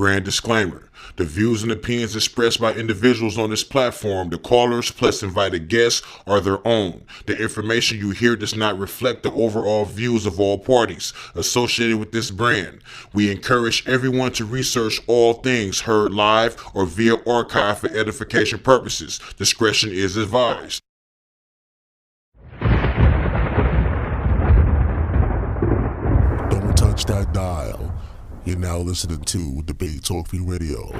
Brand disclaimer. The views and opinions expressed by individuals on this platform, the callers plus invited guests, are their own. The information you hear does not reflect the overall views of all parties associated with this brand. We encourage everyone to research all things heard live or via archive for edification purposes. Discretion is advised. Don't touch that dial. You're now listening to Debate Talk Free Radio.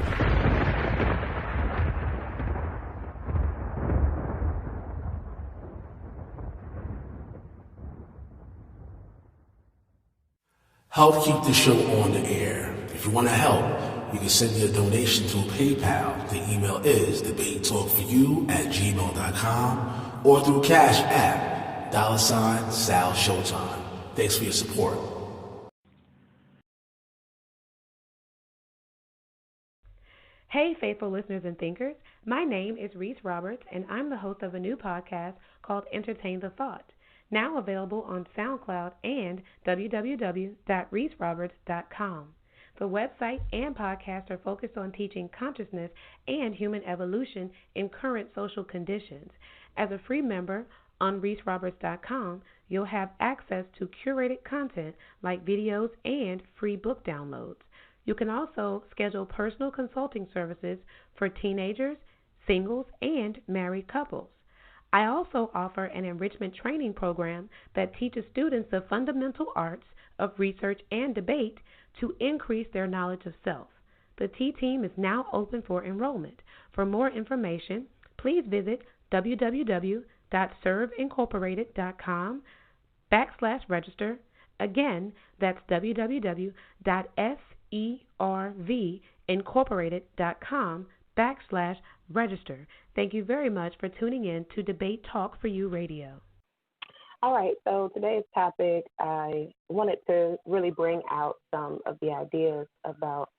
Help keep the show on the air. If you want to help, you can send me a donation through PayPal. The email is debatetalkforyou@gmail.com or through Cash App, $Sal Showtime. Thanks for your support. Hey, faithful listeners and thinkers. My name is Reese Roberts, and I'm the host of a new podcast called Entertain the Thought, now available on SoundCloud and www.reeseroberts.com. The website and podcast are focused on teaching consciousness and human evolution in current social conditions. As a free member on reeseroberts.com, you'll have access to curated content like videos and free book downloads. You can also schedule personal consulting services for teenagers, singles, and married couples. I also offer an enrichment training program that teaches students the fundamental arts of research and debate to increase their knowledge of self. The T-Team is now open for enrollment. For more information, please visit www.serveincorporated.com/register. Again, that's www.servincorporated.com/register. Thank you very much for tuning in to Debate Talk for You Radio. All right, so today's topic, I wanted to really bring out some of the ideas about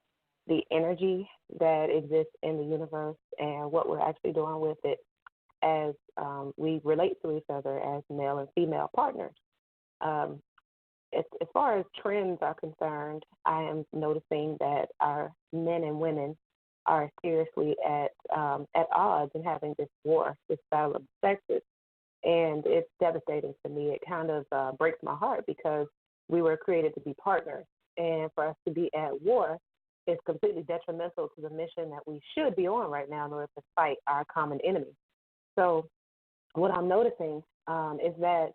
the energy that exists in the universe and what we're actually doing with it as we relate to each other as male and female partners. As far as trends are concerned, I am noticing that our men and women are seriously at odds and having this war, this battle of the sexes. And it's devastating to me. It kind of breaks my heart because we were created to be partners. And for us to be at war is completely detrimental to the mission that we should be on right now in order to fight our common enemy. So what I'm noticing is that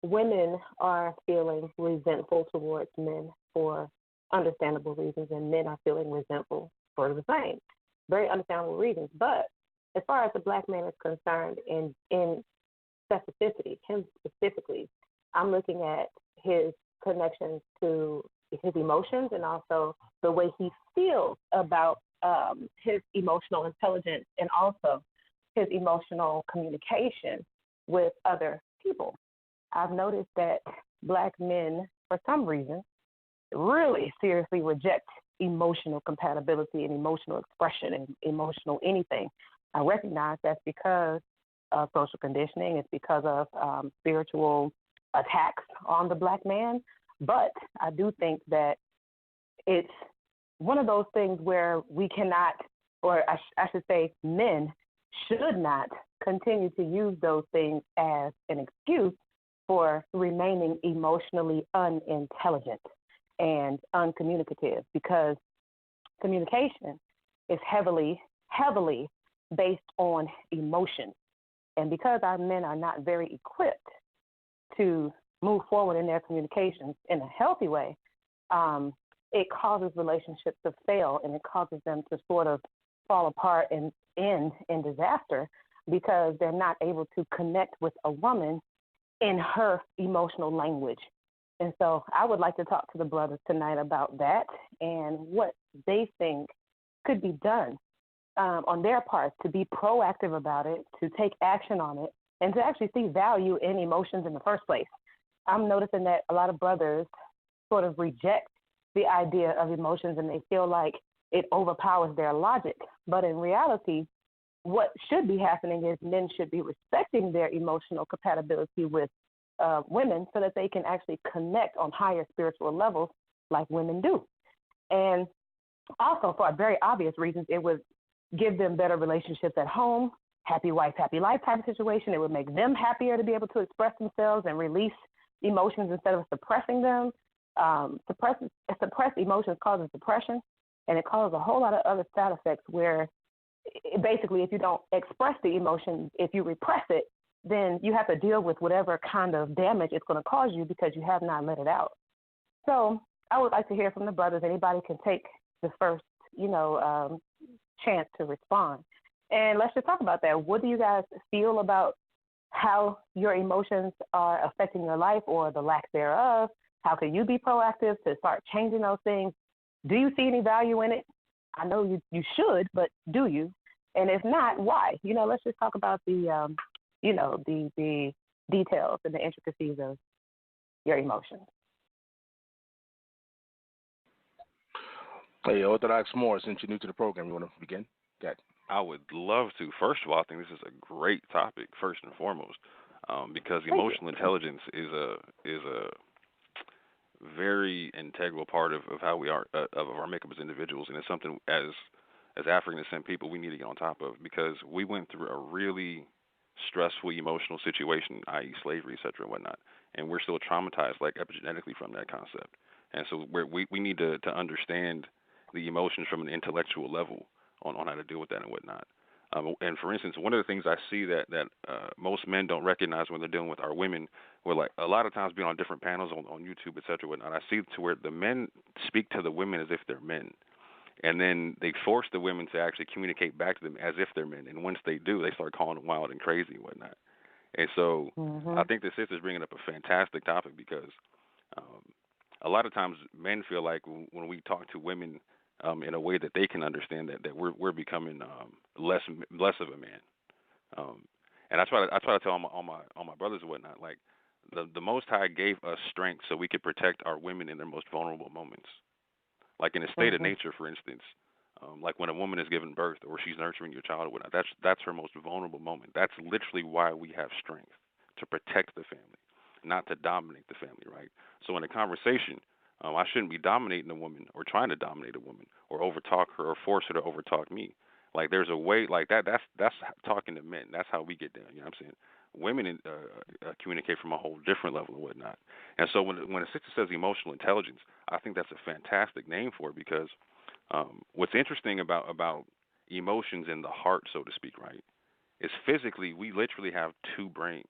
women are feeling resentful towards men for understandable reasons, and men are feeling resentful for the same, very understandable reasons. But as far as the black man is concerned, in specificity, him specifically, I'm looking at his connections to his emotions and also the way he feels about his emotional intelligence and also his emotional communication with other people. I've noticed that black men, for some reason, really seriously reject emotional compatibility and emotional expression and emotional anything. I recognize that's because of social conditioning. It's because of spiritual attacks on the black man. But I do think that it's one of those things where we cannot, or I should say men should not continue to use those things as an excuse for remaining emotionally unintelligent and uncommunicative, because communication is heavily based on emotion. And because our men are not very equipped to move forward in their communications in a healthy way, it causes relationships to fail, and it causes them to sort of fall apart and end in disaster because they're not able to connect with a woman in her emotional language. And so I would like to talk to the brothers tonight about that and what they think could be done on their part to be proactive about it, to take action on it, and to actually see value in emotions in the first place. I'm noticing that a lot of brothers sort of reject the idea of emotions and they feel like it overpowers their logic. But in reality, what should be happening is men should be respecting their emotional compatibility with women so that they can actually connect on higher spiritual levels like women do. And Also, for very obvious reasons, it would give them better relationships at home, happy wife, happy life type of situation. It would make them happier to be able to express themselves and release emotions instead of suppressing them. Suppressed emotions causes depression, and it causes a whole lot of other side effects where basically if you don't express the emotion, if you repress it, then you have to deal with whatever kind of damage it's going to cause you because you have not let it out. So I would like to hear from the brothers. Anybody can take the first, chance to respond. And let's just talk about that. What do you guys feel about how your emotions are affecting your life or the lack thereof? How can you be proactive to start changing those things? Do you see any value in it? I know you should, but do you? And if not, why? Let's just talk about the details and the intricacies of your emotions. Hey, Orthodox Moor, since you're new to the program, you want to begin? Got it. I would love to. First of all, I think this is a great topic, first and foremost, because emotional intelligence is a very integral part of how we are, of our makeup as individuals, and it's something as African descent people we need to get on top of, because we went through a really stressful emotional situation, i.e. slavery, et cetera, and whatnot, and we're still traumatized, like epigenetically, from that concept. And so we need to understand the emotions from an intellectual level on how to deal with that and whatnot. And for instance, one of the things I see that most men don't recognize when they're dealing with our women, we're like a lot of times being on different panels on YouTube, et cetera, whatnot, I see to where the men speak to the women as if they're men. And then they force the women to actually communicate back to them as if they're men. And once they do, they start calling them wild and crazy and whatnot. And so I think the sister's bringing up a fantastic topic, because a lot of times men feel like when we talk to women in a way that they can understand that we're becoming less of a man. And I try to tell all my brothers and whatnot, like the Most High gave us strength so we could protect our women in their most vulnerable moments. Like in a state of nature, for instance, like when a woman is giving birth or she's nurturing your child or whatnot, that's her most vulnerable moment. That's literally why we have strength, to protect the family, not to dominate the family, right? So in a conversation, I shouldn't be dominating a woman or trying to dominate a woman or overtalk her or force her to overtalk me. Like there's a way like that. That's talking to men. That's how we get down. You know what I'm saying? Women communicate from a whole different level and whatnot. And so when a sister says emotional intelligence, I think that's a fantastic name for it, because what's interesting about emotions in the heart, so to speak, right, is physically we literally have two brains.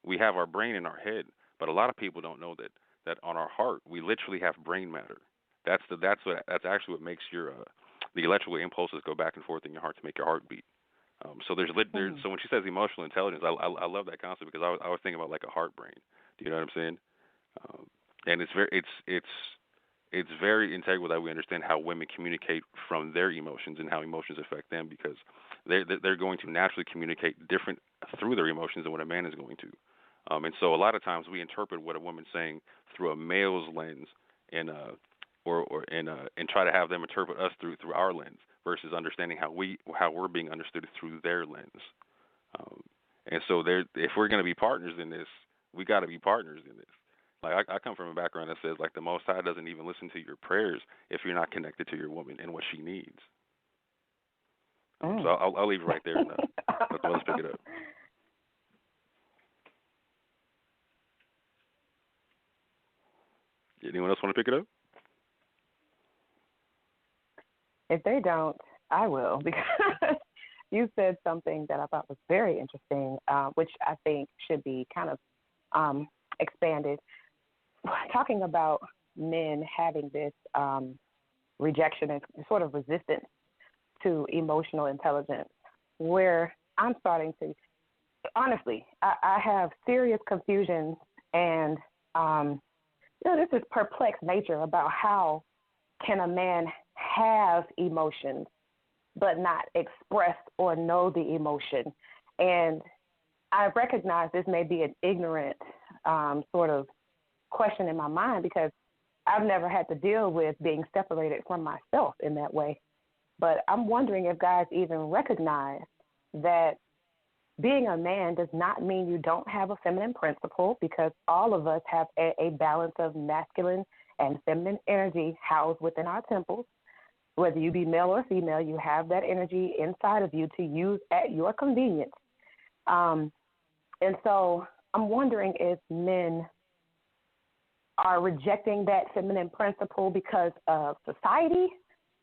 We have our brain in our head, but a lot of people don't know that on our heart we literally have brain matter. That's actually what makes your the electrical impulses go back and forth in your heart to make your heart beat. So so when she says emotional intelligence, I love that concept, because I was thinking about like a heart brain. Do you know what I'm saying? And it's very integral that we understand how women communicate from their emotions and how emotions affect them, because they're going to naturally communicate different through their emotions than what a man is going to. And so a lot of times we interpret what a woman's saying through a male's lens, and try to have them interpret us through our lens, versus understanding how we're being understood through their lens. And so if we're going to be partners in this, we got to be partners in this. Like I come from a background that says like the Most High doesn't even listen to your prayers if you're not connected to your woman and what she needs. So I'll leave it right there and let's pick it up. Anyone else want to pick it up? If they don't, I will, because you said something that I thought was very interesting, which I think should be kind of expanded. Talking about men having this rejection and sort of resistance to emotional intelligence, where I'm starting to, honestly, I have serious confusion and, this is perplexed nature about how can a man have emotions but not express or know the emotion. And I recognize this may be an ignorant sort of question in my mind, because I've never had to deal with being separated from myself in that way. But I'm wondering if guys even recognize that being a man does not mean you don't have a feminine principle, because all of us have a balance of masculine and feminine energy housed within our temples. Whether you be male or female, you have that energy inside of you to use at your convenience. And so I'm wondering if men are rejecting that feminine principle because of society.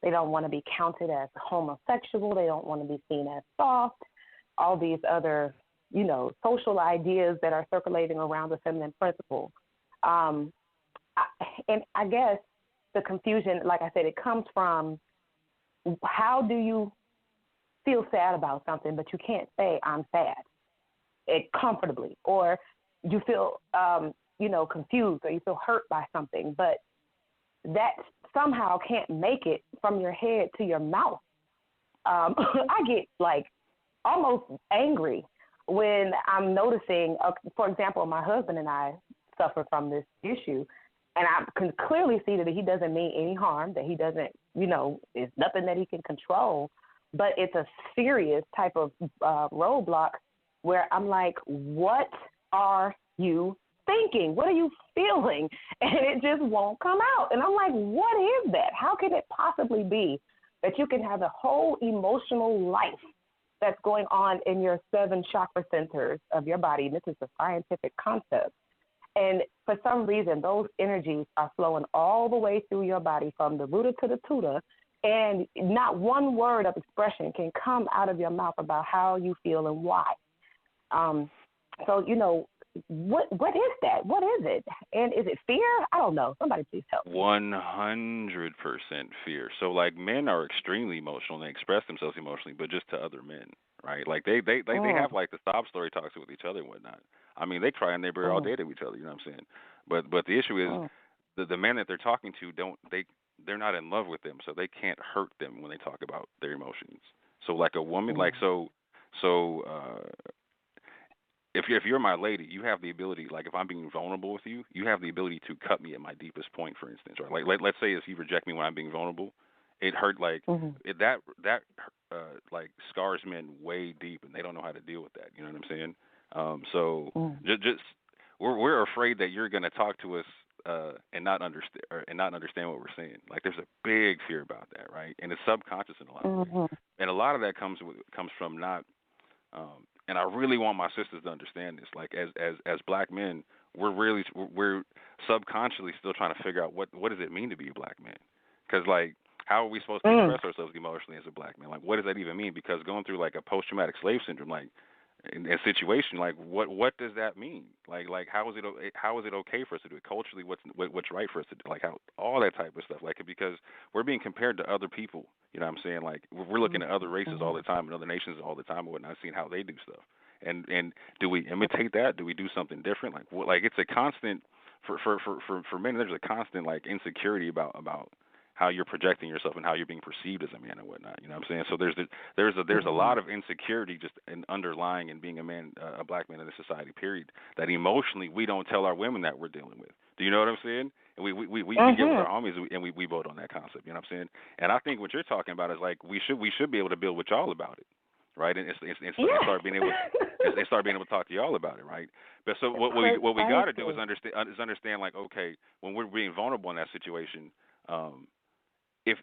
They don't want to be counted as homosexual. They don't want to be seen as soft. All these other, social ideas that are circulating around the feminine principle. And I guess the confusion, like I said, it comes from how do you feel sad about something, but you can't say I'm sad comfortably, or you feel, confused, or you feel hurt by something, but that somehow can't make it from your head to your mouth. I get almost angry when I'm noticing, for example, my husband and I suffer from this issue, and I can clearly see that he doesn't mean any harm, that he doesn't, it's nothing that he can control, but it's a serious type of roadblock where I'm like, what are you thinking? What are you feeling? And it just won't come out. And I'm like, what is that? How can it possibly be that you can have a whole emotional life that's going on in your 7 chakra centers of your body? This is a scientific concept. And for some reason, those energies are flowing all the way through your body from the rooter to the tutor, and not one word of expression can come out of your mouth about how you feel and why. So, what is that? What is it? And is it fear? I don't know. Somebody please help me. 100% fear. So, men are extremely emotional, and they express themselves emotionally, but just to other men, right? They have, the sob story talks with each other and whatnot. I mean, they cry and they bear all day to each other, you know what I'm saying? But the issue is the men that they're talking to they're not in love with them, so they can't hurt them when they talk about their emotions. So, a woman, if you're my lady, you have the ability, if I'm being vulnerable with you, you have the ability to cut me at my deepest point, for instance, right? Let's say if you reject me when I'm being vulnerable, it hurt, that scars men way deep, and they don't know how to deal with that. You know what I'm saying? Just we're afraid that you're going to talk to us and not understand what we're saying. There's a big fear about that, right? And it's subconscious in a lot of ways. And a lot of that comes from not. And I really want my sisters to understand this. As black men, we're subconsciously still trying to figure out what does it mean to be a black man? Because how are we supposed to express ourselves emotionally as a black man? What does that even mean? Because going through a post-traumatic slave syndrome, in a situation, what does that mean? How is it okay for us to do it culturally? What's right for us to do? How all that type of stuff. Because we're being compared to other people. You know what I'm saying? We're looking at other races all the time and other nations all the time and whatnot, seeing how they do stuff. And do we imitate that? Do we do something different? It's a constant for men. There's a constant insecurity about how you're projecting yourself and how you're being perceived as a man and whatnot. You know what I'm saying? So there's a lot of insecurity just underlying in being a man, a black man in this society, period, that emotionally we don't tell our women that we're dealing with. Do you know what I'm saying? And we get with our homies and we vote on that concept. You know what I'm saying? And I think what you're talking about is we should be able to build with y'all about it, right? And start being able to talk to y'all about it, right? But so what we got to do is understand okay, when we're being vulnerable in that situation.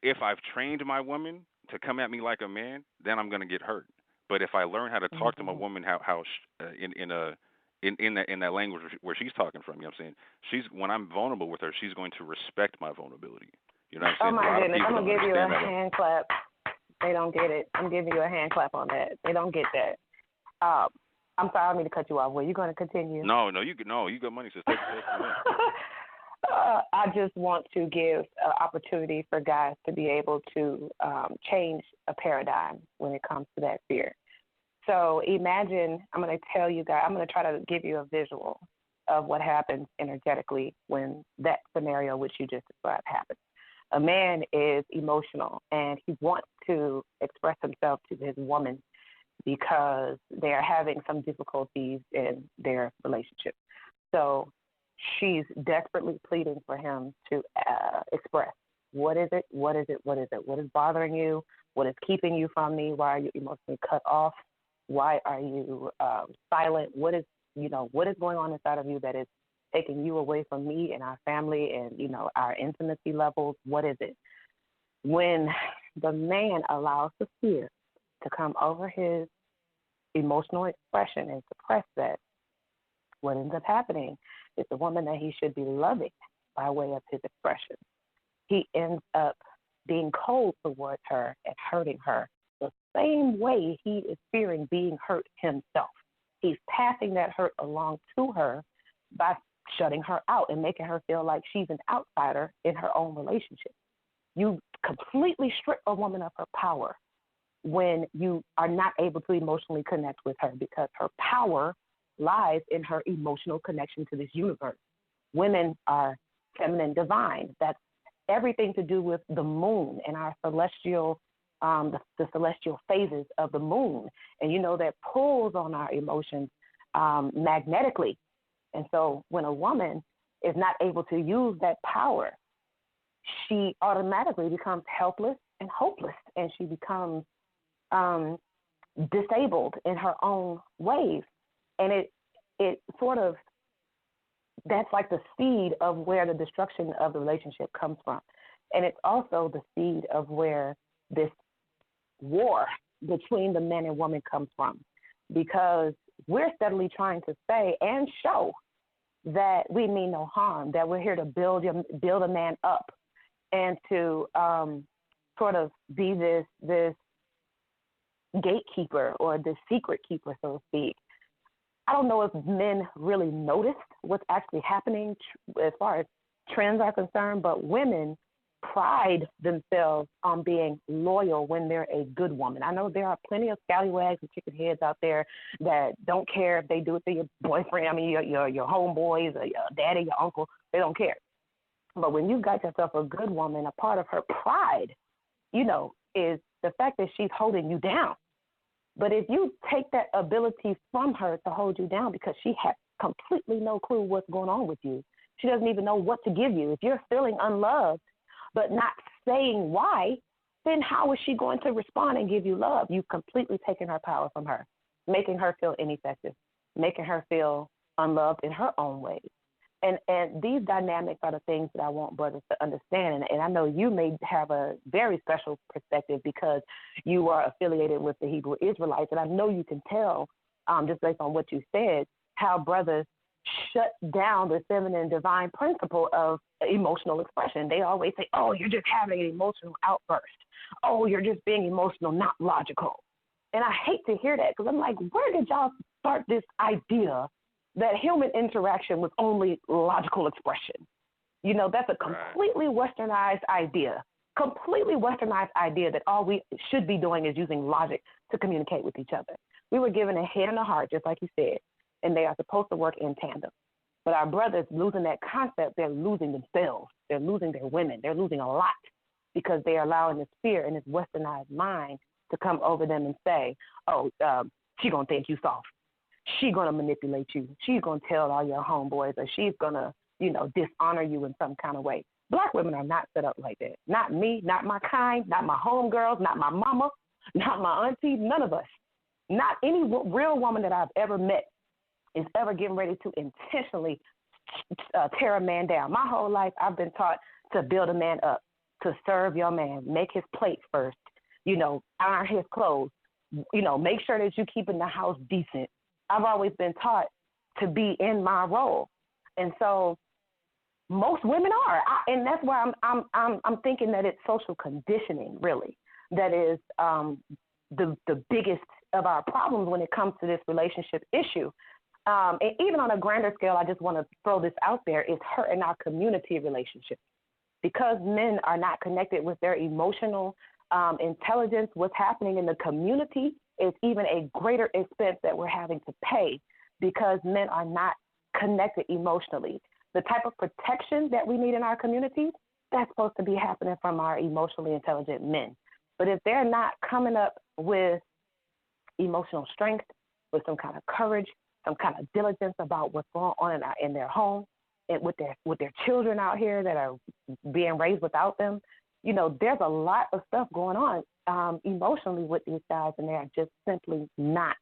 If I've trained my woman to come at me like a man, then I'm going to get hurt. But if I learn how to talk to my woman in that language where she's talking from, you know what I'm saying? When I'm vulnerable with her, she's going to respect my vulnerability. You know what I'm saying? Oh my goodness, I'm going to give you a hand clap. They don't get it. I'm giving you a hand clap on that. They don't get that. I'm sorry, I don't mean to cut you off. Were you going to continue? No, you got money, sister. I just want to give an opportunity for guys to be able to change a paradigm when it comes to that fear. So imagine, I'm going to tell you guys, I'm going to try to give you a visual of what happens energetically when that scenario which you just described happens. A man is emotional and he wants to express himself to his woman because they are having some difficulties in their relationship. So she's desperately pleading for him to express. What is it? What is it? What is it? What is bothering you? What is keeping you from me? Why are you emotionally cut off? Why are you silent? What is going on inside of you that is taking you away from me and our family and, our intimacy levels? What is it? when the man allows the fear to come over his emotional expression and suppress that, what ends up happening is the woman that he should be loving by way of his expression, he ends up being cold towards her and hurting her the same way he is fearing being hurt himself. He's passing that hurt along to her by shutting her out and making her feel like she's an outsider in her own relationship. You completely strip a woman of her power when you are not able to emotionally connect with her, because her power lies in her emotional connection to this universe. Women are feminine divine. That's everything to do with the moon and our celestial, the celestial phases of the moon. And you know that pulls on our emotions magnetically. And so when a woman is not able to use that power, she automatically becomes helpless and hopeless, and she becomes disabled in her own ways. And it sort of, that's like the seed of where the destruction of the relationship comes from. And it's also the seed of where this war between the man and woman comes from, because we're steadily trying to say and show that we mean no harm, that we're here to build a man up and to sort of be this gatekeeper or this secret keeper, so to speak. I don't know if men really noticed what's actually happening as far as trends are concerned, but women pride themselves on being loyal when they're a good woman. I know there are plenty of scallywags and chicken heads out there that don't care if they do it to your boyfriend, your homeboys, or your daddy, your uncle. They don't care. But when you've got yourself a good woman, a part of her pride, is the fact that she's holding you down. But if you take that ability from her to hold you down because she has completely no clue what's going on with you, she doesn't even know what to give you. If you're feeling unloved but not saying why, then how is she going to respond and give you love? You've completely taken her power from her, making her feel ineffective, making her feel unloved in her own ways. And these dynamics are the things that I want brothers to understand. And I know you may have a very special perspective because you are affiliated with the Hebrew Israelites. And I know you can tell, just based on what you said, how brothers shut down the feminine divine principle of emotional expression. They always say, oh, you're just having an emotional outburst. Oh, you're just being emotional, not logical. And I hate to hear that because I'm like, where did y'all start this idea that human interaction was only logical expression? That's a completely westernized idea, that all we should be doing is using logic to communicate with each other. We were given a head and a heart, just like you said, and they are supposed to work in tandem. But our brothers losing that concept, they're losing themselves. They're losing their women. They're losing a lot because they're allowing this fear and this westernized mind to come over them and say, oh, she going to think you soft. She's going to manipulate you. She's going to tell all your homeboys, or she's going to, dishonor you in some kind of way. Black women are not set up like that. Not me, not my kind, not my homegirls, not my mama, not my auntie, none of us. Not any real woman that I've ever met is ever getting ready to intentionally tear a man down. My whole life, I've been taught to build a man up, to serve your man, make his plate first, iron his clothes, make sure that you're keeping the house decent. I've always been taught to be in my role. And so most women are. And that's why I'm thinking that it's social conditioning, really, that is the biggest of our problems when it comes to this relationship issue. And even on a grander scale, I just want to throw this out there, is hurting our community relationships. Because men are not connected with their emotional intelligence, what's happening in the community is even a greater expense that we're having to pay because men are not connected emotionally. The type of protection that we need in our communities, that's supposed to be happening from our emotionally intelligent men. But if they're not coming up with emotional strength, with some kind of courage, some kind of diligence about what's going on in their home, and with their children out here that are being raised without them, there's a lot of stuff going on emotionally with these guys, and they're just simply not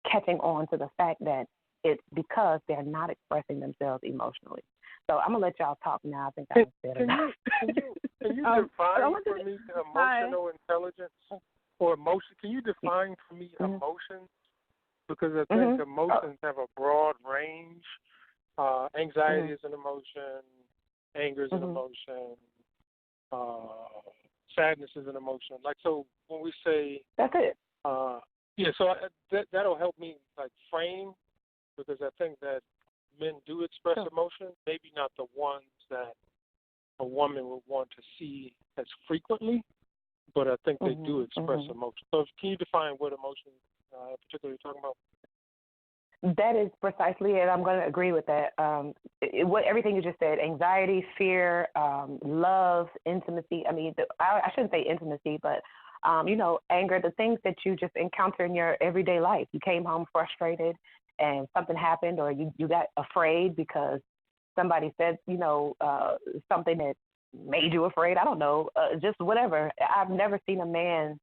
catching on to the fact that it's because they're not expressing themselves emotionally. So I'm gonna let y'all talk now. I think I said enough. Can you define for me emotional intelligence or emotion? Can you define for me emotion? Because I think emotions have a broad range. Anxiety is an emotion. Anger is an emotion. Sadness is an emotion. Like, so when we say that's it. So that'll help me like frame, because I think that men do express emotion, maybe not the ones that a woman would want to see as frequently, but I think they do express emotion. So can you define what emotion particularly you're talking about? That is precisely it. I'm going to agree with that. Everything you just said, anxiety, fear, love, intimacy. I mean, I shouldn't say intimacy, but, anger, the things that you just encounter in your everyday life. You came home frustrated and something happened, or you got afraid because somebody said, something that made you afraid. I don't know, just whatever. I've never seen a man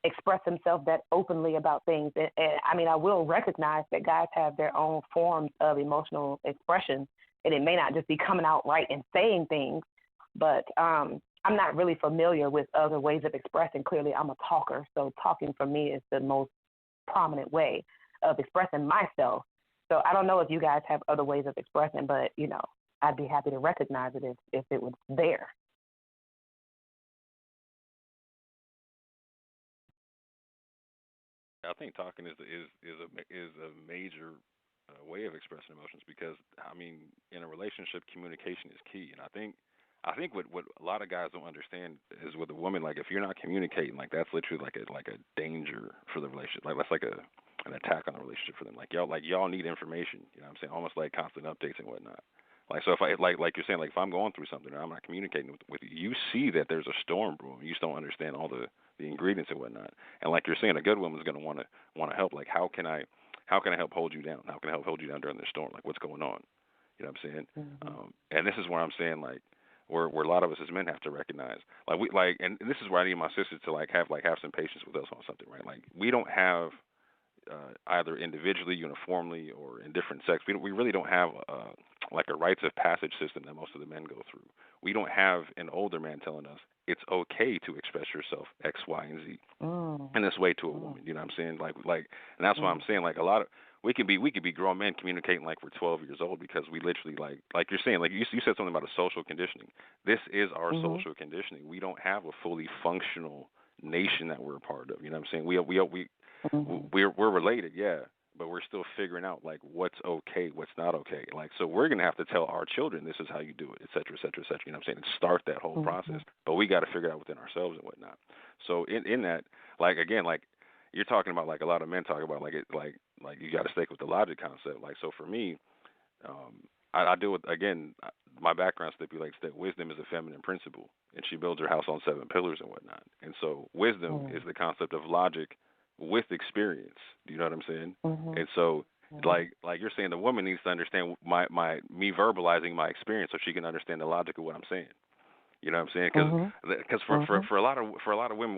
express himself that openly about things. And I mean, I will recognize that guys have their own forms of emotional expression, and it may not just be coming out right and saying things, but I'm not really familiar with other ways of expressing. Clearly, I'm a talker, so talking for me is the most prominent way of expressing myself. So I don't know if you guys have other ways of expressing, but, I'd be happy to recognize it if it was there. I think talking is a major way of expressing emotions, because I mean, in a relationship, communication is key, and I think what a lot of guys don't understand is with a woman, like if you're not communicating, like that's literally like a danger for the relationship. Like that's like an attack on the relationship for them. Like y'all need information. You know what I'm saying? Almost like constant updates and whatnot. Like so if I like you're saying, like if I'm going through something and I'm not communicating with you, you see that there's a storm brewing. You just don't understand all the ingredients and whatnot. And like you're saying, a good woman's going to want to help. Like how can I help hold you down? How can I help hold you down during the storm? Like what's going on? You know what I'm saying? And this is where I'm saying like where a lot of us as men have to recognize, and this is where I need my sisters to have some patience with us on something, right? Like we don't have either individually, uniformly, or in different sects. We really don't have like a rites of passage system that most of the men go through. We don't have an older man telling us it's okay to express yourself X, Y, and Z in this way to a woman. You know what I'm saying? Like, and that's why I'm saying like a lot of we could be grown men communicating like we're 12 years old, because we literally like you're saying, like you said something about a social conditioning. This is our social conditioning. We don't have a fully functional nation that we're a part of. You know what I'm saying? We're related, yeah, but we're still figuring out like what's okay, what's not okay. Like so we're gonna have to tell our children this is how you do it, et cetera, et cetera, et cetera. You know what I'm saying? And start that whole process. But we got to figure it out within ourselves and whatnot. So in that, like again, like you're talking about, like a lot of men talk about, like it, like you got to stick with the logic concept. Like so for me, I deal with, again, my background stipulates that wisdom is a feminine principle, and she builds her house on 7 pillars and whatnot. And so wisdom is the concept of logic with experience. Do you know what I'm saying? And so, like you're saying, the woman needs to understand me verbalizing my experience so she can understand the logic of what I'm saying. You know what I'm saying? Because for a lot of women,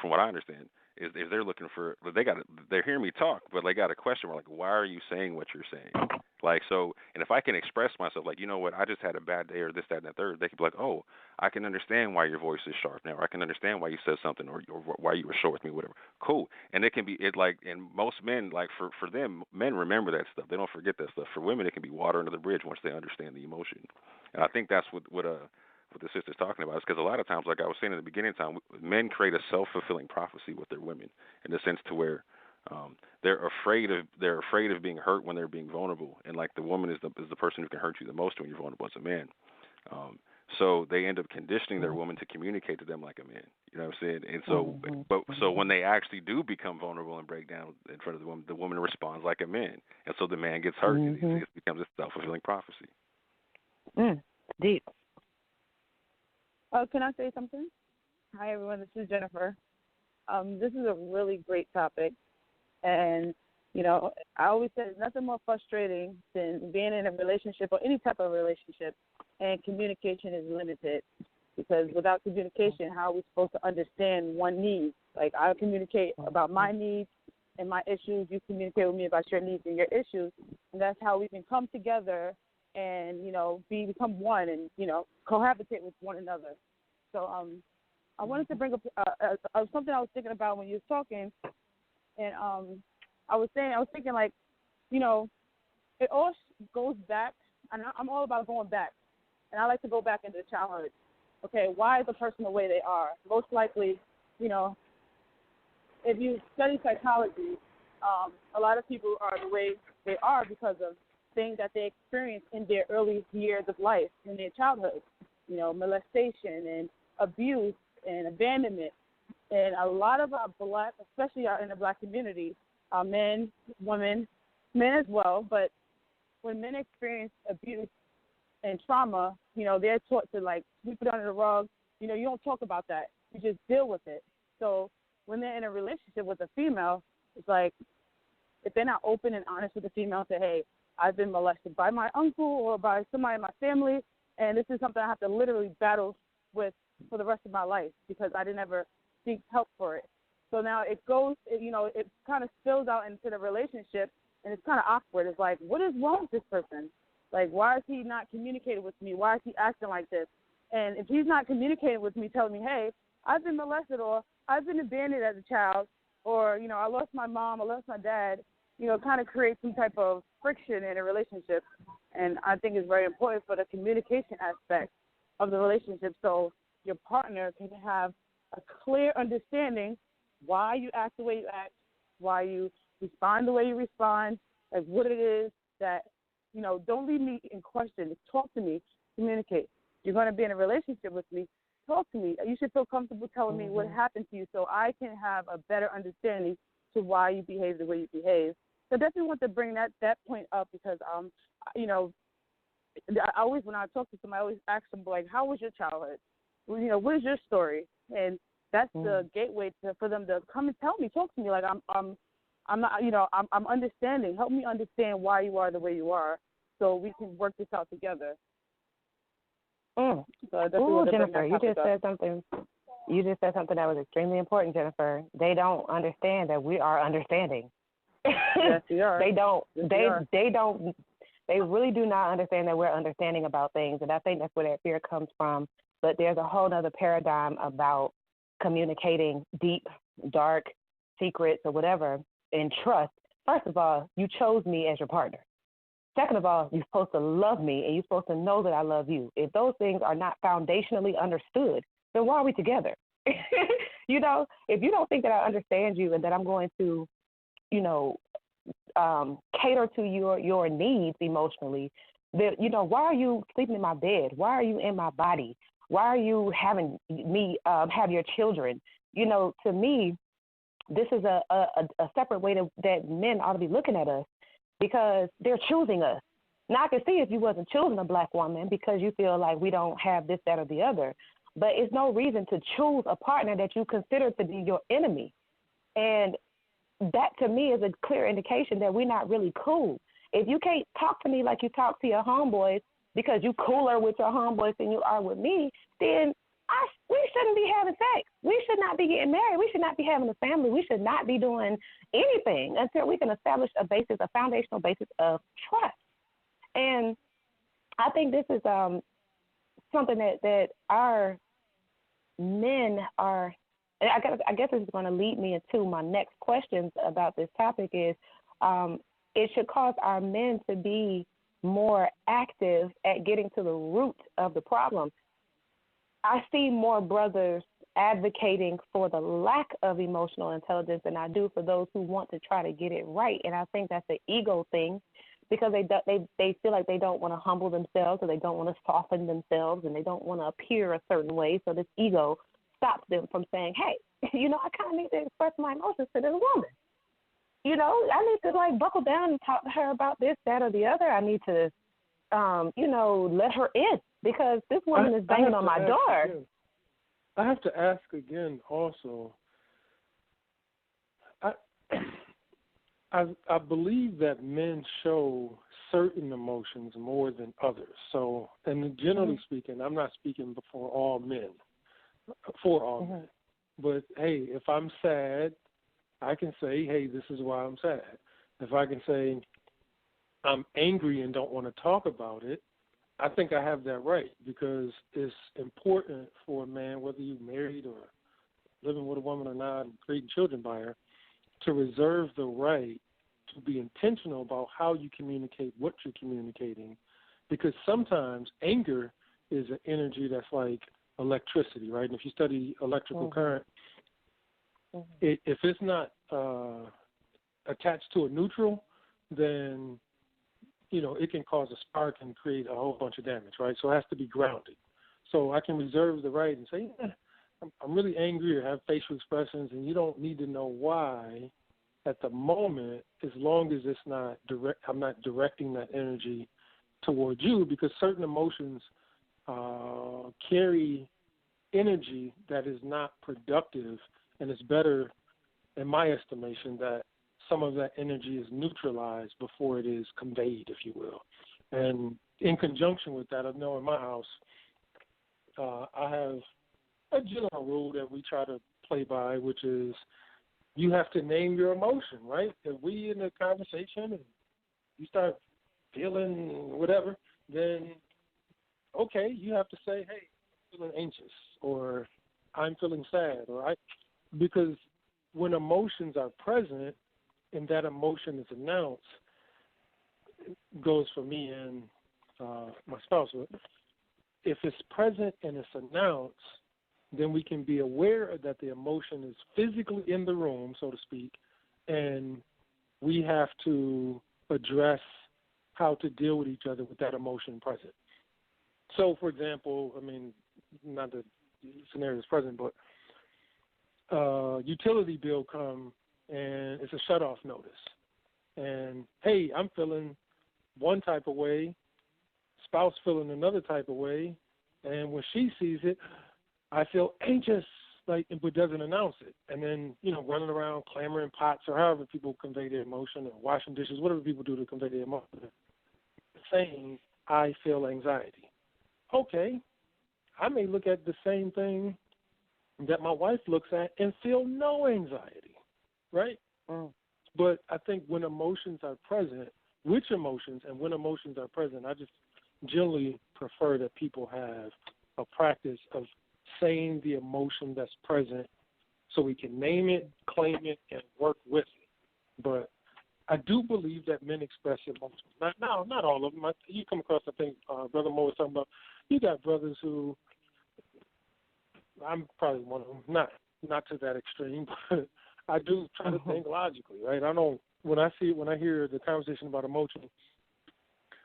from what I understand, is they're looking for, they're hearing me talk, but they got a question. Like, why are you saying what you're saying? Like, so, and if I can express myself, like, you know what, I just had a bad day, or this, that, and the third, they could be like, oh, I can understand why your voice is sharp now, or I can understand why you said something, or why you were short with me, whatever. Cool. And it can be, and most men, like, for them, men remember that stuff. They don't forget that stuff. For women, it can be water under the bridge once they understand the emotion. And I think that's what the sister's talking about, is because a lot of times, like I was saying in the beginning of time, men create a self-fulfilling prophecy with their women, in the sense to where they're afraid of being hurt when they're being vulnerable, and like the woman is the person who can hurt you the most when you're vulnerable as a man. So they end up conditioning their woman to communicate to them like a man. You know what I'm saying? And so, so when they actually do become vulnerable and break down in front of the woman responds like a man, and so the man gets hurt. It becomes a self-fulfilling prophecy. Deep. Can I say something? Hi, everyone. This is Jennifer. This is a really great topic. And, I always say there's nothing more frustrating than being in a relationship, or any type of relationship, and communication is limited. Because without communication, how are we supposed to understand one need? Like, I communicate about my needs and my issues. You communicate with me about your needs and your issues. And that's how we can come together and, become one and, cohabitate with one another. So I wanted to bring up something I was thinking about when you were talking, and I was thinking like, it all goes back, and I'm all about going back, and I like to go back into childhood. Okay, why is a person the way they are? Most likely, if you study psychology, a lot of people are the way they are because of things that they experienced in their early years of life, in their childhood, molestation and abuse and abandonment. And a lot of our black, especially in the black community, men, women, men as well, but when men experience abuse and trauma, they're taught to, like, sweep it under the rug. You don't talk about that. You just deal with it. So when they're in a relationship with a female, it's like, if they're not open and honest with the female and say, hey, I've been molested by my uncle or by somebody in my family, and this is something I have to literally battle with for the rest of my life because I didn't ever seek help for it. So now it goes, it kind of spills out into the relationship, and it's kind of awkward. It's like, what is wrong with this person? Like, why is he not communicating with me? Why is he acting like this? And if he's not communicating with me, telling me, hey, I've been molested, or I've been abandoned as a child, or, I lost my mom, I lost my dad, kind of create some type of friction in a relationship. And I think it's very important for the communication aspect of the relationship so your partner can have a clear understanding why you act the way you act, why you respond the way you respond, like what it is that, don't leave me in question. Talk to me, communicate. You're going to be in a relationship with me, talk to me. You should feel comfortable telling me what happened to you so I can have a better understanding to why you behave the way you behave. So I definitely want to bring that point up because, I always, when I talk to somebody, I always ask them, like, how was your childhood? What is your story? And that's the gateway for them to come and tell me, talk to me. Like, I'm not, I'm understanding. Help me understand why you are the way you are so we can work this out together. So Jennifer, you just said something. You just said something that was extremely important, Jennifer. They don't understand that we are understanding. Yes, we are. They don't. Yes, they don't. They really do not understand that we're understanding about things, and I think that's where that fear comes from. But there's a whole other paradigm about communicating deep, dark secrets or whatever in trust. First of all, you chose me as your partner. Second of all, you're supposed to love me, and you're supposed to know that I love you. If those things are not foundationally understood, then why are we together? If you don't think that I understand you and that I'm going to, cater to your needs emotionally, then, why are you sleeping in my bed? Why are you in my body? Why are you having me have your children? To me, this is a separate way that men ought to be looking at us because they're choosing us. Now, I can see if you wasn't choosing a black woman because you feel like we don't have this, that, or the other, but it's no reason to choose a partner that you consider to be your enemy. And that, to me, is a clear indication that we're not really cool. If you can't talk to me like you talk to your homeboys because you cooler with your homeboys than you are with me, then we shouldn't be having sex. We should not be getting married. We should not be having a family. We should not be doing anything until we can establish a foundational basis of trust. And I think this is something that our men are. I guess this is going to lead me into my next questions about this topic is it should cause our men to be more active at getting to the root of the problem. I see more brothers advocating for the lack of emotional intelligence than I do for those who want to try to get it right. And I think that's an ego thing because they feel like they don't want to humble themselves or they don't want to soften themselves and they don't want to appear a certain way. So this ego stops them from saying, hey, I kind of need to express my emotions to this woman. I need to buckle down and talk to her about this, that, or the other. I need to, let her in because this woman is banging on my door. I have to ask again also. I believe that men show certain emotions more than others. So, and generally speaking, I'm not speaking for all men. Men. But, hey, if I'm sad, I can say, hey, this is why I'm sad. If I can say, I'm angry and don't want to talk about it, I think I have that right, because it's important for a man, whether you're married or living with a woman or not and creating children by her, to reserve the right to be intentional about how you communicate what you're communicating, because sometimes anger is an energy that's like electricity, right? And if you study electrical current, if it's not attached to a neutral, then it can cause a spark and create a whole bunch of damage, right? So it has to be grounded. So I can reserve the right and say, I'm really angry, or have facial expressions, and you don't need to know why at the moment, as long as it's not direct. I'm not directing that energy towards you, because certain emotions carry energy that is not productive, and it's better, in my estimation, that some of that energy is neutralized before it is conveyed, if you will. And in conjunction with that, I know in my house, I have a general rule that we try to play by, which is you have to name your emotion, right? If we in a conversation and you start feeling whatever, then okay, you have to say, hey, I'm feeling anxious, or I'm feeling sad, because when emotions are present and that emotion is announced, it goes for me and my spouse. If it's present and it's announced, then we can be aware that the emotion is physically in the room, so to speak, and we have to address how to deal with each other with that emotion present. So, for example, not the scenario is present, but utility bill come and it's a shut-off notice. And, hey, I'm feeling one type of way, spouse feeling another type of way, and when she sees it, I feel anxious, but doesn't announce it. And then, running around clamoring pots, or however people convey their emotion, or washing dishes, whatever people do to convey their emotion, saying, I feel anxiety. Okay, I may look at the same thing that my wife looks at and feel no anxiety, right? But I think when emotions are present, which emotions and when emotions are present, I just generally prefer that people have a practice of saying the emotion that's present so we can name it, claim it, and work with it. But I do believe that men express emotions. Not all of them. You come across, I think, Brother Moore was talking about, you got brothers who, I'm probably one of them, not to that extreme, but I do try to think logically, right? When I hear the conversation about emotion,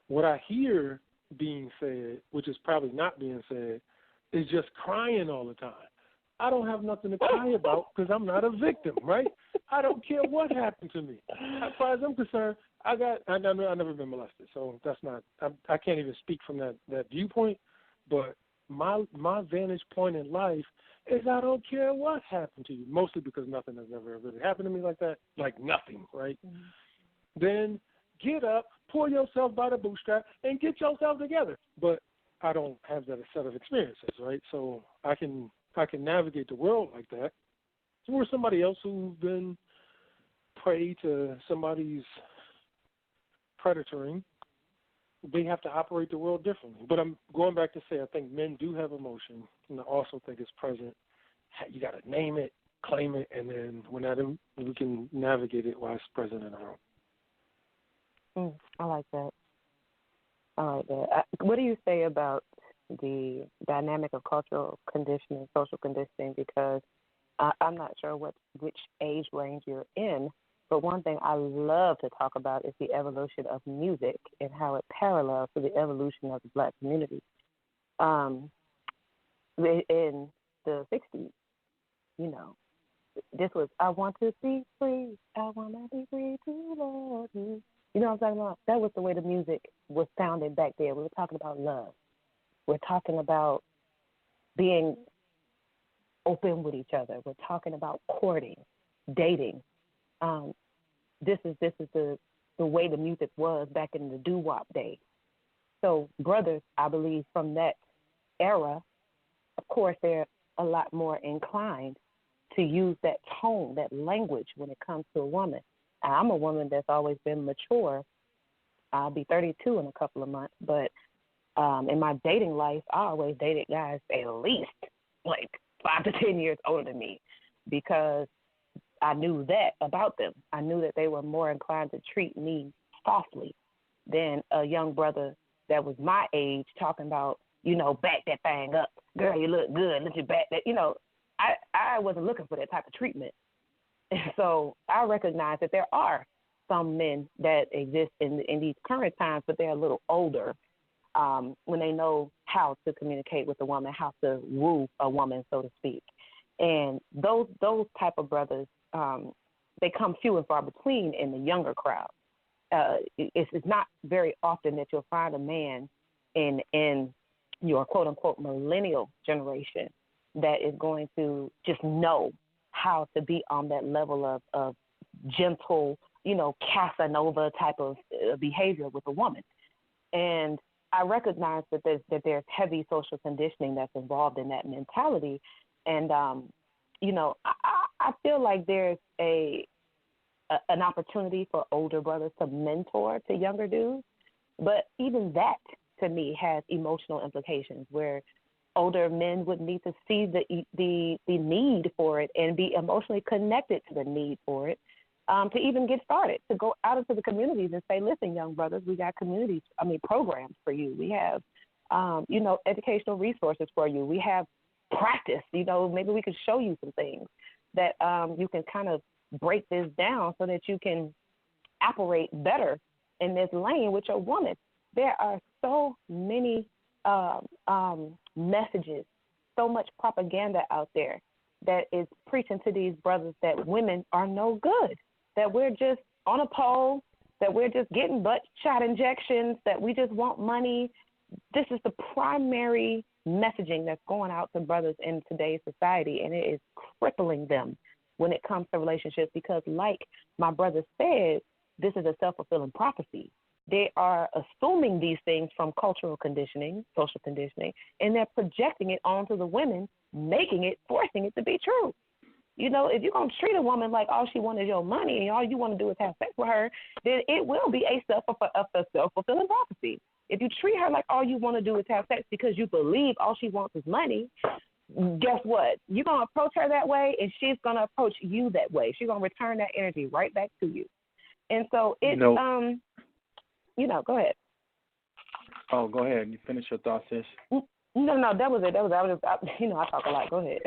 what I hear being said, which is probably not being said, is just crying all the time. I don't have nothing to cry about because I'm not a victim, right? I don't care what happened to me. As far as I'm concerned, I've never been molested, so that's not. I can't even speak from that viewpoint. But my vantage point in life is I don't care what happened to you, mostly because nothing has ever really happened to me like that, like nothing, right? Mm-hmm. Then get up, pull yourself by the bootstrap, and get yourself together. But I don't have that set of experiences, right? So I can navigate the world like that. So we're somebody else who's been prey to somebody's predatoring. They have to operate the world differently. But I'm going back to say I think men do have emotion, and I also think it's present. You got to name it, claim it, and then when we can navigate it while it's present in our own. I like that. What do you say about the dynamic of cultural conditioning, social conditioning? Because I'm not sure which age range you're in, but one thing I love to talk about is the evolution of music and how it parallels to the evolution of the black community. In the 60s, this was, I want to be free, I want to be free to love you. You know what I'm talking about? That was the way the music was sounding back there. We were talking about love. We're talking about being open with each other. We're talking about courting, dating. This is the way the music was back in the doo-wop days. So brothers, I believe, from that era, of course, they're a lot more inclined to use that tone, that language when it comes to a woman. I'm a woman that's always been mature I'll be 32 in a couple of months. But in my dating life, I always dated guys at least like 5 to 10 years older than me, because I knew that about them. I knew that they were more inclined to treat me softly than a young brother that was my age talking about, back that thing up. Girl, you look good. Let you back that. I wasn't looking for that type of treatment. And so I recognize that there are some men that exist in these current times, but they're a little older when they know how to communicate with a woman, how to woo a woman, so to speak. And those type of brothers, they come few and far between in the younger crowd. It's not very often that you'll find a man in your quote-unquote millennial generation that is going to just know how to be on that level of gentle, Casanova type of behavior with a woman. And I recognize that there's heavy social conditioning that's involved in that mentality. And, I feel like there's an opportunity for older brothers to mentor to younger dudes. But even that, to me, has emotional implications where older men would need to see the need for it and be emotionally connected to the need for it to even get started, to go out into the communities and say, listen, young brothers, we got programs for you. We have, educational resources for you. We have practice, maybe we could show you some things that you can kind of break this down so that you can operate better in this lane with your woman. There are so many messages, so much propaganda out there that is preaching to these brothers that women are no good, that we're just on a pole, that we're just getting butt shot injections, that we just want money. This is the primary messaging that's going out to brothers in today's society, and it is crippling them when it comes to relationships because, like my brother said, this is a self-fulfilling prophecy. They are assuming these things from cultural conditioning, social conditioning, and they're projecting it onto the women, forcing it to be true. If you're going to treat a woman like all she wants is your money and all you want to do is have sex with her, then it will be a self-fulfilling prophecy. If you treat her like all you want to do is have sex because you believe all she wants is money, guess what? You're going to approach her that way, and she's going to approach you that way. She's going to return that energy right back to you. And so it's, go ahead. Oh, go ahead. You finish your thoughts, sis. No, that was it. I talk a lot. Go ahead.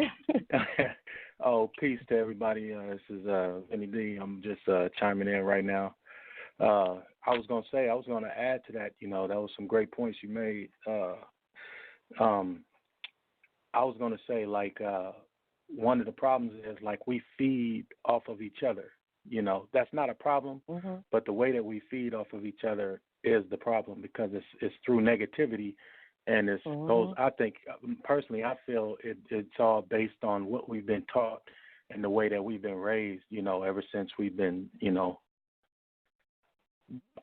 Oh, peace to everybody. This is Vinny D. I'm just chiming in right now. I was going to add to that, that was some great points you made. I was going to say, one of the problems is, we feed off of each other. That's not a problem, but the way that we feed off of each other is the problem because it's through negativity. And it's those, I think, personally, I feel it's all based on what we've been taught and the way that we've been raised, ever since we've been,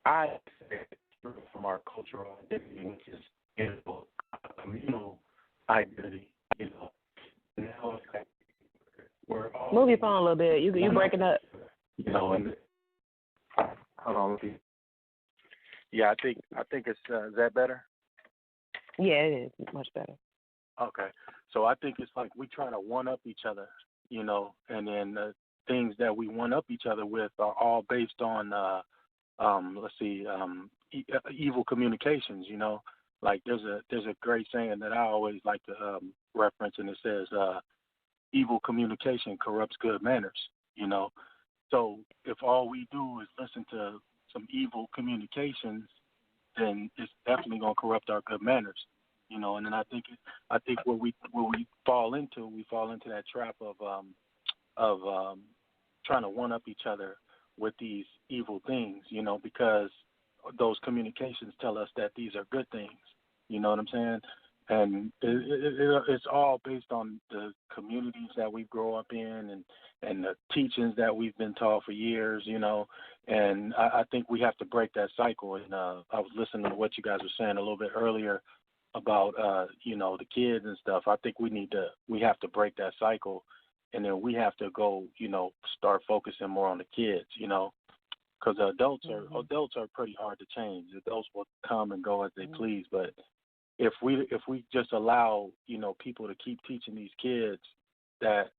I say from our cultural identity, which is, communal identity, Now it's like we're all... Move your phone a little bit. You're breaking up. And hold on. Yeah, I think it's, is that better? Yeah, it is much better. Okay. So I think it's like we try to one-up each other, and then the things that we one-up each other with are all based on, evil communications, Like there's a great saying that I always like to reference, and it says, evil communication corrupts good manners, So if all we do is listen to some evil communications, then it's definitely going to corrupt our good manners, And then I think what we fall into that trap of trying to one up each other with these evil things, because those communications tell us that these are good things. You know what I'm saying? And it's all based on the communities that we grow up in and the teachings that we've been taught for years, And I think we have to break that cycle. And I was listening to what you guys were saying a little bit earlier about, the kids and stuff. I think we have to break that cycle. And then we have to go, start focusing more on the kids, because adults are pretty hard to change. Adults will come and go as they please, but if we just allow, people to keep teaching these kids that,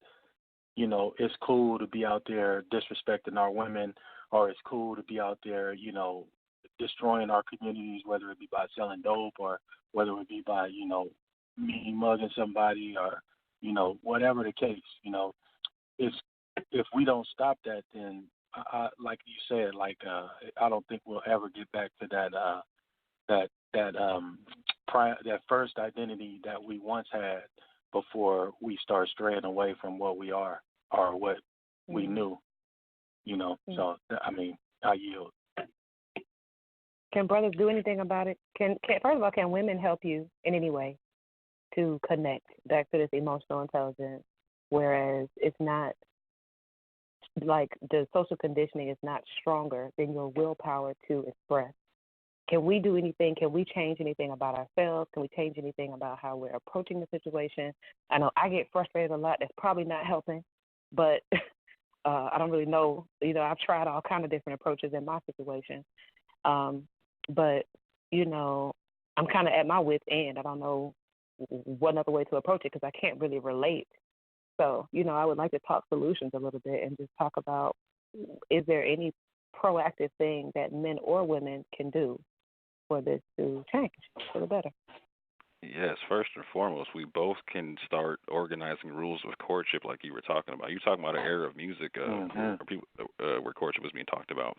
it's cool to be out there disrespecting our women, or it's cool to be out there, destroying our communities, whether it be by selling dope or whether it be by, me mugging somebody or, whatever the case, if we don't stop that, then like you said, I don't think we'll ever get back to that first identity that we once had before we start straying away from what we are or what we knew, So, I yield. Can brothers do anything about it? First of all, can women help you in any way to connect back to this emotional intelligence, whereas it's not like the social conditioning is not stronger than your willpower to express? Can we do anything? Can we change anything about ourselves? Can we change anything about how we're approaching the situation? I know I get frustrated a lot. That's probably not helping, but I don't really know. I've tried all kind of different approaches in my situation. But, I'm kind of at my wit's end. I don't know what other way to approach it because I can't really relate. So, I would like to talk solutions a little bit and just talk about, is there any proactive thing that men or women can do for this to change for the better? Yes, first and foremost, we both can start organizing rules of courtship like you were talking about. You're talking about an era of music where courtship was being talked about.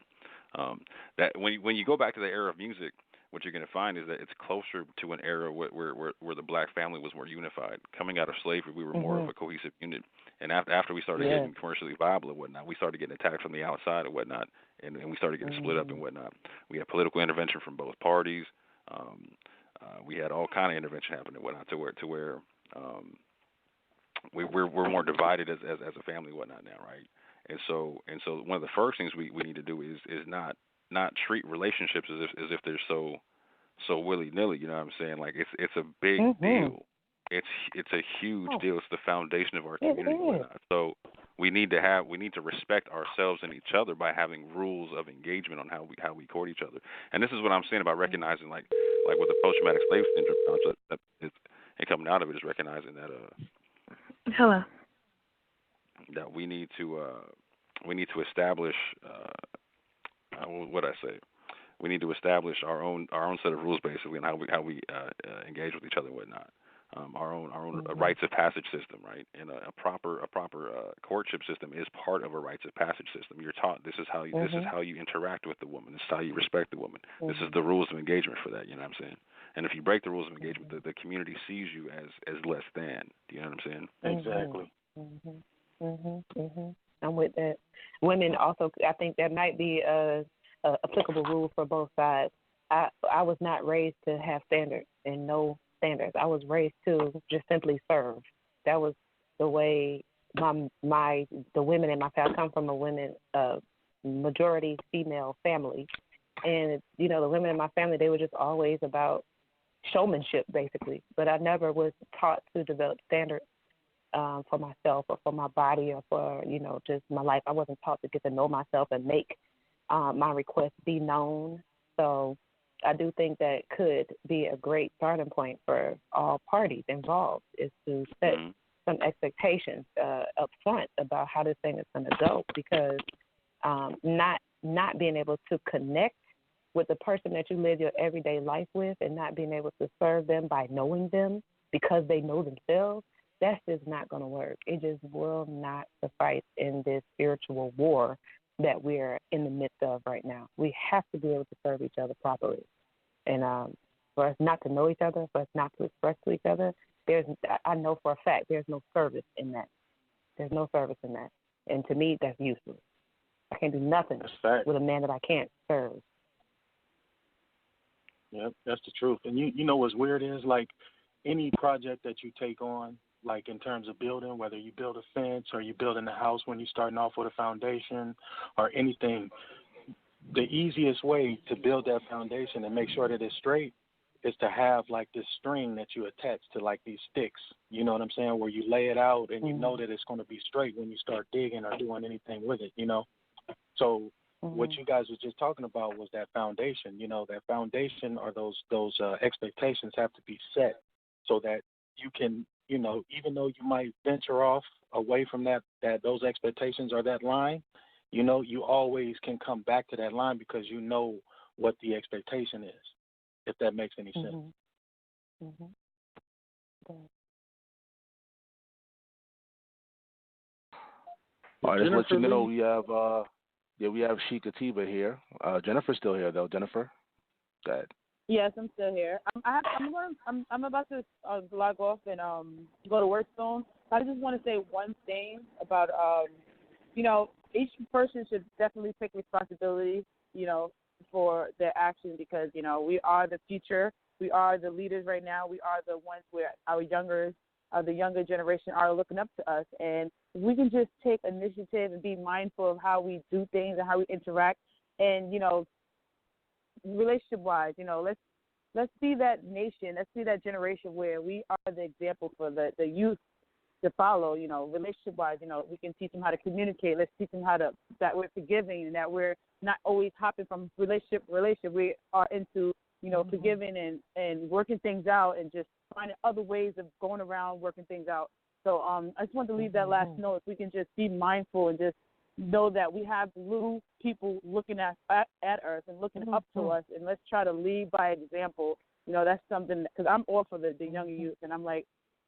That when you go back to the era of music, what you're going to find is that it's closer to an era where the black family was more unified. Coming out of slavery, we were more of a cohesive unit. And after we started getting commercially viable and whatnot, we started getting attacked from the outside and whatnot, and we started getting split up and whatnot. We had political intervention from both parties. We had all kind of intervention happening and whatnot to where we're more divided as a family and whatnot now, right? And so one of the first things we need to do is not treat relationships as if they're so willy-nilly, you know what I'm saying? Like it's a big deal. It's a huge deal. It's the foundation of our community and whatnot. So we need to respect ourselves and each other by having rules of engagement on how we court each other. And this is what I'm saying about recognizing like with the post-traumatic slave syndrome concept and coming out of it is recognizing that Hello. That we need to establish what I say. We need to establish our own set of rules basically on how we engage with each other and whatnot. Our own rites of passage system, right? And a proper courtship system is part of a rites of passage system. You're taught this is how you interact with the woman. This is how you respect the woman. This is the rules of engagement for that. You know what I'm saying? And if you break the rules of engagement, the community sees you as less than. Do you know what I'm saying? Exactly. I'm with that. Women also, I think there might be a applicable rule for both sides. I was not raised to have standards and no standards. I was raised to just simply serve. That was the way the women in my family. I come from a majority female family, and the women in my family, they were just always about showmanship basically. But I never was taught to develop standards for myself or for my body or for just my life. I wasn't taught to get to know myself and make my requests be known. So I do think that could be a great starting point for all parties involved is to set some expectations up front about how this thing is going to go, because not being able to connect with the person that you live your everyday life with and not being able to serve them by knowing them because they know themselves, that's just not going to work. It just will not suffice in this spiritual war that we're in the midst of right now. We have to be able to serve each other properly. And for us not to know each other, for us not to express to each other, I know for a fact there's no service in that. There's no service in that. And to me, that's useless. I can't do nothing with a man that I can't serve. Yep, that's the truth. And you know what's weird is, like, any project that you take on, like in terms of building, whether you build a fence or you building a house when you're starting off with a foundation or anything, the easiest way to build that foundation and make sure that it's straight is to have like this string that you attach to like these sticks, you know what I'm saying, where you lay it out and you know that it's going to be straight when you start digging or doing anything with it, So what you guys were just talking about was that foundation. You know, that foundation or those expectations have to be set so that you can, you know, even though you might venture off away from that those expectations or that line, you know, you always can come back to that line because you know what the expectation is, if that makes any sense. All right, just let you know we have Sheek Attiba here. Jennifer's still here though. Jennifer, go ahead. Yes, I'm still here. I'm about to log off and go to work soon. I just want to say one thing about you know, each person should definitely take responsibility, you know, for their actions because, you know, we are the future. We are the leaders right now. We are the ones where the younger generation are looking up to us. And we can just take initiative and be mindful of how we do things and how we interact. And, you know, relationship-wise, you know, let's be that nation. Let's be that generation where we are the example for the youth to follow, you know, relationship-wise. You know, we can teach them how to communicate. Let's teach them that we're forgiving and that we're not always hopping from relationship to relationship. We are into, you know, forgiving and working things out and just finding other ways of going around working things out. So I just want to leave that last note. If we can just be mindful and just know that we have little people looking at us and looking up to us, and let's try to lead by example. You know, that's something, because I'm all for the younger youth, and I'm like,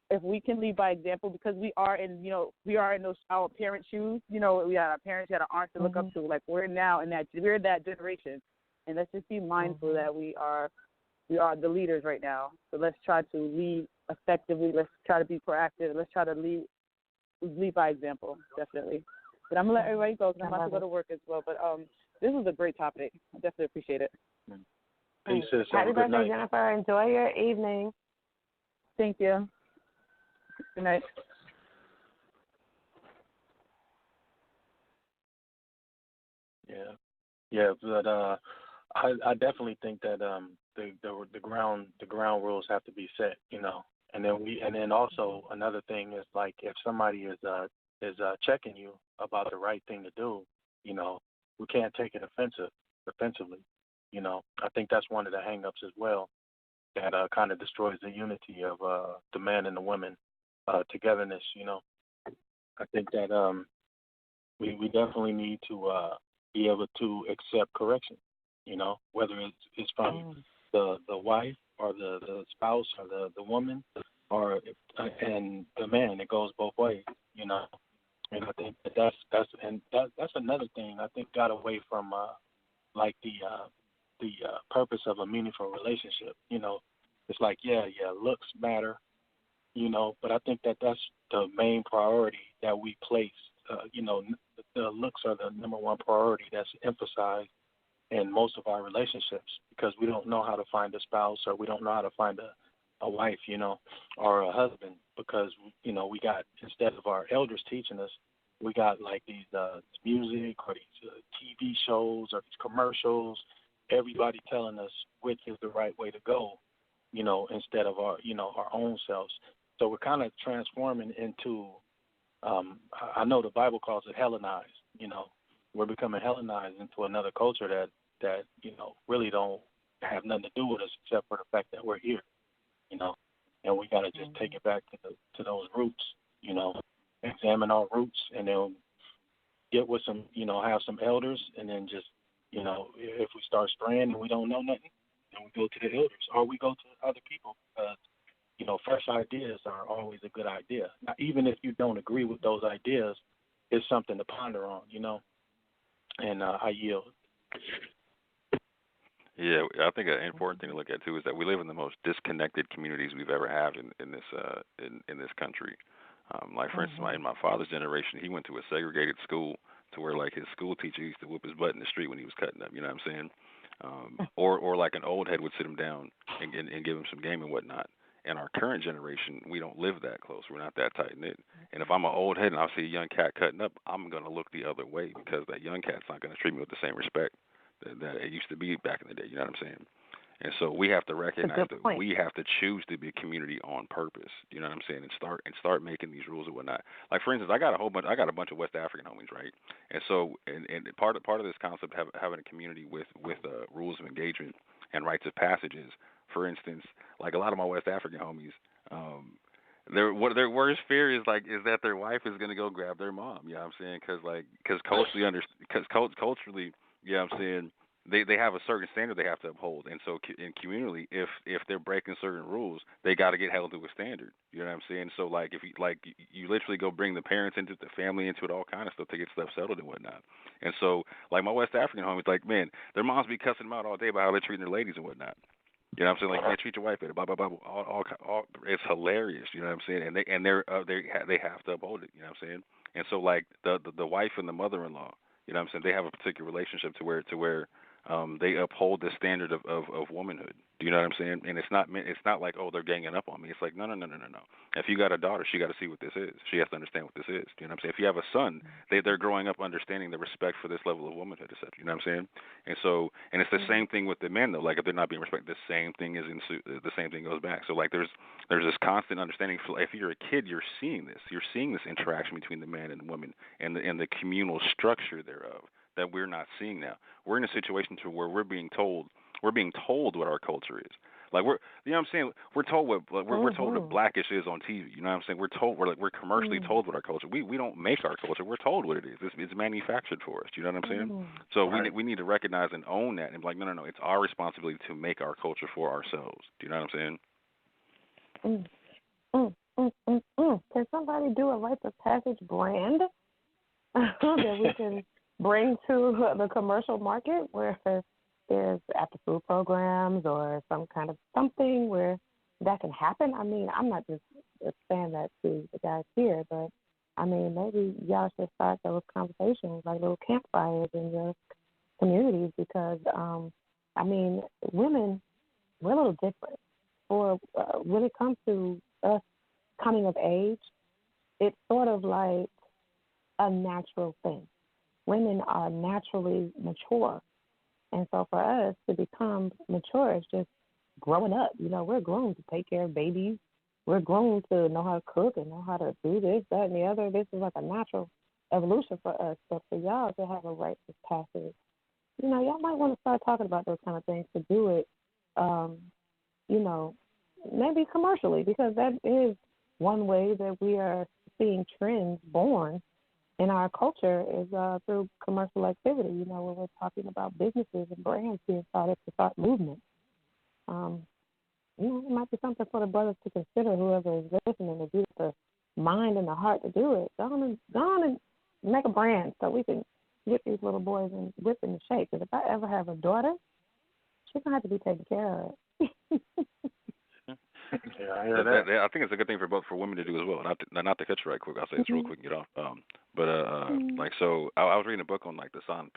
if we can lead by example, because we are in those our parents' shoes. You know, we had our parents, we had our aunts to look up to. Like we're now in that, we're that generation, and let's just be mindful that we are the leaders right now. So let's try to lead effectively. Let's try to be proactive. Let's try to lead by example, definitely. But I'm gonna let everybody go because I'm about to go to work as well. But this was a great topic. I definitely appreciate it. Peace, sis. Happy birthday, Jennifer. Enjoy your evening. Thank you. Good night. Yeah, but I definitely think that the ground rules have to be set, you know, and then also another thing is like if somebody is checking you about the right thing to do, you know, we can't take it offensively, you know. I think that's one of the hang-ups as well that kind of destroys the unity of the man and the women togetherness, you know. I think that we definitely need to be able to accept correction, you know, whether it's from the wife or the spouse or the woman or and the man. It goes both ways, you know. And I think that's another thing I think got away from like the purpose of a meaningful relationship. You know, it's like looks matter, you know, but I think that's the main priority that we place. You know, the looks are the number one priority that's emphasized in most of our relationships because we don't know how to find a spouse or we don't know how to find a wife, you know, or a husband because, you know, we got, instead of our elders teaching us, we got like these music or these TV shows or these commercials, everybody telling us which is the right way to go, you know, instead of our, you know, our own selves. So we're kind of transforming into, I know the Bible calls it Hellenized, you know, we're becoming Hellenized into another culture that, you know, really don't have nothing to do with us except for the fact that we're here, you know, and we got to just take it back to those roots, you know, examine our roots and then get with some, you know, have some elders and then just, you know, if we start straying and we don't know nothing, then we go to the elders or we go to other people because, you know, fresh ideas are always a good idea. Now, even if you don't agree with those ideas, it's something to ponder on, you know, and I yield. Yeah, I think an important thing to look at too is that we live in the most disconnected communities we've ever had in this country. Like for instance, in my father's generation, he went to a segregated school to where like his school teacher used to whoop his butt in the street when he was cutting up. You know what I'm saying? Or like an old head would sit him down and give him some game and whatnot. In our current generation, we don't live that close. We're not that tight knit. And if I'm an old head and I see a young cat cutting up, I'm gonna look the other way because that young cat's not gonna treat me with the same respect that it used to be back in the day. You know what I'm saying? And so we have to recognize that we have to choose to be a community on purpose. You know what I'm saying? And start making these rules and whatnot. Like for instance, I got a bunch of West African homies, right? And so and part of this concept of having a community with rules of engagement and rites of passages. For instance, like a lot of my West African homies, their worst fear is that their wife is gonna go grab their mom. You know what I'm saying? Because culturally, you know what I'm saying, they have a certain standard they have to uphold, and so in community, if they're breaking certain rules, they got to get held to a standard. You know what I'm saying? So if you literally go bring the parents into the family into it, all kind of stuff to get stuff settled and whatnot. And so my West African homies, man, their moms be cussing them out all day about how they're treating their ladies and whatnot. You know what I'm saying? Man, treat your wife better. Blah blah blah. All it's hilarious. You know what I'm saying? And they have to uphold it. You know what I'm saying? And so the wife and the mother-in-law, you know what I'm saying? They have a particular relationship to where they uphold the standard of womanhood. Do you know what I'm saying? And it's not like, oh, they're ganging up on me. It's like no. If you got a daughter, she got to see what this is. She has to understand what this is. Do you know what I'm saying? If you have a son, they're growing up understanding the respect for this level of womanhood, etc. You know what I'm saying? And it's the same thing with the men though. Like if they're not being respected, the same thing goes back. So there's this constant understanding. If you're a kid, you're seeing this interaction between the man and the woman and the communal structure thereof that we're not seeing now. We're in a situation where we're being told what our culture is. Like you know what I'm saying? We're told we're told what Blackish is on TV. You know what I'm saying? We're commercially told what our culture. We don't make our culture. We're told what it is. It's manufactured for us. You know what I'm saying? So we need to recognize and own that and be like, no. It's our responsibility to make our culture for ourselves. Do you know what I'm saying? Can somebody do a rites of passage brand that we can bring to the commercial market where there's after-school programs or some kind of something where that can happen? I mean, I'm not just saying that to the guys here, but, I mean, maybe y'all should start those conversations, like little campfires in your communities because, I mean, women, we're a little different. Or when it comes to us coming of age, it's sort of like a natural thing. Women are naturally mature. And so for us to become mature is just growing up. You know, we're grown to take care of babies. We're grown to know how to cook and know how to do this, that, and the other. This is like a natural evolution for us. But for y'all to have a rites of passage, you know, y'all might want to start talking about those kind of things to do it, you know, maybe commercially, because that is one way that we are seeing trends born in our culture is through commercial activity, you know, when we're talking about businesses and brands being started to start movements. You know, it might be something for the brothers to consider, whoever is listening, to do the mind and the heart to do it. Go on and make a brand so we can get these little boys and whip in the shape. Because if I ever have a daughter, she's going to have to be taken care of. Yeah, I hear that. I think it's a good thing for women to do as well. Not to cut you right quick. I'll say this real quick and get off. So I was reading a book on like the San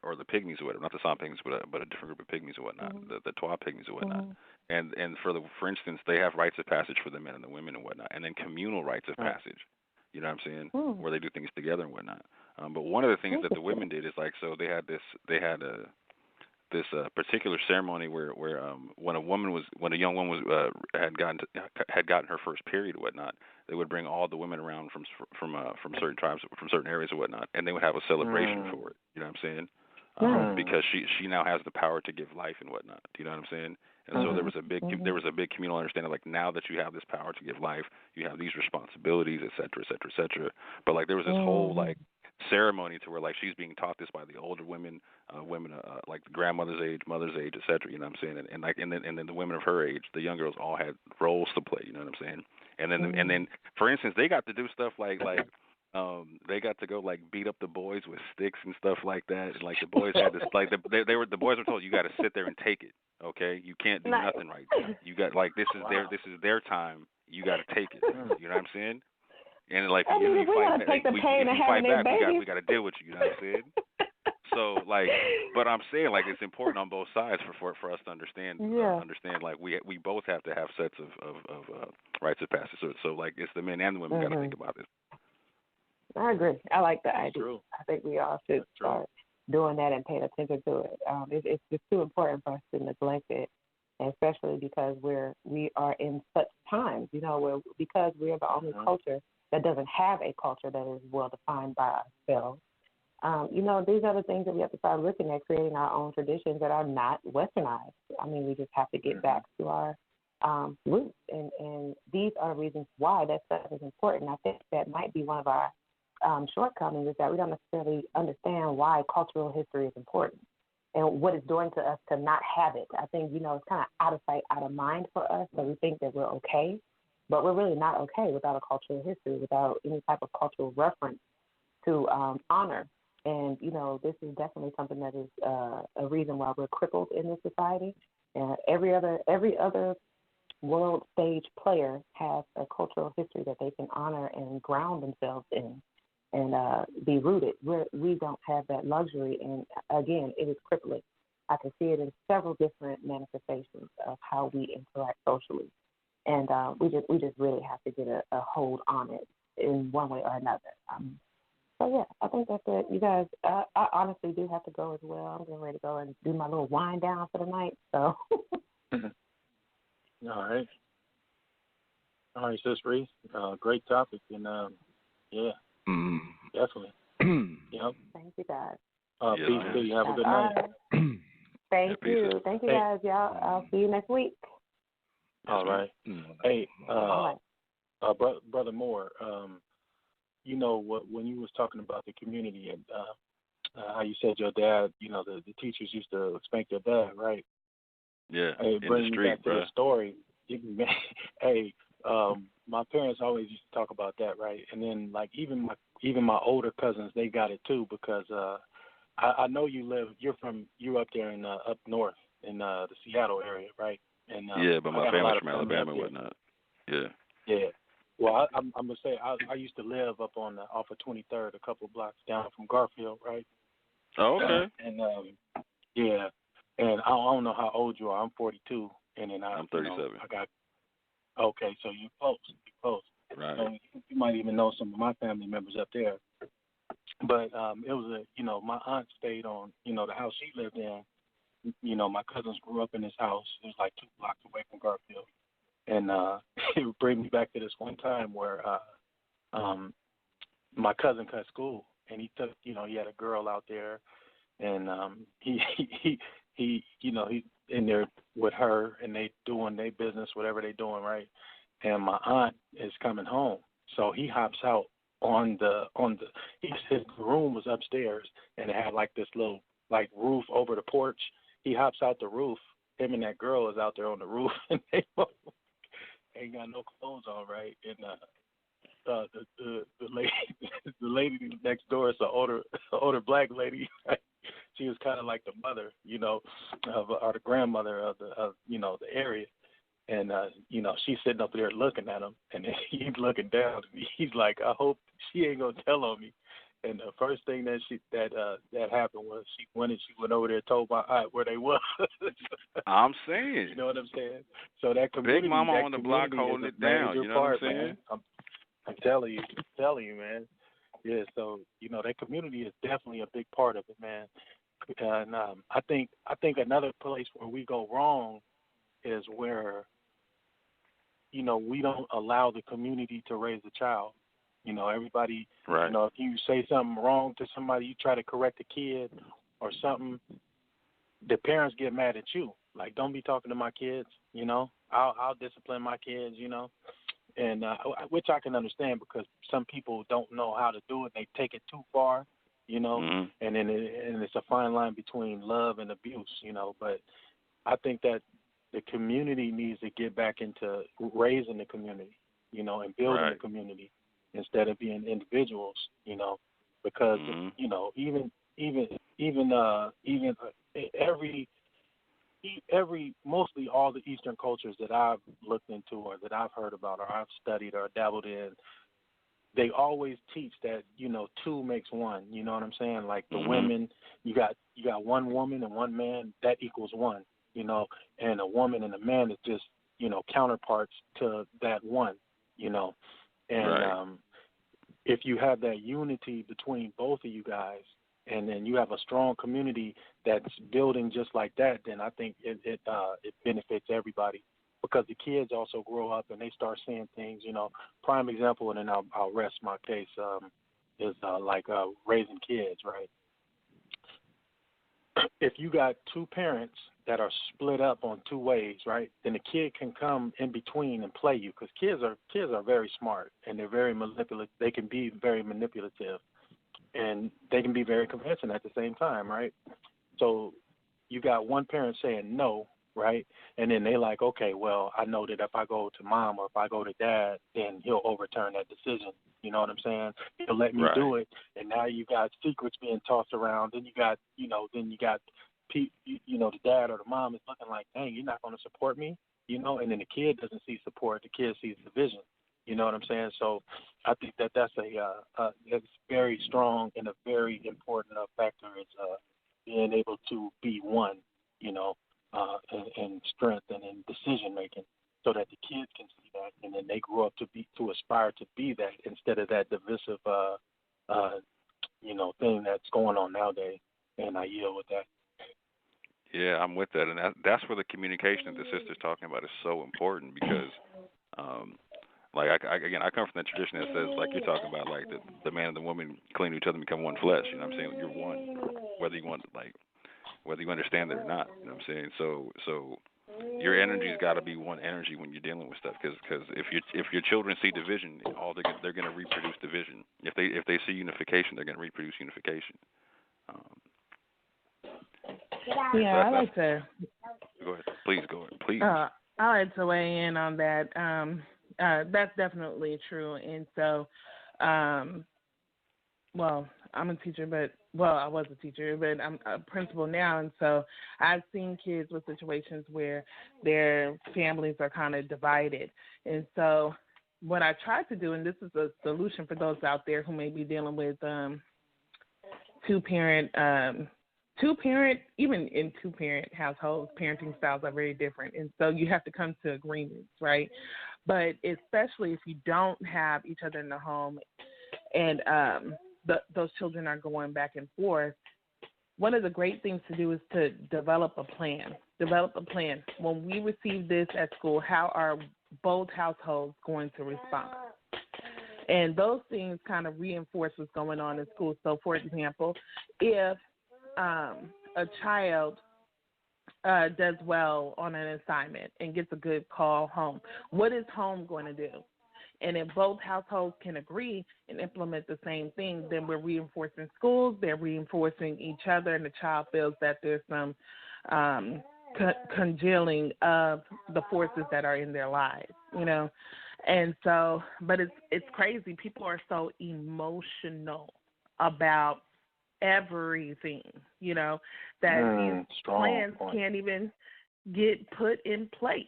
or the pygmies or whatever, not the San pygmies, but a different group of pygmies or whatnot, the Twa pygmies or whatnot. And for instance, they have rites of passage for the men and the women and whatnot, and then communal rites of passage. You know what I'm saying? Where they do things together and whatnot. But one of the things that the women did is like, so they had this particular ceremony where when a young woman had gotten her first period or whatnot, they would bring all the women around from certain tribes, from certain areas or whatnot, and they would have a celebration for it. You know what I'm saying? Because she now has the power to give life and whatnot. Do you know what I'm saying? And so there was a big communal understanding. Like now that you have this power to give life, you have these responsibilities, et cetera, et cetera, et cetera. But like there was this whole like ceremony to where like she's being taught this by the older women, like the grandmother's age, mother's age, etc. You know what I'm saying? And then the women of her age, the young girls all had roles to play. You know what I'm saying? And then for instance, they got to do stuff like they got to go like beat up the boys with sticks and stuff like that. And like the boys had this like the boys were told you got to sit there and take it. Okay, you can't do nothing right now. You got like this is their time. You got to take it. You know what I'm saying? And like if we gotta take the pain of having their babies, we got to deal with you. You know what I'm saying? So like, but I'm saying like it's important on both sides for us to understand. Understand like we both have to have sets of rites of passage. So like it's the men and the women got to think about this. I agree. I like the idea. True. I think we all should start doing that and paying attention to it. It's just too important for us to neglect it. especially because we are in such times, because we are the only culture that doesn't have a culture that is well defined by ourselves. These are the things that we have to start looking at, creating our own traditions that are not westernized. I mean, we just have to get back to our roots, and these are reasons why that stuff is important. I think that might be one of our shortcomings, is that we don't necessarily understand why cultural history is important and what it's doing to us to not have it. I think, it's kind of out of sight, out of mind for us, so we think that we're okay, but we're really not okay without a cultural history, without any type of cultural reference to honor. And, this is definitely something that is a reason why we're crippled in this society. And every other world stage player has a cultural history that they can honor and ground themselves in and be rooted. We don't have that luxury, and again, it is crippling. I can see it in several different manifestations of how we interact socially, and we just really have to get a hold on it in one way or another. So yeah, I think that's it. You guys, I honestly do have to go as well. I'm getting ready to go and do my little wind down for the night. So. All right, Sis Reese. Great topic, and yeah. Definitely. Yep. Thank you, guys. Peace to you. Have a good night. Thank you. Thank you, guys. Y'all, I'll see you next week. All right. Hey, Brother Moore, when you was talking about the community and how you said your dad, the teachers used to spank your dad, right? Yeah, hey, in bring the me street, back to bro. the story. Hey, my parents always used to talk about that, right? And then even my older cousins, they got it too, because I know you're up there in up north in the Seattle area, right? And yeah, but my family's from Alabama and whatnot. Yeah. Yeah. Well, I'm gonna say I used to live up on off of 23rd, a couple of blocks down from Garfield, right? Oh, okay. And yeah, and I don't know how old you are. I'm 42, and then I'm 37. Okay, so you're close. Right. So you might even know some of my family members up there. But it was my aunt stayed on, the house she lived in. My cousins grew up in this house. It was like 2 blocks away from Garfield. And it would bring me back to this one time where my cousin cut school, and he took, he had a girl out there, and he in there with her, and they doing their business, whatever they doing, right? And my aunt is coming home, so he hops out his room was upstairs, and it had like this little roof over the porch. He hops out the roof. Him and that girl is out there on the roof, and they ain't got no clothes on, right? And the lady next door is an older black lady. Right? She was kind of like the mother, or the grandmother of the area. And she's sitting up there looking at him, and he's looking down. And he's like, I hope she ain't gonna tell on me. And the first thing that happened was she went over there and told my aunt where they was. I'm saying. You know what I'm saying? So that community, Big Mama on the block holding it down. You know what I'm saying? I'm telling you, man. Yeah. So that community is definitely a big part of it, man. And I think another place where we go wrong is where we don't allow the community to raise a child. Everybody, right. If you say something wrong to somebody, you try to correct the kid or something, the parents get mad at you. Like, don't be talking to my kids, I'll discipline my kids, and which I can understand, because some people don't know how to do it. They take it too far, Mm-hmm. and then it's a fine line between love and abuse, but I think that the community needs to get back into raising the community, and building right. the community instead of being individuals, because mostly all the Eastern cultures that I've looked into or that I've heard about or I've studied or dabbled in, they always teach that, 2 makes 1. You know what I'm saying? Like the mm-hmm. women, you got one woman and one man, that equals 1. And a woman and a man is just, counterparts to that 1, And right. if you have that unity between both of you guys, and then you have a strong community that's building just like that, then I think it benefits everybody, because the kids also grow up and they start seeing things. Prime example, and then I'll rest my case, is like raising kids, right? If you got two parents that are split up on two ways, right, then the kid can come in between and play you, because kids are very smart, and they're very manipulative. They can be very manipulative, and they can be very convincing at the same time, right? So you got one parent saying no, right, and then they like, okay, well, I know that if I go to mom or if I go to dad, then he'll overturn that decision. You know what I'm saying? He'll let me do it, and now you got secrets being tossed around. Then you got, the dad or the mom is looking like, dang, you're not going to support me, and then the kid doesn't see support. The kid sees division. You know what I'm saying? So I think that's it's very strong and a very important factor is being able to be one, in strength and in decision making, so that the kids can see that, and then they grow up to aspire to be that, instead of that divisive, thing that's going on nowadays. And I yield with that. Yeah, I'm with that, and that's where the communication that the sister's talking about is so important, because, I come from that tradition that says, like you're talking about, like the man and the woman cling to each other and become one flesh. You know what I'm saying? You're one, whether you understand it or not. You know what I'm saying? So your energy's got to be one energy when you're dealing with stuff, because if your children see division, they're going to reproduce division. If they see unification, they're going to reproduce unification. I like to. Go ahead. Please go ahead. Please. I like to weigh in on that. That's definitely true. And so, I'm a teacher, I was a teacher, but I'm a principal now. And so I've seen kids with situations where their families are kind of divided. And so what I try to do, and this is a solution for those out there who may be dealing with two-parent, even in two-parent households, parenting styles are very different. And so you have to come to agreements, right? But especially if you don't have each other in the home and those children are going back and forth, one of the great things to do is to develop a plan. When we receive this at school, how are both households going to respond? And those things kind of reinforce what's going on in school. So, for example, if a child does well on an assignment and gets a good call home, what is home going to do? And if both households can agree and implement the same thing, then we're reinforcing schools, they're reinforcing each other, and the child feels that there's some congealing of the forces that are in their lives, And so, but it's crazy. People are so emotional about everything, that these plans can't even get put in place,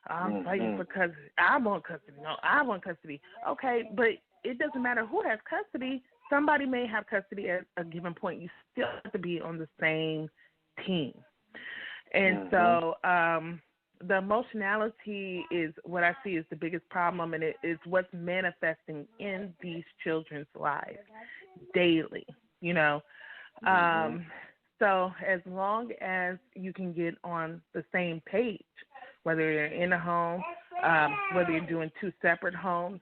I'm fighting because I want custody. No, I want custody. Okay, but it doesn't matter who has custody. Somebody may have custody at a given point. You still have to be on the same team. And so the emotionality is what I see is the biggest problem, and it is what's manifesting in these children's lives daily, So as long as you can get on the same page, whether you're in a home, whether you're doing two separate homes,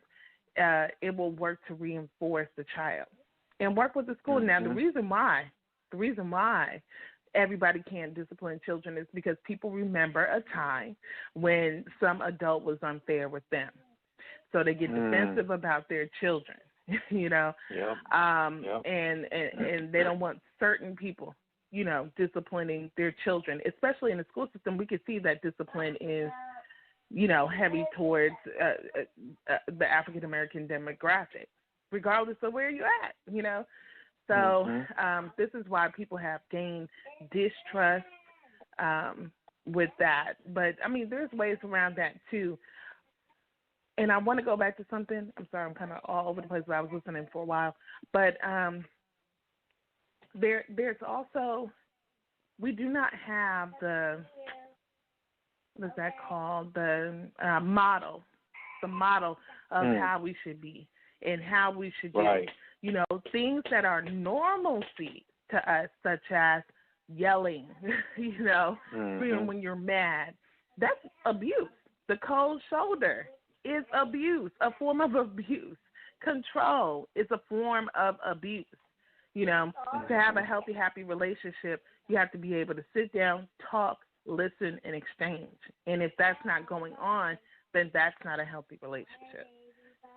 it will work to reinforce the child and work with the school. Now, the reason why everybody can't discipline children is because people remember a time when some adult was unfair with them. So they get defensive about their children, and they don't want certain people, disciplining their children, especially in the school system. We can see that discipline is, heavy towards the African American demographic, regardless of where you're at, So this is why people have gained distrust with that. But, there's ways around that, too. And I want to go back to something. I'm sorry, I'm kind of all over the place, but I was listening for a while. But there's also, we do not have what's that called? The model of how we should be and how we should do things that are normalcy to us, such as yelling, even when you're mad. That's abuse. The cold shoulder is abuse, a form of abuse. Control is a form of abuse. To have a healthy, happy relationship, you have to be able to sit down, talk, listen, and exchange. And if that's not going on, then that's not a healthy relationship.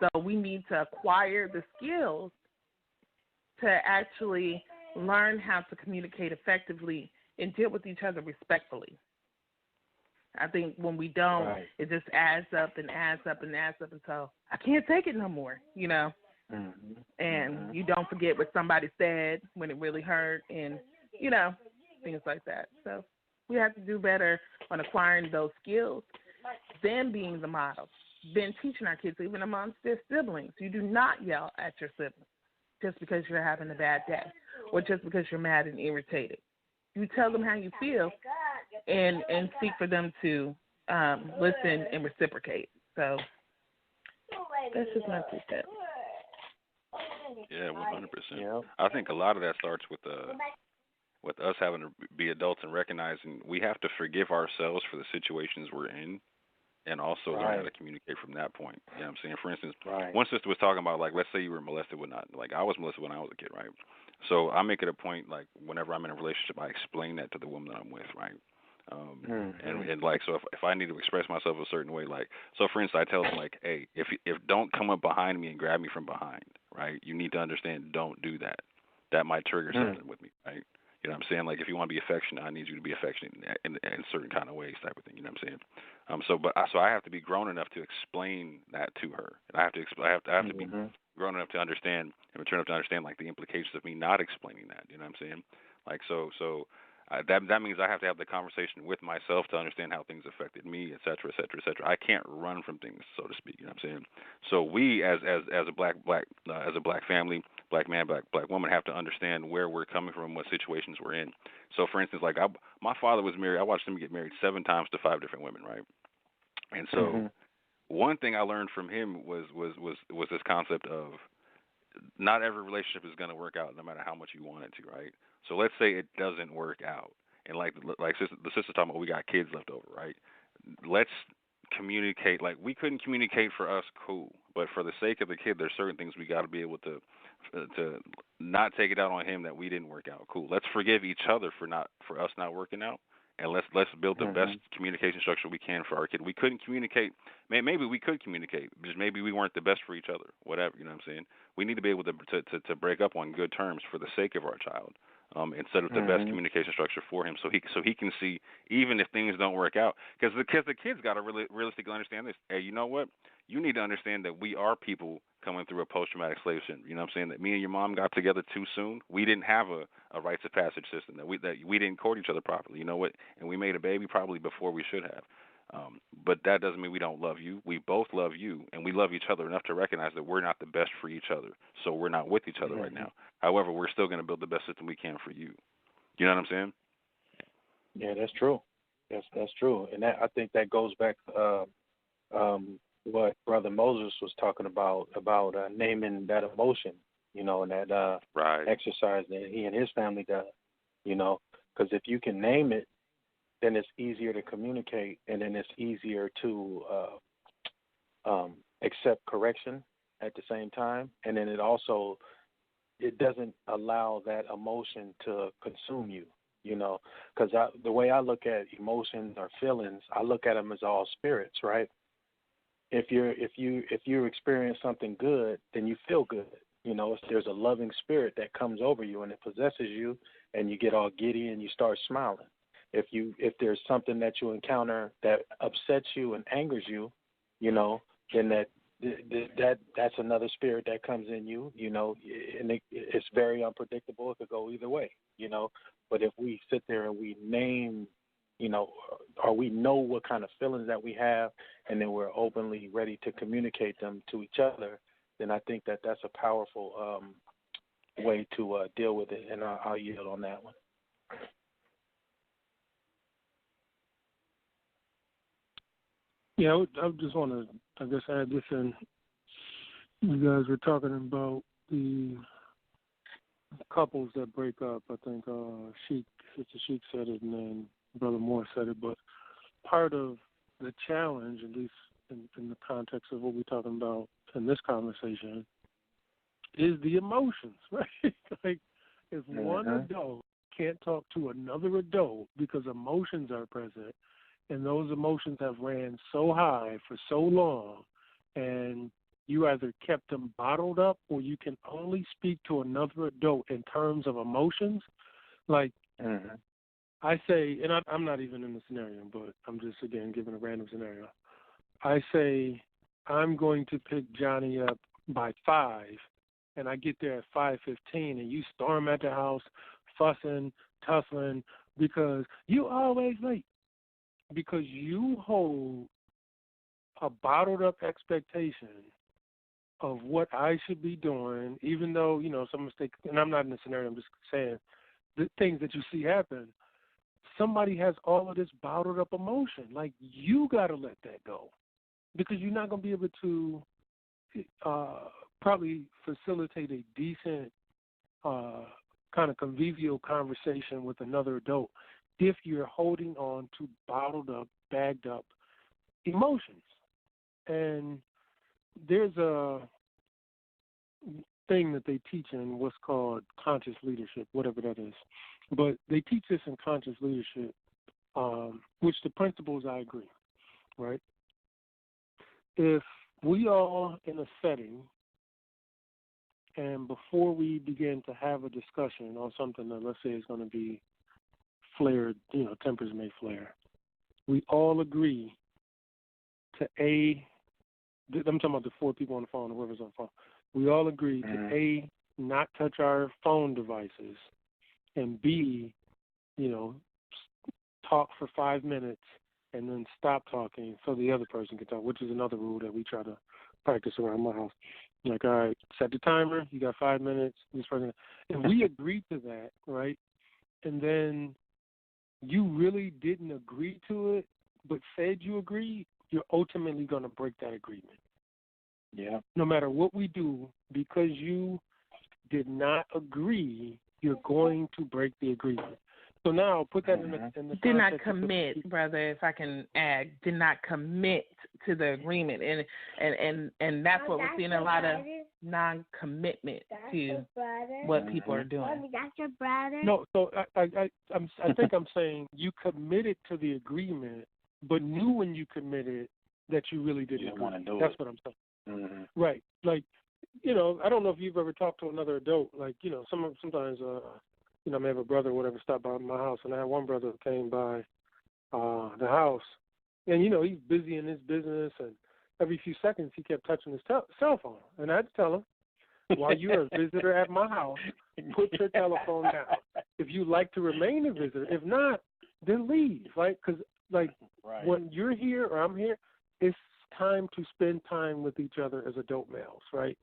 So we need to acquire the skills to actually learn how to communicate effectively and deal with each other respectfully. I think when we don't, it just adds up and adds up and adds up until I can't take it no more, And you don't forget what somebody said when it really hurt and, things like that. So we have to do better on acquiring those skills, then being the model, then teaching our kids, even amongst their siblings. You do not yell at your siblings just because you're having a bad day or just because you're mad and irritated. You tell them how you feel and seek for them to listen and reciprocate. So that's just my 2 cents. Yeah, 100%. Yeah. I think a lot of that starts with us having to be adults and recognizing we have to forgive ourselves for the situations we're in, and also learn how to communicate from that point. You know what I'm saying? For instance, one sister was talking about, like, let's say you were molested, whatnot. Like, I was molested when I was a kid, right? So I make it a point, like, whenever I'm in a relationship, I explain that to the woman that I'm with, right? And like, so if I need to express myself a certain way, like, so for instance, I tell them, like, hey, if don't come up behind me and grab me from behind, right? You need to understand, don't do that. That might trigger something with me, right? You know what I'm saying? Like, if you want to be affectionate, I need you to be affectionate in certain kind of ways, type of thing. You know what I'm saying? So I have to be grown enough to explain that to her, and I have to be grown enough to understand and mature enough to understand, like, the implications of me not explaining that. You know what I'm saying? Like, that means I have to have the conversation with myself to understand how things affected me, et cetera, et cetera, et cetera. I can't run from things, so to speak. You know what I'm saying? So we, as a black family, black man, black woman, have to understand where we're coming from, what situations we're in. So, for instance, like, my father was married. I watched him get married 7 times to 5 different women, right? And so, one thing I learned from him was this concept of not every relationship is going to work out, no matter how much you want it to, right? So let's say it doesn't work out, and like the sister talking about, we got kids left over, right? Let's communicate. Like, we couldn't communicate for us, cool, but for the sake of the kid, there's certain things we got to be able to not take it out on him that we didn't work out. Cool. Let's forgive each other for us not working out, and let's build the best communication structure we can for our kid. We couldn't communicate. Maybe we could communicate, just maybe we weren't the best for each other. Whatever, you know what I'm saying? We need to be able to break up on good terms for the sake of our child. And set up the best communication structure for him, so he can see, even if things don't work out, because the kids got to really realistically understand this. Hey, you know what? You need to understand that we are people coming through a post-traumatic slave syndrome. You know what I'm saying? That me and your mom got together too soon. We didn't have a rites of passage system. That we didn't court each other properly. You know what? And we made a baby probably before we should have. But that doesn't mean we don't love you. We both love you, and we love each other enough to recognize that we're not the best for each other. So we're not with each other right now. However, we're still going to build the best system we can for you. You know what I'm saying? Yeah, that's true. That's true. And I think that goes back to what Brother Moses was talking about naming that emotion, and that exercise that he and his family does, because if you can name it, then it's easier to communicate, and then it's easier to accept correction at the same time. And then it doesn't allow that emotion to consume you, because the way I look at emotions or feelings, I look at them as all spirits, right? If you experience something good, then you feel good. There's a loving spirit that comes over you and it possesses you, and you get all giddy and you start smiling. If there's something that you encounter that upsets you and angers you, then that's another spirit that comes in you, and it's very unpredictable. It could go either way, But if we sit there and we name, or we know what kind of feelings that we have, and then we're openly ready to communicate them to each other, then I think that that's a powerful way to deal with it, and I'll yield on that one. Yeah, I just want to, add this in. You guys were talking about the couples that break up. I think Sister Sheek said it, and then Brother Moore said it. But part of the challenge, at least in the context of what we're talking about in this conversation, is the emotions, right? Like, if one adult can't talk to another adult because emotions are present, and those emotions have ran so high for so long, and you either kept them bottled up or you can only speak to another adult in terms of emotions. Like, I say, and I'm not even in the scenario, but I'm just, again, giving a random scenario. I say, I'm going to pick Johnny up by 5, and I get there at 5:15, and you storm at the house, fussing, tussling, because you always late. Because you hold a bottled up expectation of what I should be doing, even though, some mistake, and I'm not in the scenario, I'm just saying the things that you see happen. Somebody has all of this bottled up emotion. Like, you got to let that go, because you're not going to be able to probably facilitate a decent kind of convivial conversation with another adult if you're holding on to bottled up, bagged up emotions. And there's a thing that they teach in what's called conscious leadership, whatever that is. But they teach this in conscious leadership, which the principles I agree, right? If we are in a setting and before we begin to have a discussion on something that, let's say, is going to be flared, tempers may flare, we all agree to I'm talking about the 4 people on the phone, whoever's on the phone. We all agree to not touch our phone devices, and B, talk for 5 minutes and then stop talking so the other person can talk, which is another rule that we try to practice around my house. Like, all right, set the timer, you got 5 minutes, this person. And we agreed to that, right? And then you really didn't agree to it, but said you agreed, you're ultimately going to break that agreement. Yeah. No matter what we do, because you did not agree, you're going to break the agreement. So now put that in the did not commit, brother, if I can add, did not commit to the agreement. And that's what we're seeing, a lot of non-commitment to what people are doing. No, so I think I'm saying you committed to the agreement, but knew when you committed that you really didn't agree. That's what I'm saying. Right. Like, I don't know if you've ever talked to another adult. Like, sometimes, I may have a brother or whatever stop by my house, and I had one brother who came by the house, and, he's busy in his business, and every few seconds he kept touching his cell phone. And I had to tell him, while you're a visitor at my house, put your telephone down. If you like to remain a visitor, if not, then leave, right? Because, when you're here or I'm here, it's time to spend time with each other as adult males, right?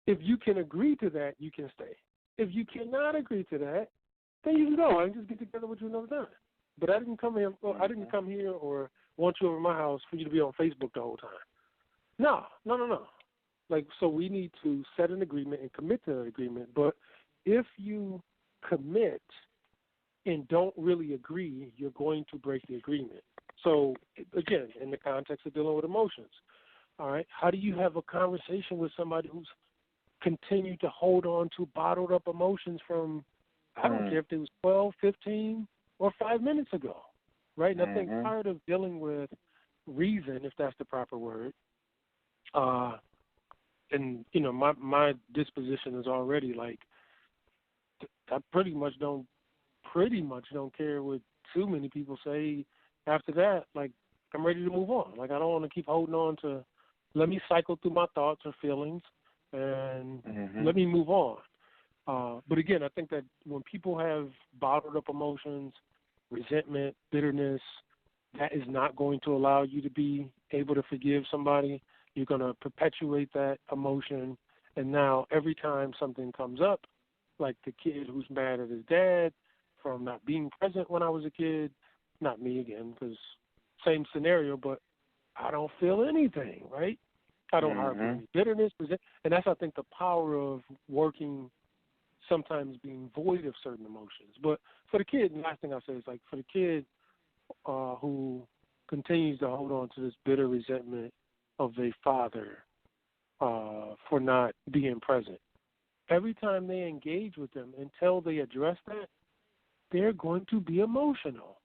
If you can agree to that, you can stay. If you cannot agree to that, then you can go. I can just get together with you another time. But I didn't come here. I didn't come here or want you over my house for you to be on Facebook the whole time. No. Like, so we need to set an agreement and commit to that agreement. But if you commit and don't really agree, you're going to break the agreement. So, again, in the context of dealing with emotions, all right, how do you have a conversation with somebody who's continued to hold on to bottled up emotions from, I don't care if it was 12, 15, or 5 minutes ago, right? And I think part of dealing with reason, if that's the proper word, and, my disposition is already like, I pretty much don't care what too many people say. After that, like, I'm ready to move on. Like, I don't want to keep holding on to, let me cycle through my thoughts or feelings and let me move on. But again, I think that when people have bottled up emotions, resentment, bitterness, that is not going to allow you to be able to forgive somebody. You're going to perpetuate that emotion. And now every time something comes up, like the kid who's mad at his dad from not being present when I was a kid, not me again, because same scenario, but I don't feel anything, right? I don't harbor any bitterness, and that's, I think, the power of working sometimes being void of certain emotions. But for the kid, the last thing I'll say is, like, for the kid who continues to hold on to this bitter resentment of a father for not being present, every time they engage with them, until they address that, they're going to be emotional.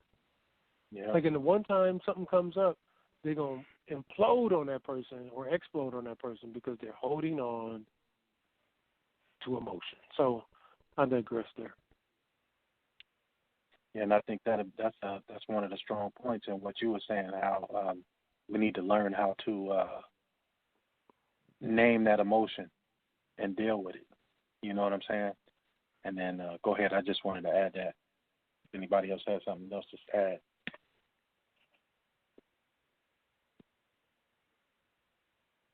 Yeah. Like, in the one time something comes up, they're going to implode on that person or explode on that person because they're holding on to emotion. So I digress there. Yeah, and I think that's one of the strong points in what you were saying, how we need to learn how to name that emotion and deal with it. You know what I'm saying? And then go ahead. I just wanted to add that. If anybody else has something else to add.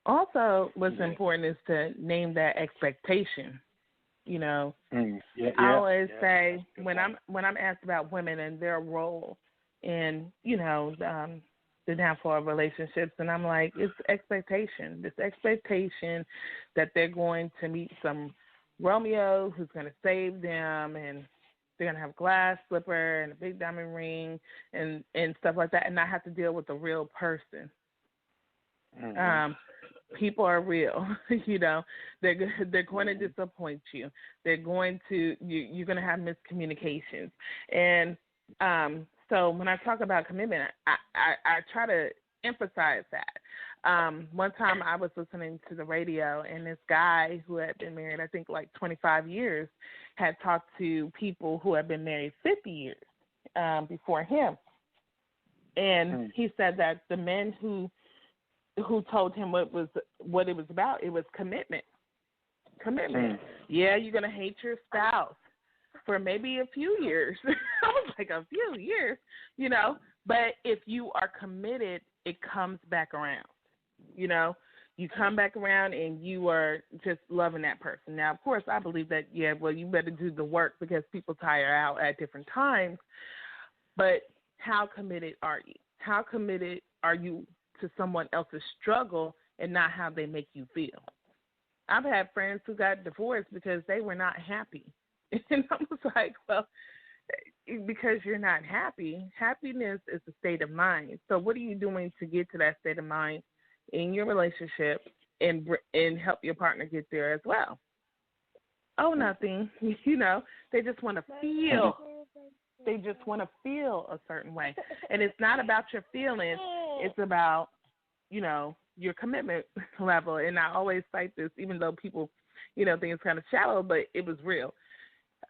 Also, what's important is to name that expectation. You know, I always say when I'm asked about women and their role in, you know, the downfall of relationships, and I'm like, it's expectation. This expectation that they're going to meet some Romeo who's going to save them, and they're going to have a glass slipper and a big diamond ring and stuff like that, and not have to deal with a real person. People are real, you know. They're going to disappoint you. They're going to you're going to have miscommunications, and so when I talk about commitment, I try to emphasize that. One time I was listening to the radio, and this guy who had been married, I think, like 25 years, had talked to people who had been married 50 years before him, and he said that the men who told him what it was about, it was commitment. Yeah, you're going to hate your spouse for maybe a few years. I was like, a few years, you know. But if you are committed, it comes back around. You know, you come back around and you are just loving that person. Now, of course, I believe that, you better do the work because people tire out at different times. But how committed are you? How committed are you to someone else's struggle and not how they make you feel? I've had friends who got divorced because they were not happy. And I was like, well, because you're not happy, happiness is a state of mind. So what are you doing to get to that state of mind in your relationship and help your partner get there as well? Oh, nothing. You know, they just want to feel. They just want to feel a certain way. And it's not about your feelings. It's about, you know, your commitment level. And I always cite this, even though people, you know, think it's kind of shallow, but it was real.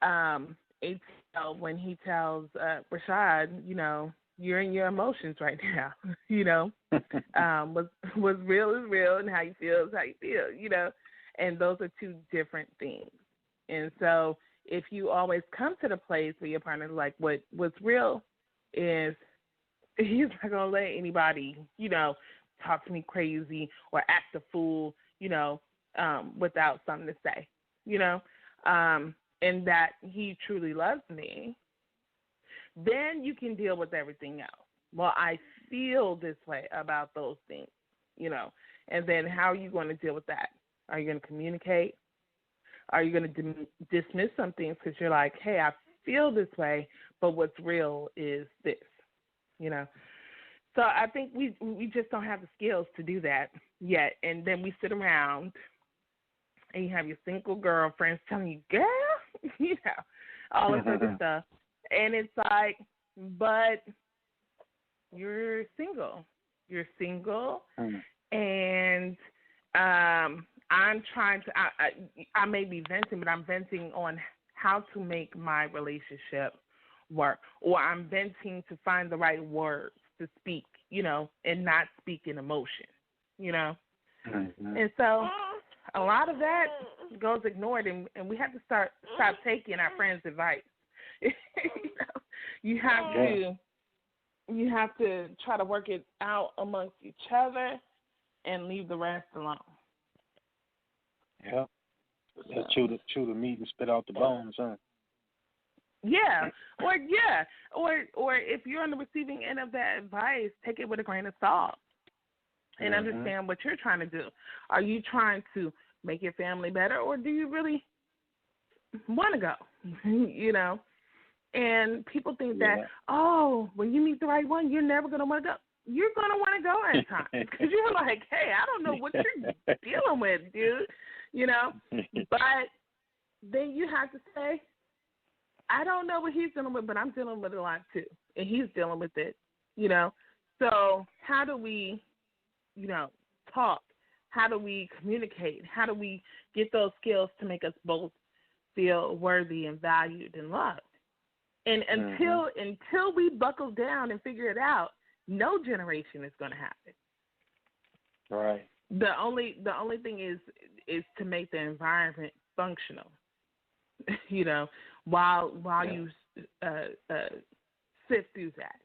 ATL, when he tells Rashad, you know, you're in your emotions right now, you know, what's real is real and how you feel is how you feel, you know, and those are two different things. And so if you always come to the place where your partner's like, what's real is he's not going to let anybody, you know, talk to me crazy or act a fool, you know, without something to say, you know, and that he truly loves me, then you can deal with everything else. Well, I feel this way about those things, you know, and then how are you going to deal with that? Are you going to communicate? Are you going to dismiss some things because you're like, hey, I feel this way, but what's real is this, you know? So I think we just don't have the skills to do that yet. And then we sit around and you have your single girlfriends telling you, girl, you know, all this other stuff. And it's like, but you're single. You're single. And I'm trying to, I may be venting, but I'm venting on how to make my relationship work. Or I'm venting to find the right words to speak, you know, and not speak in emotion, you know. And so a lot of that goes ignored, and we have to stop taking our friends' advice. You know, you have to try to work it out amongst each other and leave the rest alone. Yeah. Chew the meat and spit out the bones, huh? Yeah. Or if you're on the receiving end of that advice, take it with a grain of salt and understand what you're trying to do. Are you trying to make your family better, or do you really want to go, you know. And people think that, oh, when you meet the right one, you're never going to want to go. You're going to want to go at times because you're like, hey, I don't know what you're dealing with, dude, you know. But then you have to say, I don't know what he's dealing with, but I'm dealing with it a lot too. And he's dealing with it, you know. So how do we, you know, talk? How do we communicate? How do we get those skills to make us both feel worthy and valued and loved? And until we buckle down and figure it out, no generation is going to happen. Right. The only thing is to make the environment functional. You know, while you sift through that.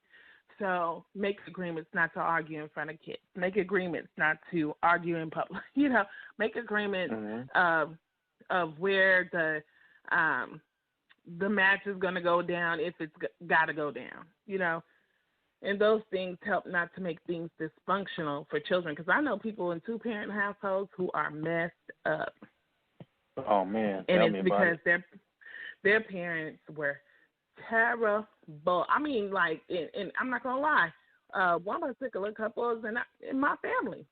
So make agreements not to argue in front of kids. Make agreements not to argue in public. You know, make agreements of where the match is going to go down if it's got to go down. You know, and those things help not to make things dysfunctional for children. Because I know people in two-parent households who are messed up. Oh man! And it's because their parents were terrible. I mean, like, and I'm not gonna lie, one particular couple is in my family,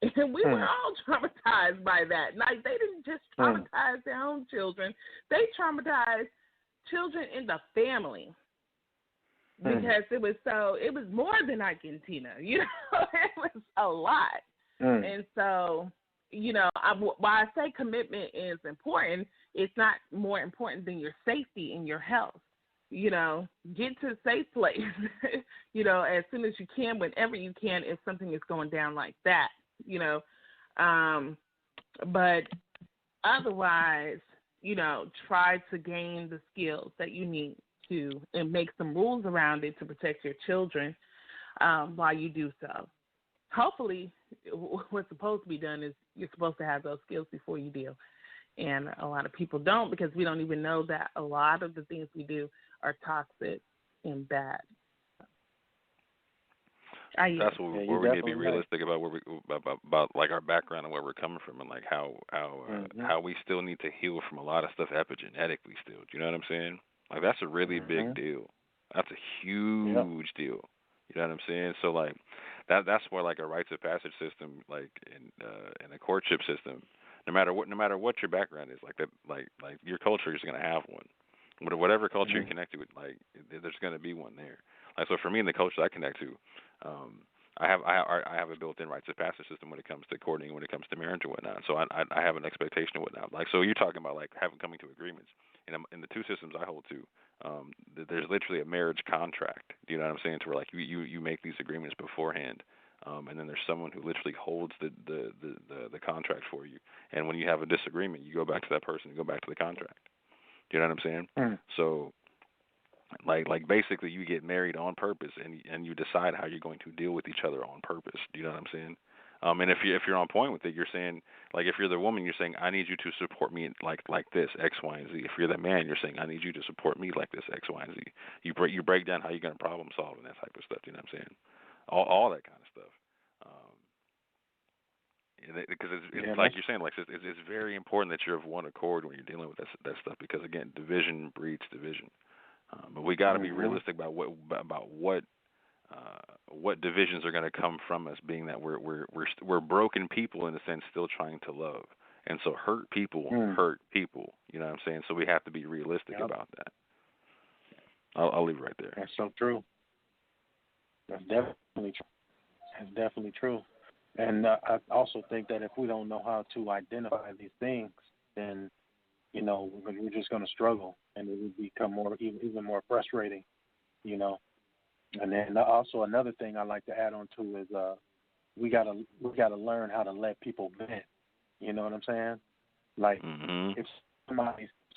and we were all traumatized by that. Like, they didn't just traumatize their own children; they traumatized children in the family because it was more than Argentina. You know, it was a lot, and so. You know, while I say commitment is important, it's not more important than your safety and your health. You know, get to a safe place, you know, as soon as you can, whenever you can, if something is going down like that, you know. But otherwise, you know, try to gain the skills that you need to and make some rules around it to protect your children while you do so. Hopefully, what's supposed to be done is you're supposed to have those skills before you deal. And a lot of people don't because we don't even know that a lot of the things we do are toxic and bad. That's where we need to be realistic about where about like our background and where we're coming from, and like how we still need to heal from a lot of stuff epigenetically still. Do you know what I'm saying? Like, that's a really big deal. That's a huge deal. You know what I'm saying? So like that's where like a rites of passage system, like in a courtship system, no matter what your background is, like that, like your culture is going to have one. Whatever culture you're connected with, like there's going to be one there. Like, so for me, in the culture I connect to, I have a built-in rites of passage system when it comes to courting, when it comes to marriage and whatnot. So I have an expectation of whatnot. Like, so you're talking about like coming to agreements. In the two systems I hold to, there's literally a marriage contract. Do you know what I'm saying? To where like you make these agreements beforehand, and then there's someone who literally holds the contract for you. And when you have a disagreement, you go back to that person and go back to the contract. Do you know what I'm saying? So, like basically, you get married on purpose, and you decide how you're going to deal with each other on purpose. Do you know what I'm saying? And if you're on point with it, you're saying, like, if you're the woman, you're saying, I need you to support me like this, X, Y, and Z. If you're the man, you're saying, I need you to support me like this, X, Y, and Z. You break down how you're going to problem solve and that type of stuff. You know what I'm saying? All that kind of stuff. Because it's like you're saying, like it's very important that you're of one accord when you're dealing with that stuff. Because again, division breeds division. But we got to be realistic about what divisions are going to come from us, being that we're broken people in a sense, still trying to love, and so hurt people hurt people. You know what I'm saying? So we have to be realistic about that. I'll leave it right there. That's so true. That's definitely true. That's definitely true. And I also think that if we don't know how to identify these things, then, you know, we're just going to struggle, and it will become even more frustrating, you know. And then also another thing I like to add on to is we gotta learn how to let people vent. You know what I'm saying? Like if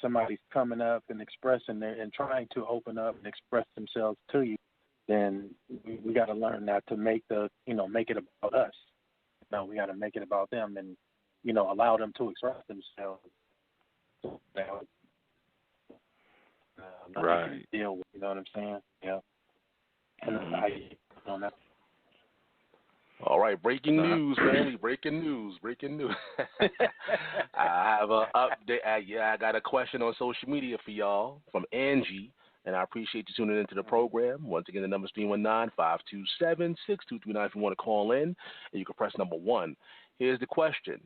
somebody's coming up and expressing and trying to open up and express themselves to you, then we got to learn not to make it about us. No, we got to make it about them, and allow them to express themselves. So that right. Deal with, you know what I'm saying? Yeah. And I on that. All right, breaking news, family. Breaking news. I have an update. I got a question on social media for y'all from Angie, and I appreciate you tuning into the program. Once again, the number is 319-527-6239 if you want to call in, and you can press number 1. Here's the question.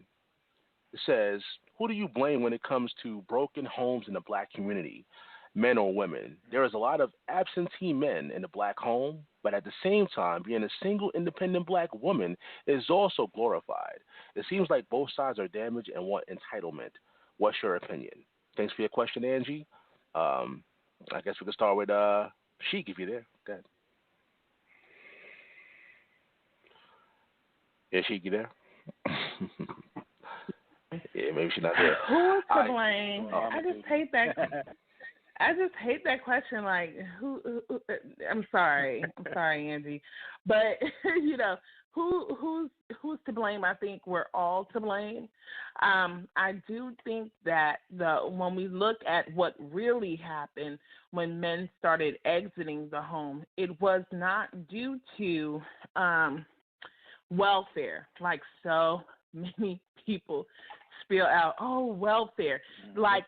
It says, who do you blame when it comes to broken homes in the black community, men or women? There is a lot of absentee men in the black home, but at the same time, being a single independent black woman is also glorified. It seems like both sides are damaged and want entitlement. What's your opinion? Thanks for your question, Angie. I guess we can start with Sheek if you're there. Go ahead. Yeah, Sheek, you there? Yeah, maybe she's not there. Who is to blame? I just hate that. I just hate that question. Like, who I'm sorry, Angie, but you know, who's to blame? I think we're all to blame. I do think that when we look at what really happened when men started exiting the home, it was not due to welfare, like so many people spill out. Oh, welfare, like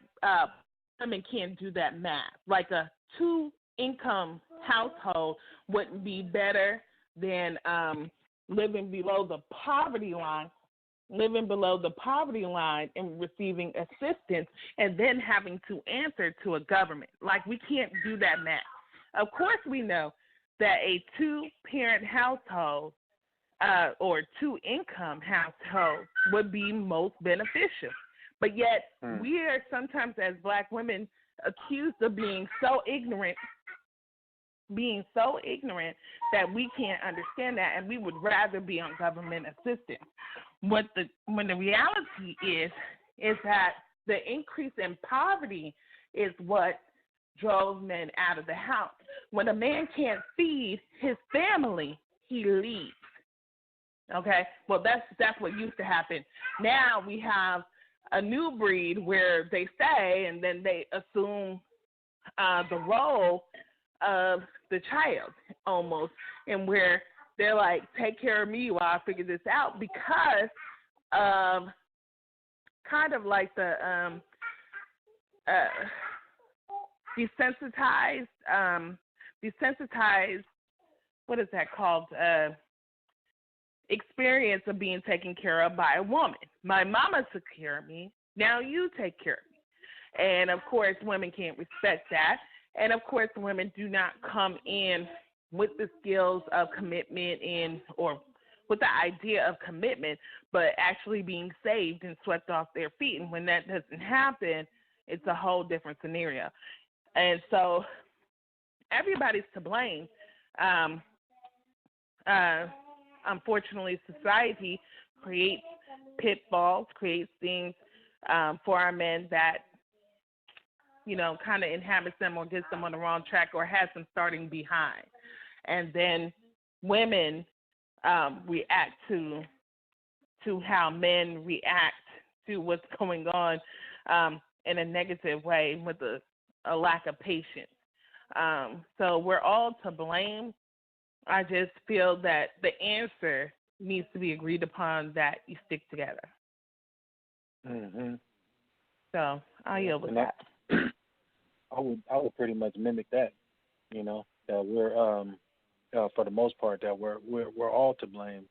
women can't do that math. Like a 2-income household wouldn't be better than living below the poverty line and receiving assistance and then having to answer to a government. Like, we can't do that math. Of course we know that a 2-parent household or 2-income household would be most beneficial. But yet we are sometimes as black women accused of being so ignorant that we can't understand that, and we would rather be on government assistance. When the reality is that the increase in poverty is what drove men out of the house. When a man can't feed his family, he leaves. Okay? Well, that's what used to happen. Now we have a new breed where they stay and then they assume the role of the child almost, and where they're like, take care of me while I figure this out, because of kind of like the desensitized, what is that called? Experience of being taken care of by a woman. My mama took care of me. Now you take care of me. And of course, women can't respect that. And of course, women do not come in with the skills of commitment or with the idea of commitment, but actually being saved and swept off their feet. And when that doesn't happen, it's a whole different scenario. And so everybody's to blame. Unfortunately, society creates pitfalls, creates things for our men that, you know, kind of inhabits them or gets them on the wrong track or has them starting behind. And then women react to how men react to what's going on in a negative way with a lack of patience. So we're all to blame. I just feel that the answer needs to be agreed upon, that you stick together. Mm-hmm. So I'll yield with that. I would pretty much mimic that. You know, that we're for the most part that we're all to blame.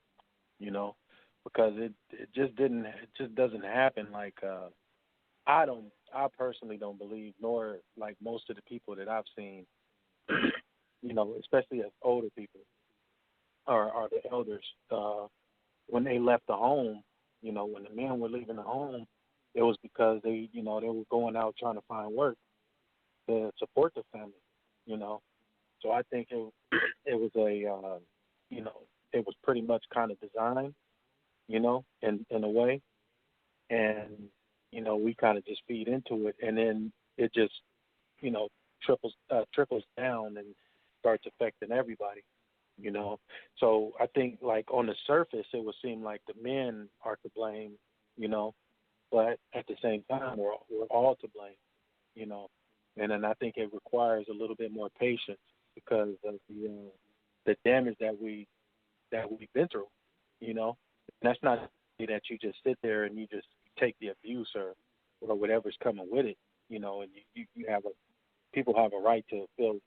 You know, because it just doesn't happen. Like I personally don't believe, nor like most of the people that I've seen. You know, especially as older people or the elders, when they left the home, you know, when the men were leaving the home, it was because they were going out trying to find work to support the family, you know. So I think it was it was pretty much kind of designed, you know, in a way, and you know, we kind of just feed into it, and then it just, you know, trickles down and starts affecting everybody, you know. So I think, like, on the surface, it would seem like the men are to blame, you know, but at the same time, we're all to blame, you know. And then I think it requires a little bit more patience because of the damage that we've been through, you know. And that's not that you just sit there and you just take the abuse or whatever's coming with it, you know, and you have people have a right to feel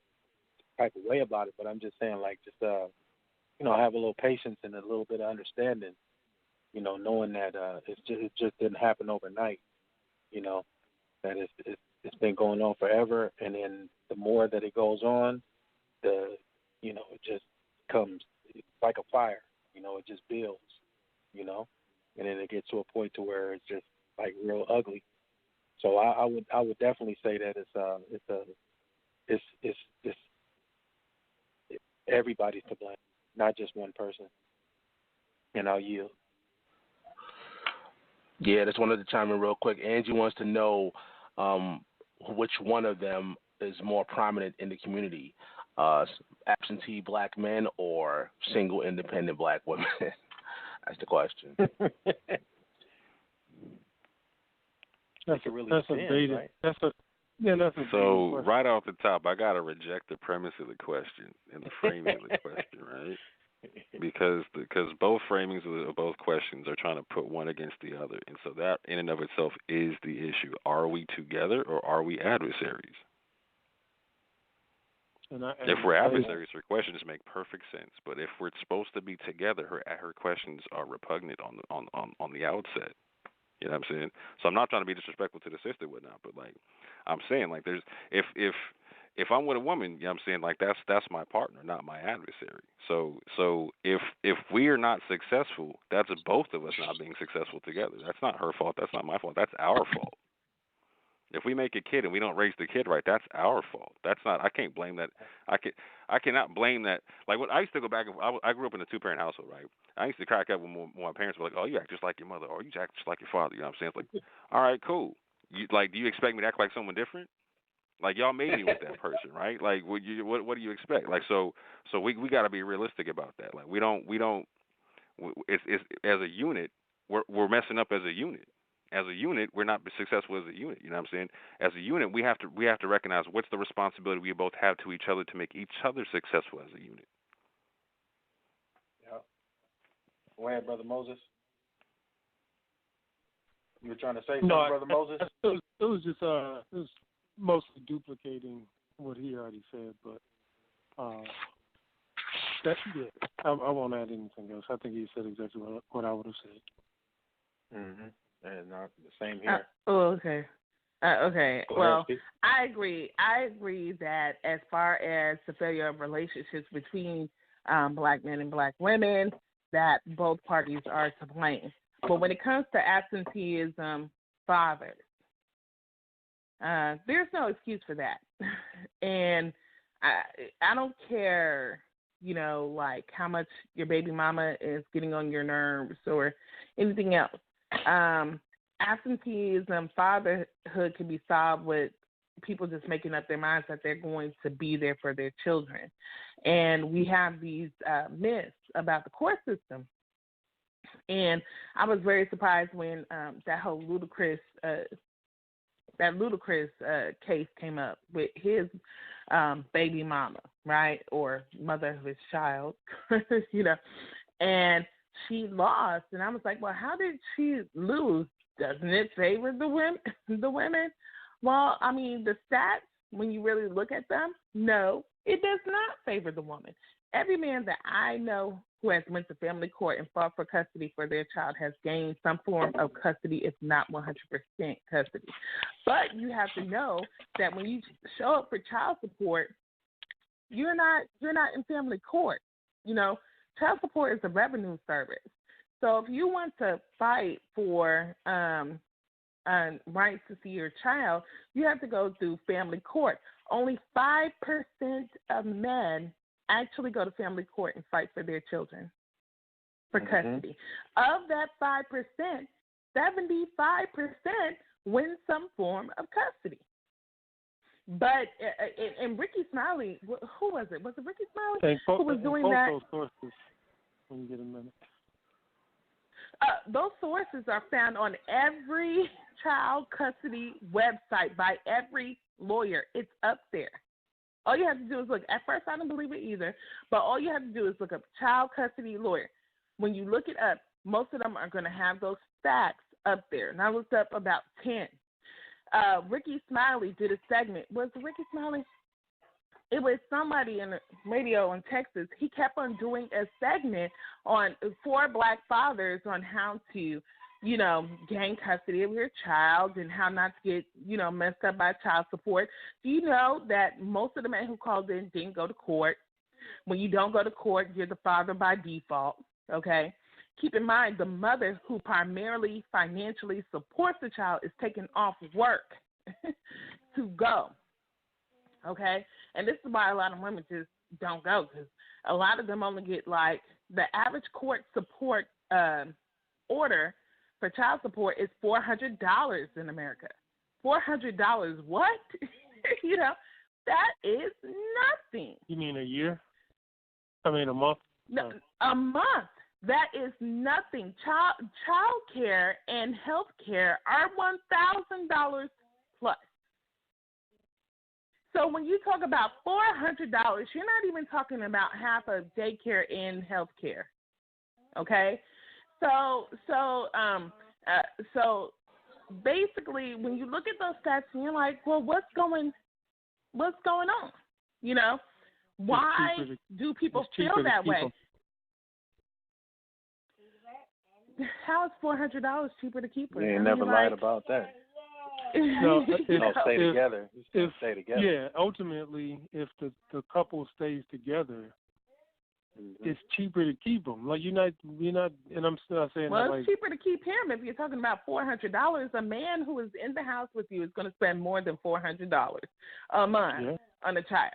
type of way about it, but I'm just saying, like, just you know, have a little patience and a little bit of understanding, you know, knowing that it just didn't happen overnight, you know, that it's been going on forever, and then the more that it goes on, you know, it just comes like a fire, you know, it just builds, you know, and then it gets to a point to where it's just like real ugly. So I would definitely say that it's everybody's to blame, not just one person. And I'll yield. Yeah, just wanted to chime in real quick. Angie wants to know which one of them is more prominent in the community, absentee black men or single independent black women. That's the question. That's a bait. Right? That's a so right off the top, I gotta reject the premise of the question and the framing of the question, right? Because both framings of both questions are trying to put one against the other, and so that in and of itself is the issue. Are we together or are we adversaries? If we're adversaries, her questions make perfect sense. But if we're supposed to be together, her questions are repugnant on the outset. You know what I'm saying? So I'm not trying to be disrespectful to the sister, whatnot, but like I'm saying, like there's if I'm with a woman, you know what I'm saying, like that's my partner, not my adversary. So if we are not successful, that's both of us not being successful together. That's not her fault. That's not my fault. That's our fault. If we make a kid and we don't raise the kid right, that's our fault. That's not. I can't blame that. I cannot blame that. Like when I used to go back. I grew up in a 2-parent household, right? I used to crack up when my parents were like, "Oh, you act just like your mother," or "You act just like your father." You know what I'm saying? It's like, all right, cool. Do you expect me to act like someone different? Like y'all made me with that person, right? Like what do you expect? Like so we got to be realistic about that. Like we don't. It's as a unit, we're messing up as a unit. As a unit, we're not successful as a unit. You know what I'm saying? As a unit, we have to recognize what's the responsibility we both have to each other to make each other successful as a unit. Yeah. Go ahead, Brother Moses. You were trying to say something, Brother Moses? It was just it was mostly duplicating what he already said, but I won't add anything else. I think he said exactly what I would have said. Mm-hmm. And not the same here. Okay. Okay. Well, I agree. I agree that as far as the failure of relationships between black men and black women, that both parties are to blame. But when it comes to absenteeism, fathers, there's no excuse for that. And I don't care, you know, like how much your baby mama is getting on your nerves or anything else. Absenteeism, fatherhood can be solved with people just making up their minds that they're going to be there for their children. And we have these myths about the court system. And I was very surprised when that whole ludicrous case came up with his baby mama, right, or mother of his child, you know, and she lost, and I was like, well, how did she lose? Doesn't it favor the women? Well, I mean, the stats, when you really look at them, no, it does not favor the woman. Every man that I know who has went to family court and fought for custody for their child has gained some form of custody, if not 100% custody. But you have to know that when you show up for child support, you're not in family court, you know. Child support is a revenue service. So if you want to fight for rights to see your child, you have to go through family court. Only 5% of men actually go to family court and fight for their children for custody. Of that 5%, 75% win some form of custody. But and Ricky Smiley, who was it? Was it Ricky Smiley who was doing that? Those sources when you get a minute. Those sources are found on every child custody website by every lawyer. It's up there. All you have to do is look. At first, I didn't believe it either, but all you have to do is look up child custody lawyer. when you look it up, most of them are going to have those facts up there. And I looked up about 10. Ricky Smiley did a segment. Was it Ricky Smiley? It was somebody in the radio in Texas. He kept on doing a segment for black fathers on how to, gain custody of your child and how not to get, messed up by child support. Do you know that most of the men who called in didn't go to court? When you don't go to court, you're the father by default, okay? Keep in mind, the mother who primarily financially supports the child is taking off work to go, okay? And this is why a lot of women just don't go, because a lot of them only get, like, the average court support order for child support is $400 in America. $400, what? That is nothing. You mean a year? I mean a month? No, a month. That is nothing. Child care and health care are $1,000 plus. So when you talk about $400, you're not even talking about half of daycare and health care. Okay? So basically, when you look at those stats, you're like, well, what's going on? Why do people feel that way? How is $400 cheaper to keep her? You ain't never lied about that. No, stay together. Stay together. Yeah, ultimately, if the couple stays together, it's cheaper to keep them. Like you're not, and I'm still saying. Well, that, it's cheaper to keep him if you're talking about $400. A man who is in the house with you is going to spend more than $400 a month on a child.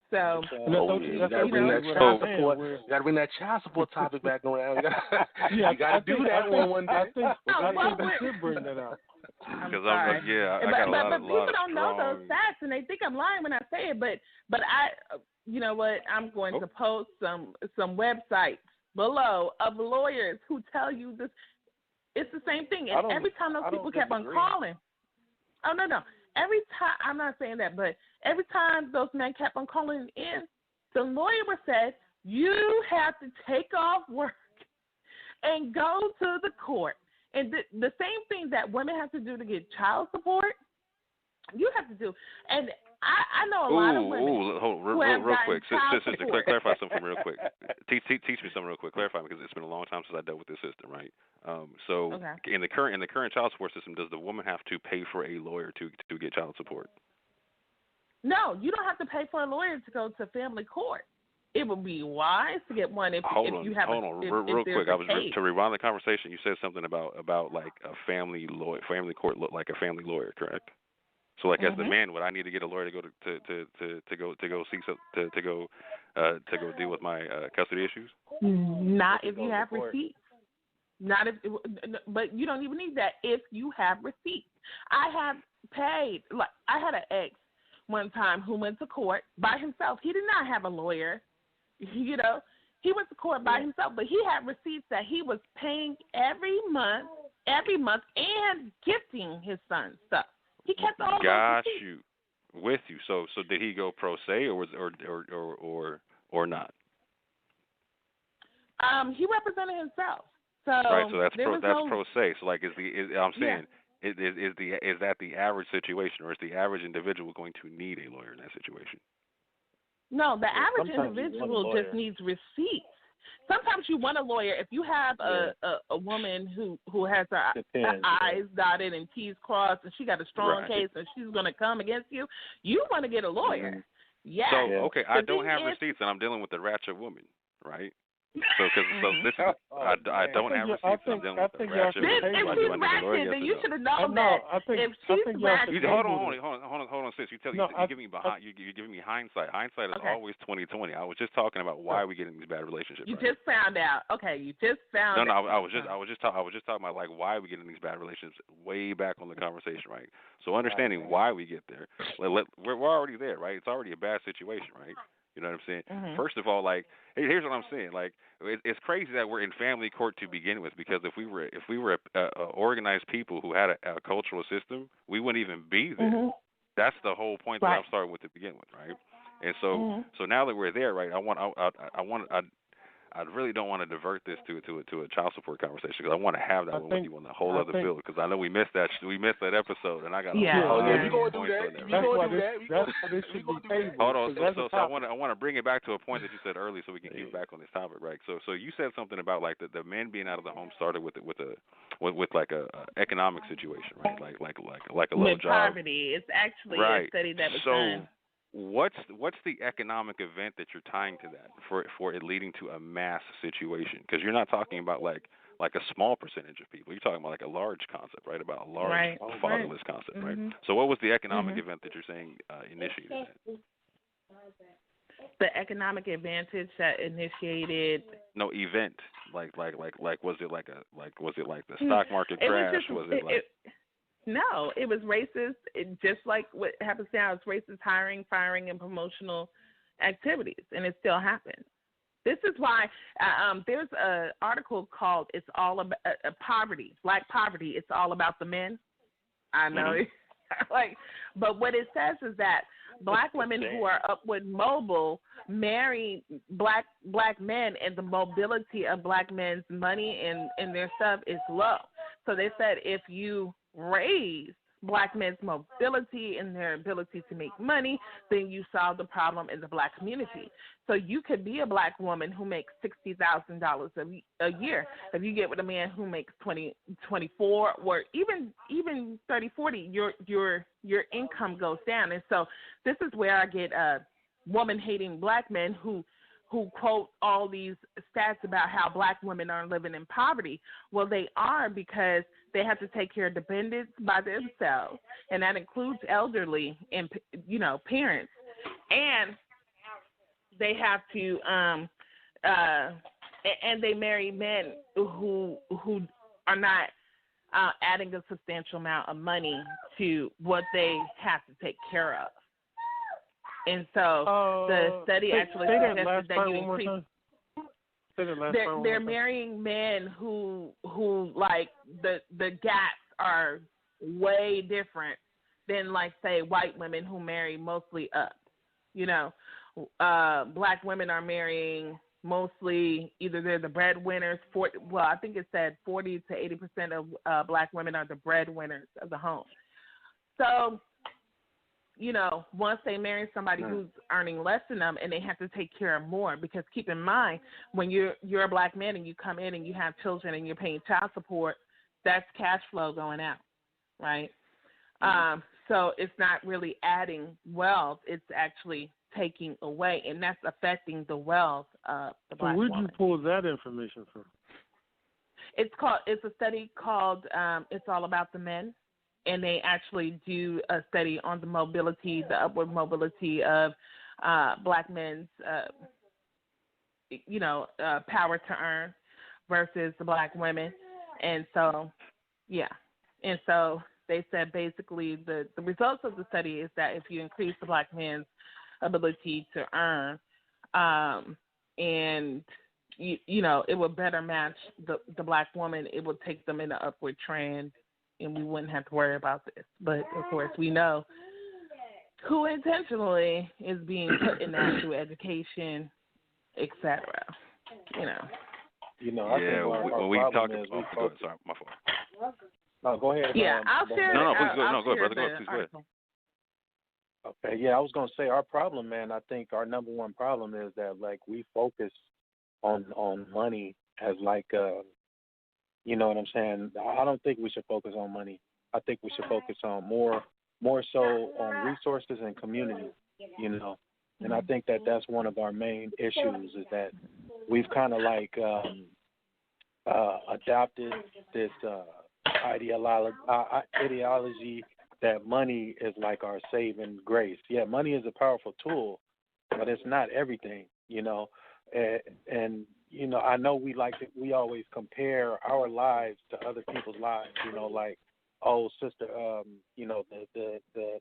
So, you got to bring that child support topic back around. You got to do that one day. I think we should bring that out. Because I'm like, but people don't know those stats, and they think I'm lying when I say it. But I, you know what? I'm going to post some websites below of lawyers who tell you this. It's the same thing, and every time those people kept on calling. Oh no. Every time, I'm not saying that, but every time those men kept on calling in, the lawyer said, you have to take off work and go to the court. And the same thing that women have to do to get child support, you have to do. And I know a lot of women. Hold real quick. Sister, clarify something real quick. Teach me something real quick. Clarify, because it's been a long time since I dealt with this system, right? In the current child support system, does the woman have to pay for a lawyer to get child support? No, you don't have to pay for a lawyer to go to family court. It would be wise to get one if you have. Hold on, real quick. To rewind the conversation. You said something about like a family court, like a family lawyer, correct? So, like, as the man, would I need to get a lawyer to go to go deal with my custody issues? Not if you have receipts. But you don't even need that if you have receipts. I have paid. Like, I had an ex one time who went to court by himself. He did not have a lawyer. He went to court by himself, but he had receipts that he was paying every month, and gifting his son stuff. He kept all those receipts. With you. So did he go pro se or or not? He represented himself. So right. So that's pro se. So like, I'm saying, is that the average situation, or is the average individual going to need a lawyer in that situation? No, the average individual just needs receipts. Sometimes you want a lawyer if you have a woman who has her I's dotted and T's crossed, and she got a strong case and she's going to come against you. You want to get a lawyer. Yeah. So okay, I don't have receipts, and I'm dealing with a ratchet woman, right? So this is, I don't have receipts. I'm dealing with a ratchet woman. If she's ratchet, then you should have known that. If she's ratchet, hold on, sis. You're giving me hindsight. Hindsight is always 20/20. I was just talking about why we get in these bad relationships. You just found out. Okay, you just found out. No, I was just talking about like why we get in these bad relationships way back on the conversation, right? So understanding why we get there, we're already there, right? It's already a bad situation, right? You know what I'm saying? Mm-hmm. First of all, like, here's what I'm saying. Like, it's crazy that we're in family court to begin with, because if we were organized people who had a cultural system, we wouldn't even be there. Mm-hmm. That's the whole point that I'm starting with to begin with, right? And so now that we're there, right? I really don't want to divert this to a child support conversation because I want to have that one with you on the whole other bill because I know we missed that episode and I got we're gonna do that. That's why this should be tabled. Hold on, so I want to bring it back to a point that you said earlier so we can keep back on this topic, right? So you said something about like the men being out of the home started with like a economic situation, right? Like a low job. Poverty. It's actually a study that was done. What's the economic event that you're tying to that for it leading to a mass situation? Because you're not talking about like a small percentage of people. You're talking about like a large concept, right? About a large fatherless concept, right? So what was the economic event that you're saying initiated that? The economic advantage that initiated event like was it like the stock market crash? No, it was racist. Just like what happens now, it's racist hiring, firing, and promotional activities, and it still happens. This is why there's an article called "It's All About Poverty, Black Poverty. It's All About the Men." I know, but what it says is that Black women who are upward mobile marry black men, and the mobility of Black men's money and their stuff is low. So they said if you raise Black men's mobility and their ability to make money, then you solve the problem in the Black community. So you could be a Black woman who makes $60,000 a year. If you get with a man who makes 24 or even 30, 40, your income goes down. And so this is where I get woman-hating Black men who quote all these stats about how Black women are living in poverty. Well, they are because they have to take care of dependents by themselves, and that includes elderly and parents. And they have to and they marry men who are not adding a substantial amount of money to what they have to take care of. And so the study actually suggested that you increase. They're marrying men who like the gaps are way different than like say white women who marry mostly up. Black women are marrying mostly either they're the breadwinners. I think it said 40 to 80% of Black women are the breadwinners of the home. So once they marry somebody who's earning less than them and they have to take care of more, because keep in mind, when you're a Black man and you come in and you have children and you're paying child support, that's cash flow going out, right? So it's not really adding wealth. It's actually taking away, and that's affecting the wealth of the Black woman. Where'd you pull that information from? It's a study called It's All About the Men. And they actually do a study on the upward mobility of Black men's, power to earn versus the Black women. And so, And so they said basically the results of the study is that if you increase the Black man's ability to earn, and it will better match the Black woman, it will take them in an upward trend, and we wouldn't have to worry about this. But, of course, we know who intentionally is being put in that through education, et cetera. I think when we talk about go ahead, sorry, my fault. No, go ahead. I'll share. No, please go. No, go ahead, brother. Please go ahead. Okay, I was gonna say our problem, man. I think our number one problem is that we focus on money as you know what I'm saying? I don't think we should focus on money. I think we should focus on more so on resources and community, And I think that's one of our main issues is that we've kind of adopted this ideology that money is like our saving grace. Yeah, money is a powerful tool, but it's not everything, And I know we always compare our lives to other people's lives, sister,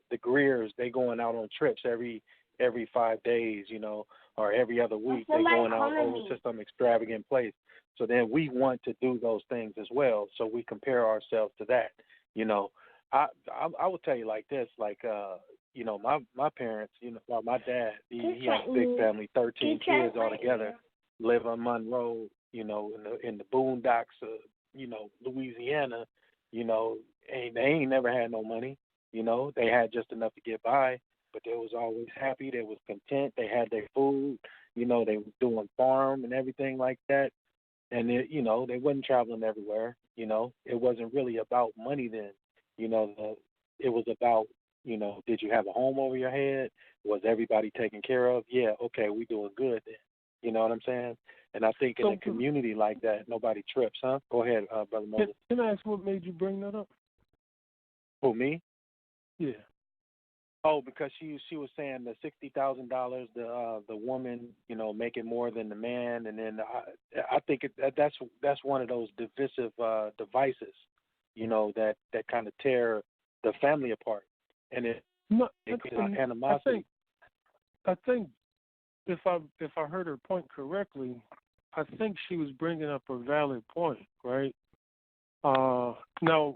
the Greers, they going out on trips every 5 days, or every other week, they going out over to some extravagant place. So then we want to do those things as well. So we compare ourselves to that, I will tell you like this, my parents, my dad, he had a big family, 13 kids altogether. live on Monroe, in the boondocks of, Louisiana, they ain't never had no money. They had just enough to get by, but they was always happy. They was content. They had their food. They was doing farm and everything like that. And, they wasn't traveling everywhere. It wasn't really about money then. It was about, did you have a home over your head? Was everybody taken care of? Yeah, okay, we doing good then. You know what I'm saying? And I think in a community like that, nobody trips, huh? Go ahead, Brother Moses. Can I ask what made you bring that up? Who, me? Yeah. Oh, because she was saying the $60,000, the woman, making more than the man, and then I think that's one of those divisive devices, that kind of tear the family apart, and it animosity. I think if I heard her point correctly, I think she was bringing up a valid point, right? Now,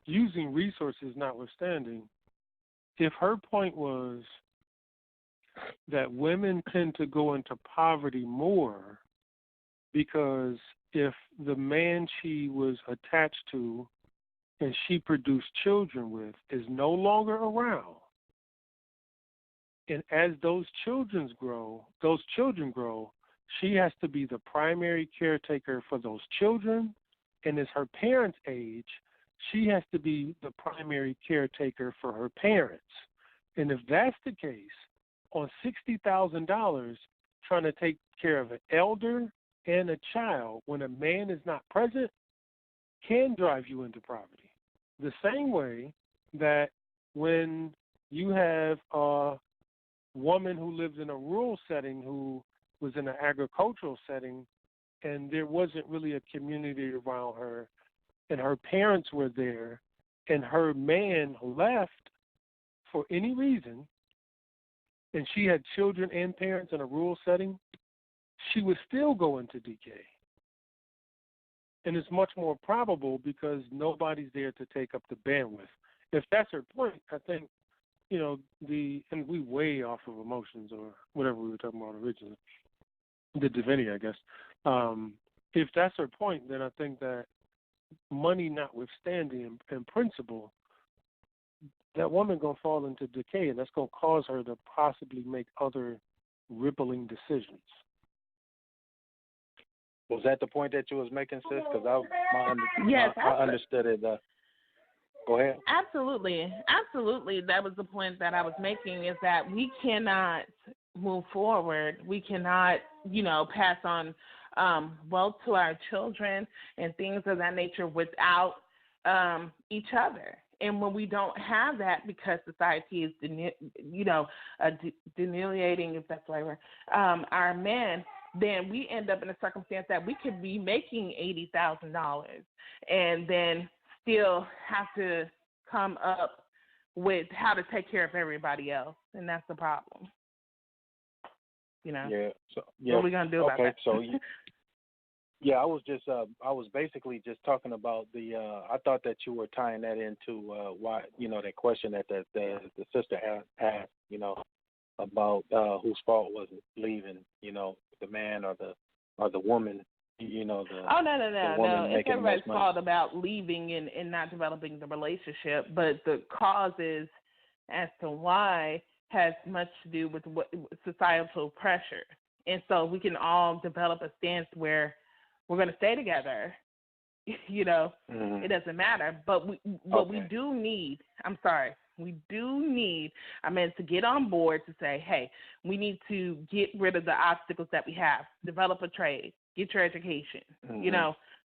using resources notwithstanding, if her point was that women tend to go into poverty more because if the man she was attached to and she produced children with is no longer around, and as those children grow, she has to be the primary caretaker for those children, and as her parents age, she has to be the primary caretaker for her parents. And if that's the case, on $60,000, trying to take care of an elder and a child when a man is not present can drive you into poverty. The same way that when you have a woman who lives in a rural setting who was in an agricultural setting and there wasn't really a community around her, and her parents were there, and her man left for any reason, and she had children and parents in a rural setting, she would still go into decay. And it's much more probable because nobody's there to take up the bandwidth. If that's her point, I think, and we way off of emotions or whatever we were talking about originally, the divinity, I guess. If that's her point, then I think that money notwithstanding in principle, that woman going to fall into decay, and that's going to cause her to possibly make other rippling decisions. Was that the point that you was making, sis? Because I understood it. Go ahead. Absolutely. That was the point that I was making, is that we cannot move forward. We cannot, pass on wealth to our children and things of that nature without each other. And when we don't have that, because society is, denigrating, if that's the right word, our men, then we end up in a circumstance that we could be making $80,000 and then still have to come up with how to take care of everybody else, and that's the problem. Yeah. So what are we gonna do about that? So. Yeah, I was basically just talking about I thought that you were tying that into why, that question that the sister asked, about whose fault was it leaving, the man or the woman, No. It's everybody's fault about leaving and not developing the relationship, but the causes as to why has much to do with what societal pressure. And so we can all develop a stance where we're going to stay together, It doesn't matter. But we do need our men to get on board to say, hey, we need to get rid of the obstacles that we have, develop a trade, get your education,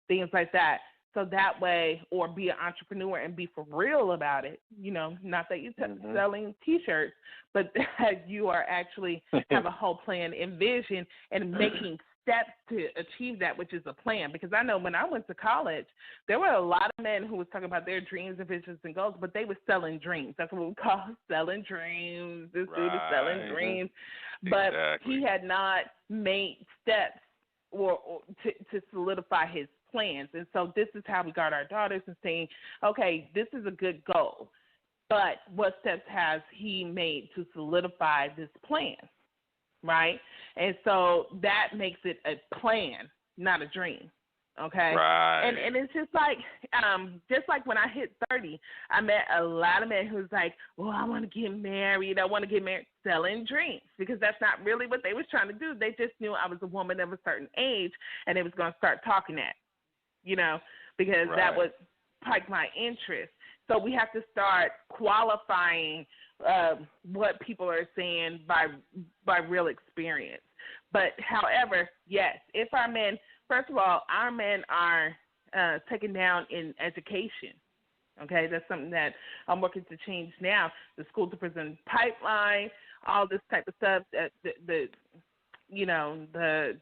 things like that. So that way, or be an entrepreneur and be for real about it, not that you're selling T-shirts, but that you are actually have a whole plan and vision and making steps to achieve that, which is a plan. Because I know when I went to college, there were a lot of men who was talking about their dreams and visions and goals, but they were selling dreams. That's what we call selling dreams. This dude is selling dreams. But he had not made steps or to solidify his plans. And so this is how we guard our daughters and saying, okay, this is a good goal, but what steps has he made to solidify this plan? right? And so that makes it a plan, not a dream. Okay. Right. And it's just like when I hit 30, I met a lot of men who's like, well, I want to get married. Selling dreams, because that's not really what they was trying to do. They just knew I was a woman of a certain age and they was going to start talking that, because that would pique my interest. So we have to start qualifying what people are saying by real experience. But however, yes, if our men, first of all, our men are taken down in education. Okay, that's something that I'm working to change now. The school to prison pipeline, all this type of stuff, the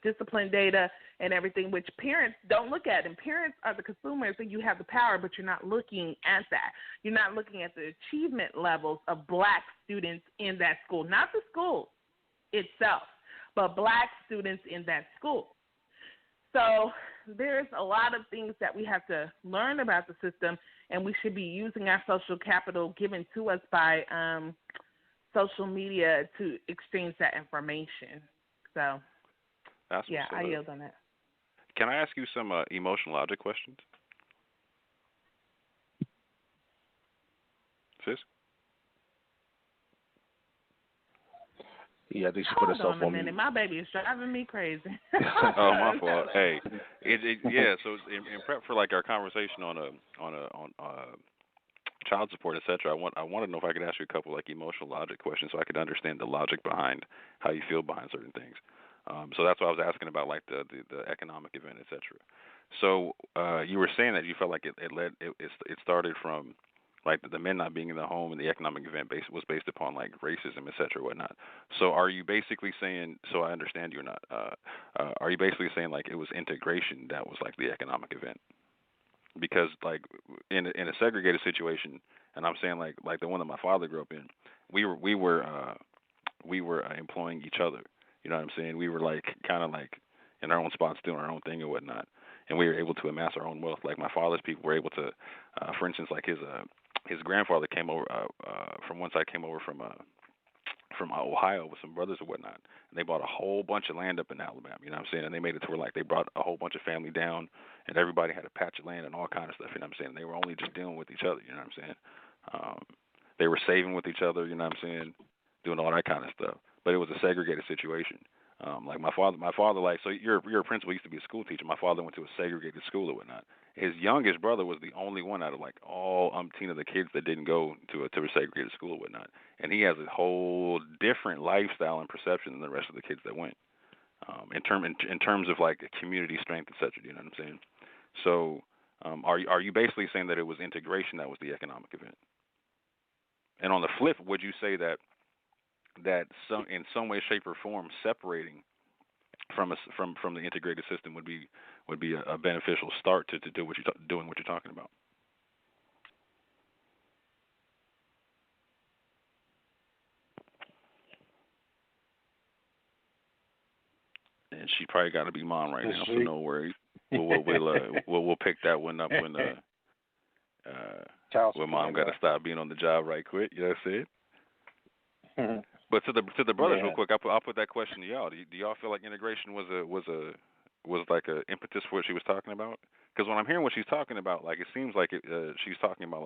discipline data and everything, which parents don't look at. And parents are the consumers, and you have the power, but you're not looking at that. You're not looking at the achievement levels of black students in that school, not the school itself, but black students in that school. So there's a lot of things that we have to learn about the system, and we should be using our social capital given to us by social media to exchange that information. So, I yield on that. Can I ask you some emotional logic questions? Sis? Yeah, I think she put herself on mute. My baby is driving me crazy. Oh, my fault. Hey, So in prep for like our conversation on child support, etc., I want to know if I could ask you a couple like emotional logic questions so I could understand the logic behind how you feel behind certain things. So that's what I was asking about, like the economic event, etc. So you were saying that you felt like it started from like the men not being in the home, and the economic event was based upon like racism, etc., whatnot. So are you basically saying? So I understand you're not. Are you basically saying like it was integration that was like the economic event? Because like in a segregated situation, and I'm saying like the one that my father grew up in, we were employing each other. You know what I'm saying? We were like kind of like in our own spots doing our own thing and whatnot, and we were able to amass our own wealth. Like my father's people were able to, for instance, like his grandfather came over from one side, came over from Ohio with some brothers or whatnot, and they bought a whole bunch of land up in Alabama. You know what I'm saying? And they made it to where like they brought a whole bunch of family down, and everybody had a patch of land and all kind of stuff. You know what I'm saying? They were only just dealing with each other. You know what I'm saying? They were saving with each other. You know what I'm saying? Doing all that kind of stuff. But it was a segregated situation. Like my father, like, so you're a principal, used to be a school teacher. My father went to a segregated school or whatnot. His youngest brother was the only one out of like all umpteen of the kids that didn't go to a segregated school or whatnot. And he has a whole different lifestyle and perception than the rest of the kids that went. In terms of like community strength, etc. You know what I'm saying? So, are you basically saying that it was integration that was the economic event? And on the flip, would you say that in some way, shape, or form, separating from the integrated system would be a beneficial start to do doing what you're talking about? And she probably got to be mom right now, so no worries. We'll pick that one up when mom got to stop being on the job right quick. You know what I'm saying? But to the brothers, real quick, I'll put that question to y'all. Do y'all feel like integration was like a impetus for what she was talking about? Because when I'm hearing what she's talking about, like it seems like she's talking about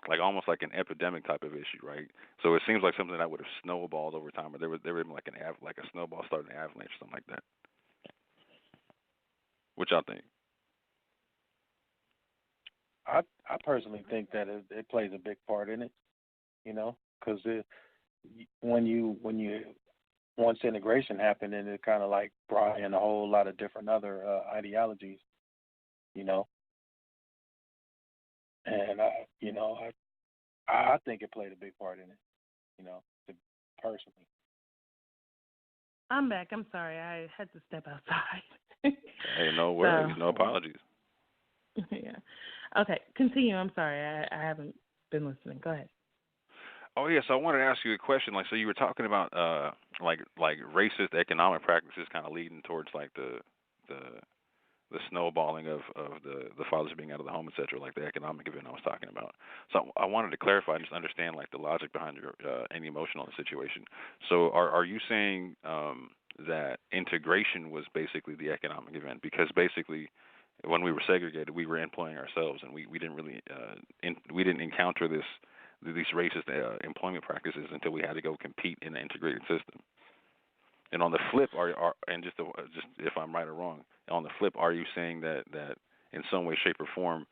like almost like an epidemic type of issue, right? So it seems like something that would have snowballed over time, or there would have been like a snowball starting an avalanche or something like that. What y'all think? I personally think that it plays a big part in it, because once integration happened, and it kind of like brought in a whole lot of different other ideologies, and I think it played a big part in it, personally. I'm back. I'm sorry, I had to step outside. Hey, no worries, no apologies. Yeah. Okay, continue. I'm sorry, I haven't been listening. Go ahead. Oh yeah, so I wanted to ask you a question. Like, so you were talking about like racist economic practices, kind of leading towards like the snowballing of the fathers being out of the home, etc., like the economic event I was talking about. So I wanted to clarify and just understand like the logic behind your any emotional situation. So are you saying that integration was basically the economic event? Because basically when we were segregated, we were employing ourselves, and we didn't really we didn't encounter these racist employment practices until we had to go compete in an integrated system. And on the flip, and just if I'm right or wrong, on the flip, are you saying that in some way, shape, or form,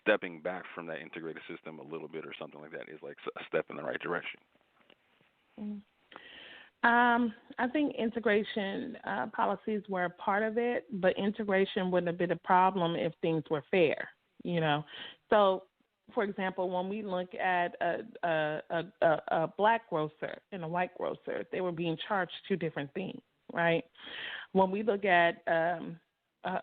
stepping back from that integrated system a little bit or something like that is like a step in the right direction? I think integration policies were a part of it, but integration wouldn't have been a problem if things were fair, you know. So, for example, when we look at a black grocer and a white grocer, they were being charged two different things, right? When we look at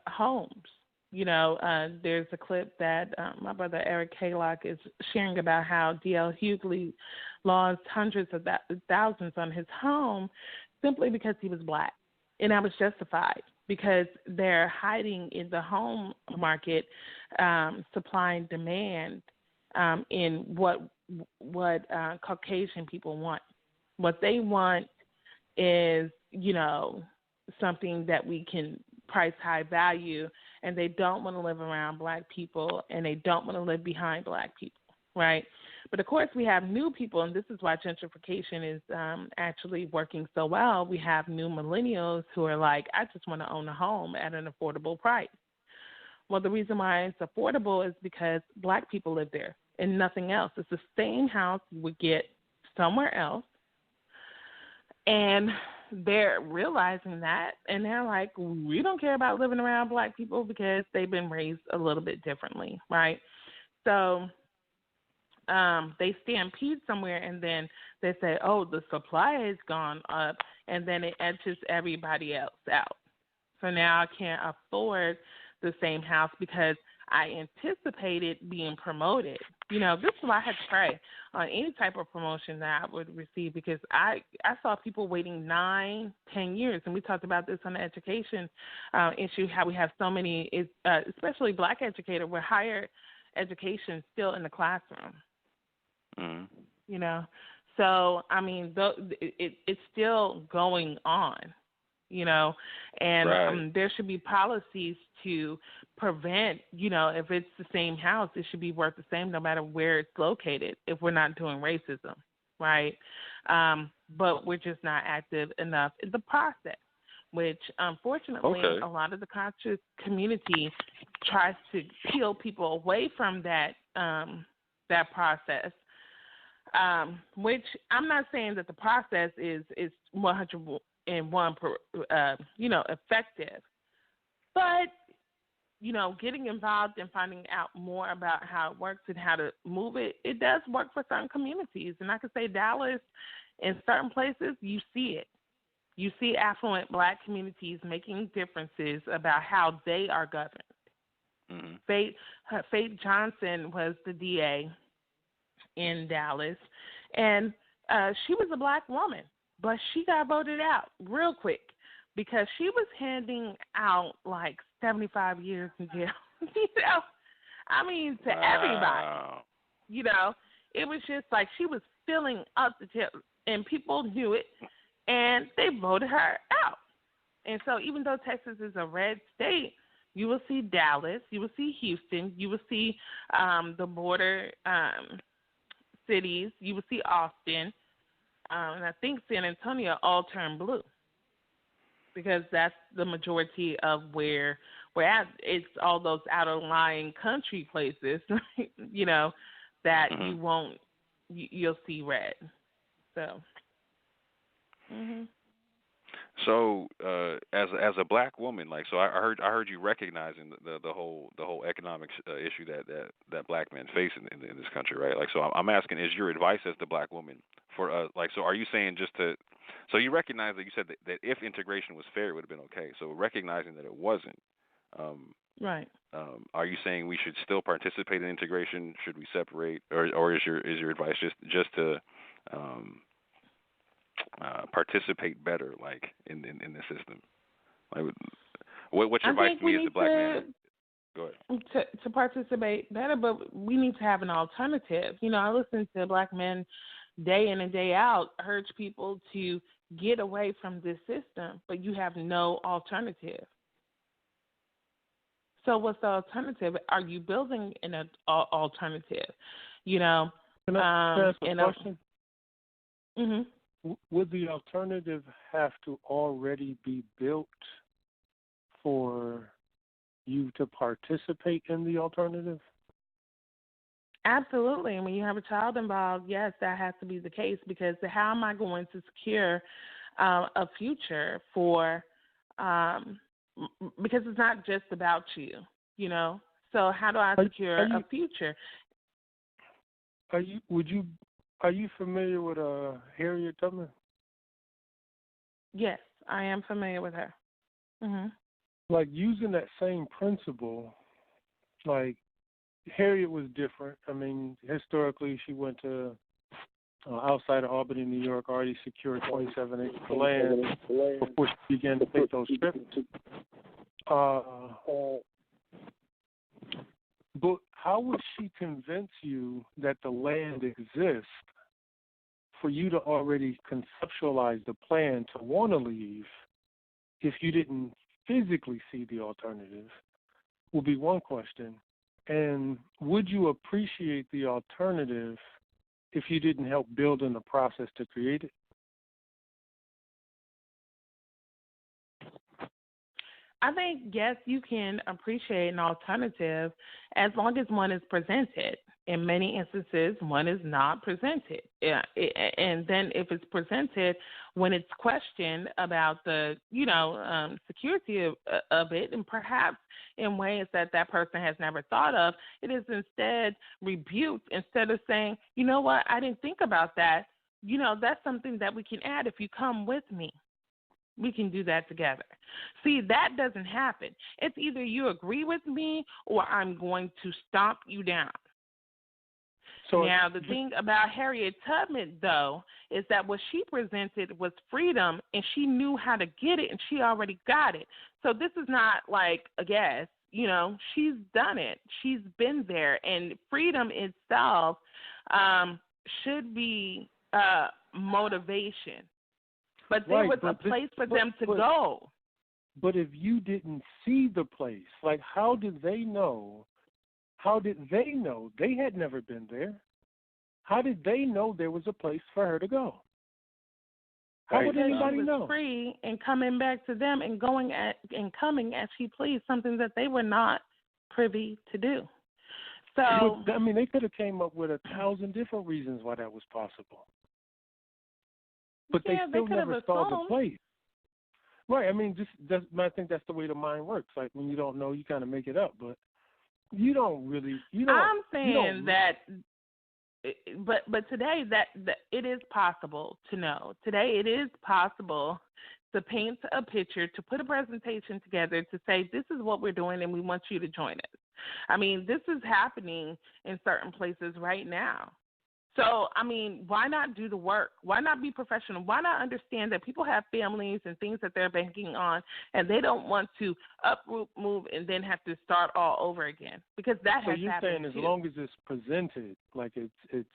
homes, you know, there's a clip that my brother Eric Haylock is sharing about how D.L. Hughley lost hundreds of thousands on his home simply because he was black. And that was justified because they're hiding in the home market supply and demand in what Caucasian people want. What they want is, you know, something that we can price high value, and they don't want to live around black people, and they don't want to live behind black people, right? But of course, we have new people, and this is why gentrification is actually working so well. We have new millennials who are like, I just want to own a home at an affordable price. Well, the reason why it's affordable is because black people live there and nothing else. It's the same house you would get somewhere else. And they're realizing that, and they're like, we don't care about living around black people because they've been raised a little bit differently, right? So they stampede somewhere, and then they say, oh, the supply has gone up, and then it edges everybody else out. So now I can't afford the same house because I anticipated being promoted. You know, this is why I had to pray on any type of promotion that I would receive, because I saw people waiting 9, 10 years, and we talked about this on the education issue, how we have so many, especially black educators, with higher education still in the classroom. Mm-hmm. You know, so I mean, it's still going on. You know, and right. There should be policies to prevent, you know, if it's the same house, it should be worth the same no matter where it's located if we're not doing racism, right? But we're just not active enough in the process, which unfortunately a lot of the conscious community tries to peel people away from that process. Which I'm not saying that the process is 101%, effective. But, you know, getting involved and finding out more about how it works and how to move it, it does work for certain communities. And I could say Dallas, in certain places, you see it. You see affluent black communities making differences about how they are governed. Mm-hmm. Faith Johnson was the DA in Dallas, and she was a black woman. But she got voted out real quick because she was handing out like 75 years in jail. You know, I mean, to everybody. You know, it was just like she was filling up the jail, and people knew it, and they voted her out. And so even though Texas is a red state, you will see Dallas, you will see Houston, you will see the border cities, you will see Austin, and I think San Antonio all turned blue because that's the majority of where we're at. It's all those out-of-line country places, you know, that you'll see red. So. Mm-hmm. So, as a black woman, like, so I heard you recognizing the whole economic issue that black men face in this country, right? Like, so I'm asking, is your advice as the black woman for like, so are you saying so you recognize that you said that if integration was fair, it would have been okay. So recognizing that it wasn't, right? Are you saying we should still participate in integration? Should we separate, or is your advice just to participate better, like in the system, like, What's your advice to me as a black man? Go ahead. To participate better, but we need to have an alternative. You know, I listen to black men day in and day out urge people to get away from this system, but you have no alternative. So what's the alternative? Are you building an alternative? You know, can I ask a question? Mm-hmm. Would the alternative have to already be built for you to participate in the alternative? Absolutely. And when you have a child involved, yes, that has to be the case, because how am I going to secure a future for because it's not just about you, you know? So how do I secure a future? Are you familiar with Harriet Tubman? Yes, I am familiar with her. Mhm. Like, using that same principle, like, Harriet was different. I mean, historically, she went to outside of Albany, New York, already secured 27 acres of land before she began to take those trips. But how would she convince you that the land exists for you to already conceptualize the plan to want to leave if you didn't physically see the alternative? Would be one question. And would you appreciate the alternative if you didn't help build in the process to create it? I think, yes, you can appreciate an alternative as long as one is presented. In many instances, one is not presented. And then if it's presented, when it's questioned about the, security of it, and perhaps in ways that that person has never thought of, it is instead rebuked instead of saying, you know what, I didn't think about that. You know, that's something that we can add if you come with me. We can do that together. See, that doesn't happen. It's either you agree with me or I'm going to stomp you down. So now, the thing about Harriet Tubman, though, is that what she presented was freedom, and she knew how to get it, and she already got it. So this is not like a guess. You know, she's done it. She's been there, and freedom itself should be motivation. But there was a place for them to go. But if you didn't see the place, like, how did they know? How did they know? They had never been there. How did they know there was a place for her to go? How would anybody know? Free and coming back to them and coming as she pleased, something that they were not privy to do. So I mean, they could have came up with 1,000 different reasons why that was possible. But they still never saw the place. Right. I mean, I think that's the way the mind works. Like, when you don't know, you kind of make it up. But you don't really. I'm saying that, but today that it is possible to know. Today it is possible to paint a picture, to put a presentation together, to say this is what we're doing and we want you to join us. I mean, this is happening in certain places right now. So, I mean, why not do the work? Why not be professional? Why not understand that people have families and things that they're banking on, and they don't want to uproot, move, and then have to start all over again? Because that has happened. So you're saying as long as it's presented, like it's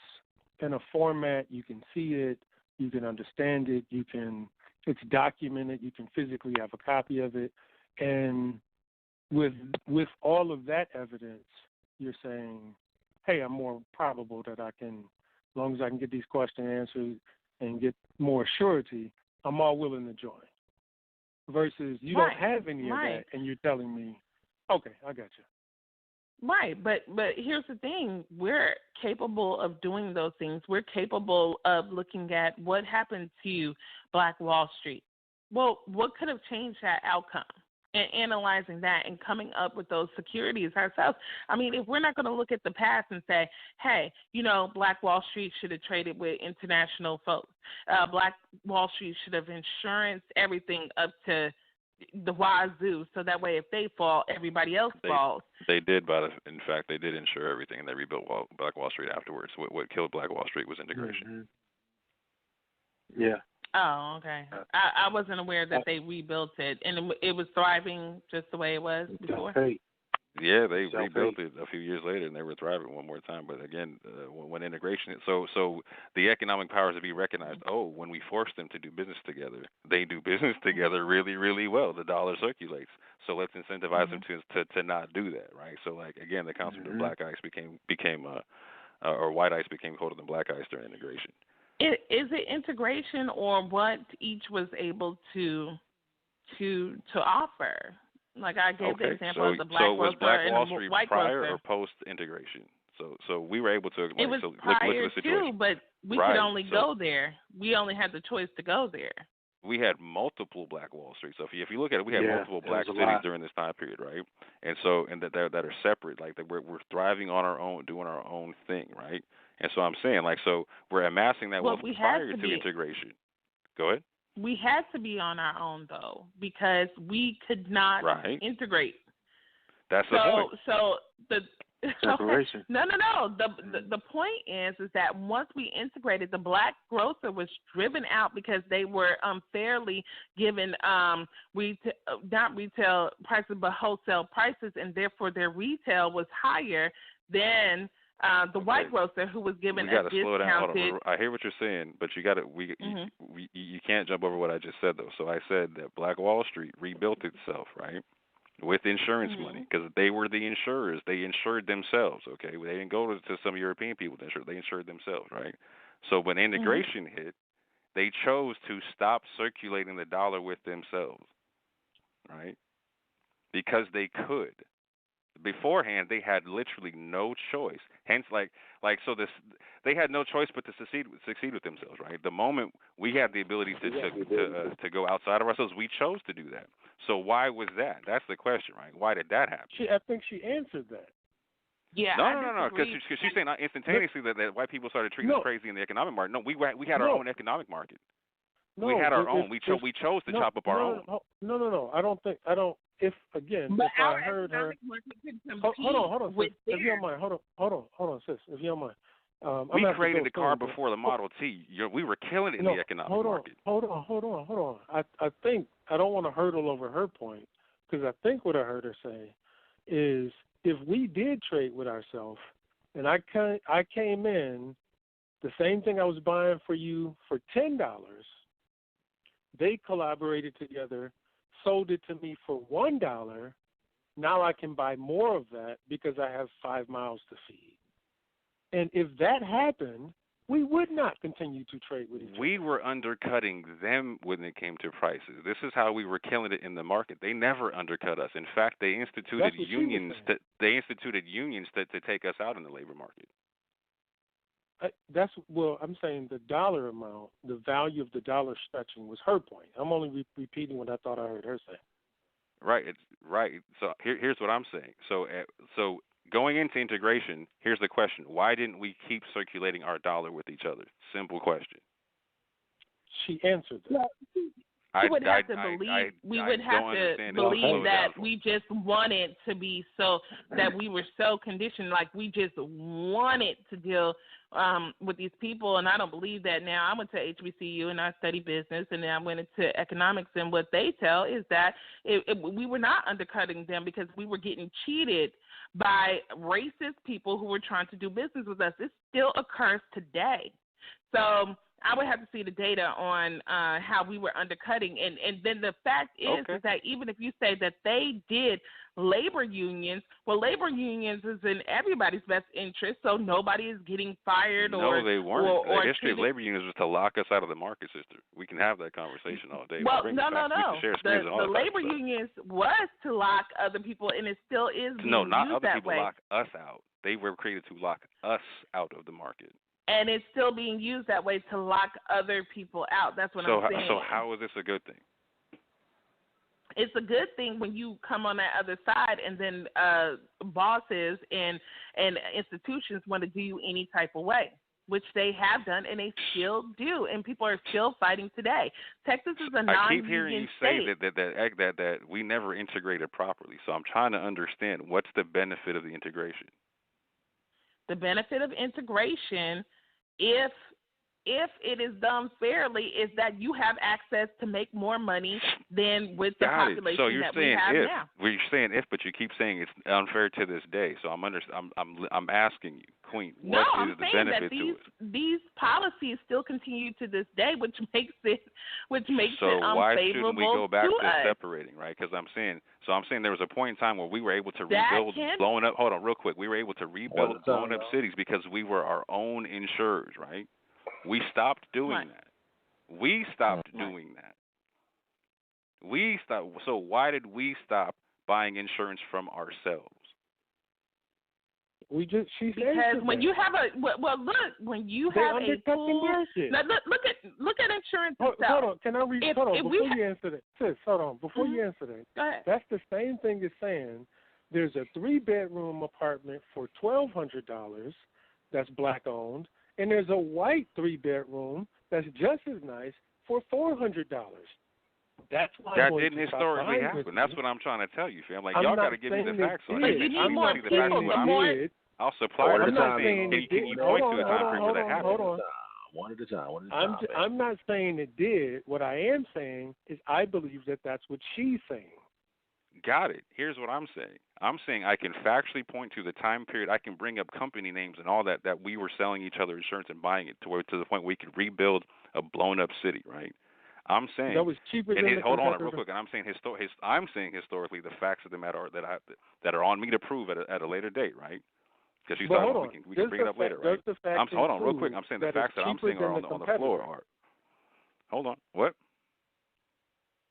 in a format, you can see it, you can understand it, it's documented, you can physically have a copy of it, and with all of that evidence, you're saying, hey, I'm more probable that I can. As long as I can get these questions answered and get more surety, I'm all willing to join. Versus you don't have any of that, and you're telling me, okay, I got you. Right, but here's the thing. We're capable of doing those things. We're capable of looking at what happened to Black Wall Street. Well, what could have changed that outcome? And analyzing that and coming up with those securities ourselves. I mean, if we're not going to look at the past and say, hey, Black Wall Street should have traded with international folks. Black Wall Street should have insurance everything up to the wazoo, so that way if they fall, everybody else falls. They did, but in fact, they did insure everything, and they rebuilt Black Wall Street afterwards. What killed Black Wall Street was integration. Mm-hmm. Yeah. Oh, okay. I wasn't aware that they rebuilt it, and it was thriving just the way it was before. Yeah, they rebuilt it a few years later, and they were thriving one more time. But again, when integration, so the economic powers to be recognized. Oh, when we force them to do business together, they do business together really, really well. The dollar circulates. So let's incentivize them to not do that, right? So like again, the concept of black ice became or white ice became colder than black ice during integration. Is it integration or what each was able to offer? Like I gave the example of the black was Black and Wall the Street white prior grocer. or post integration? So we were able to. Like, It was so prior look at the situation. too, but we could only go there. We only had the choice to go there. We had multiple Black Wall Streets. So if you look at it, we had multiple black cities during this time period, right? And so that are separate, like we're thriving on our own, doing our own thing, right? And so I'm saying, like, so we're amassing that wealth prior to integration. Go ahead. We had to be on our own though, because we could not integrate. That's the point. So the separation. No. The point is that once we integrated, the black grocer was driven out because they were unfairly given not retail prices but wholesale prices, and therefore their retail was higher than the white grocer who was given a discounted. Slow down. Hold on. I hear what you're saying, but you got to you can't jump over what I just said though. So I said that Black Wall Street rebuilt itself, right? With insurance money, because they were the insurers. They insured themselves, okay? They didn't go to some European people to insure. They insured themselves, right? So when integration hit, they chose to stop circulating the dollar with themselves, right? Because they could. Beforehand, they had literally no choice. Hence, they had no choice but to succeed with themselves, right? The moment we had the ability to go outside of ourselves, we chose to do that. So why was that? That's the question, right? Why did that happen? I think she answered that. Yeah. No. Because she's saying instantaneously that white people started treating us crazy in the economic market. No, we had our own economic market. We had our own. We chose to chop up our own. No. I don't. If I heard her, hold on, sis. If you don't mind, hold on, sis. If you don't mind, we created the car before the Model T. We were killing it in the economic market. Hold on. I think I don't want to hurdle over her point, because I think what I heard her say is if we did trade with ourselves, and I came in the same thing I was buying for you for $10, they collaborated together, sold it to me for $1. Now I can buy more of that because I have 5 miles to feed. And if that happened, we would not continue to trade with each other. We were undercutting them when it came to prices. This is how we were killing it in the market. They never undercut us. In fact, they instituted unions. To take us out in the labor market. I'm saying the dollar amount, the value of the dollar stretching was her point. I'm only repeating what I thought I heard her say. Right. So here's what I'm saying. So going into integration, here's the question: why didn't we keep circulating our dollar with each other? Simple question. She answered that. We would have to believe that we just wanted to be so, that we were so conditioned, like we just wanted to deal with these people, and I don't believe that now. I went to HBCU and I studied business, and then I went into economics, and what they tell is that we were not undercutting them because we were getting cheated by racist people who were trying to do business with us. It still occurs today. So I would have to see the data on how we were undercutting. And then the fact is that even if you say that they did labor unions, well, labor unions is in everybody's best interest, so nobody is getting fired or... No, they weren't. Or the history of labor unions was to lock us out of the market, sister. We can have that conversation all day. Well, no. The labor unions was to lock other people, and it still is being No, not used other that people way. lock us out. They were created to lock us out of the market. And it's still being used that way to lock other people out. That's what I'm saying. So how is this a good thing? It's a good thing when you come on that other side, and then bosses and institutions want to do you any type of way, which they have done, and they still do, and people are still fighting today. Texas is a non-union state. I keep hearing you say that we never integrated properly, so I'm trying to understand what's the benefit of the integration. The benefit of integration, if if it is done fairly, is that you have access to make more money than with the population so you're that saying we have if. now. Well, you're saying if, but you keep saying it's unfair to this day. So I'm asking you, Queen, what is the benefit to it? These policies still continue to this day, which makes it So why shouldn't we go back to us. separating, right? Because I'm saying there was a point in time where we were able to rebuild blowing up. Hold on, real quick. We were able to rebuild blown up cities because we were our own insurers, right? We stopped doing that. We stopped doing that. We stopped. So why did we stop buying insurance from ourselves? Because when you have when you have a pool, look at insurance itself. Hold on, can I read? Hold on, before you answer that, sis. Hold on, before you answer that. Go ahead. That's the same thing as saying there's a 3-bedroom apartment for $1,200 that's black owned, and there's a white 3-bedroom that's just as nice for $400. That's why that didn't historically happen. That's what I'm trying to tell you, fam. Like, y'all got to give me the facts on it. You need more people. I'll supply what I'm saying. Can you point to a time frame where that happened? Hold on. One at a time. I'm not saying it did. What I am saying is I believe that that's what she's saying. Got it. Here's what I'm saying. I'm saying I can factually point to the time period. I can bring up company names and all that we were selling each other insurance and buying it to the point where we could rebuild a blown up city, right? I'm saying that was cheaper than the hold on real quick, and I'm saying I'm saying historically the facts of the matter that are on me to prove at a later date, right? Because you thought we can bring it up later, right? Hold on real quick. I'm saying the facts that I'm saying are on the floor are. Hold on. What?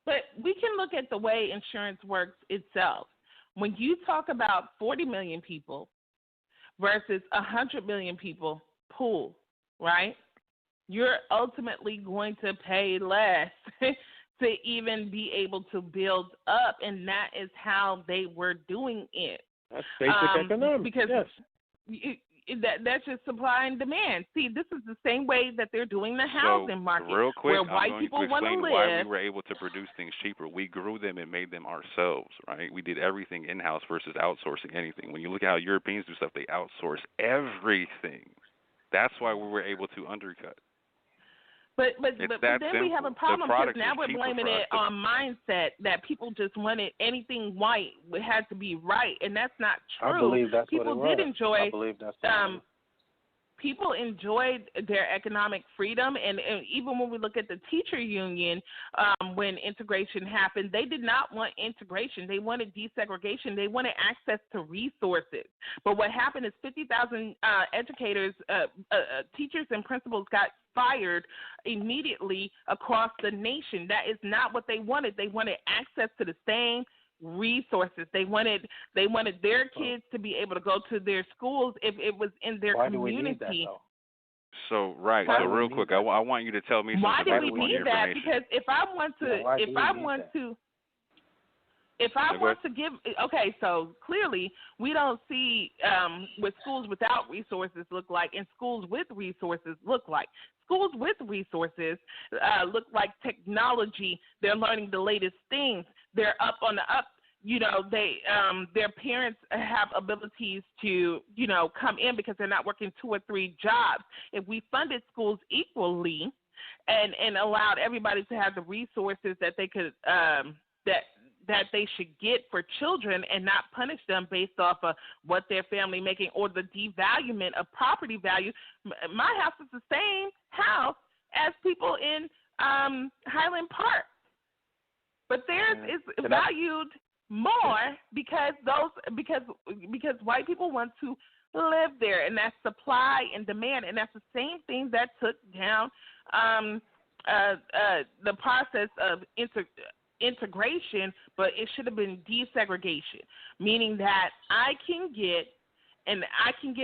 But we can look at the way insurance works itself. When you talk about 40 million people versus 100 million people pool, right? You're ultimately going to pay less to even be able to build up, and that is how they were doing it. That's basic economics. Because yes. That's just supply and demand. See, this is the same way that they're doing the housing market, real quick, where white people want to live. Why we were able to produce things cheaper. We grew them and made them ourselves, right? We did everything in-house versus outsourcing anything. When you look at how Europeans do stuff, they outsource everything. That's why we were able to undercut. But then we have a problem because now we're blaming it on mindset that people just wanted anything white had to be right, and that's not true. I believe that's people what it did was. enjoy. I believe that's what people enjoyed their economic freedom, and even when we look at the teacher union, when integration happened, they did not want integration. They wanted desegregation. They wanted access to resources. But what happened is 50,000 educators, teachers and principals got fired immediately across the nation. That is not what they wanted. They wanted access to the same resources. They wanted their kids to be able to go to their schools if it was in their community. Do we need that, though? So real quick, I want you to tell me why something do we need that? Because if I want to give, okay, so clearly we don't see what schools without resources look like and schools with resources look like. Schools with resources look like technology. They're learning the latest things. They're up on the up. You know, their parents have abilities to, come in because they're not working 2 or 3 jobs. If we funded schools equally and allowed everybody to have the resources that they could that they should get for children and not punish them based off of what their family making or the devaluement of property value. My house is the same house as people in Highland Park, but theirs is valued more because white people want to live there, and that's supply and demand, and that's the same thing that took down the process of integration, but it should have been desegregation, meaning that I can get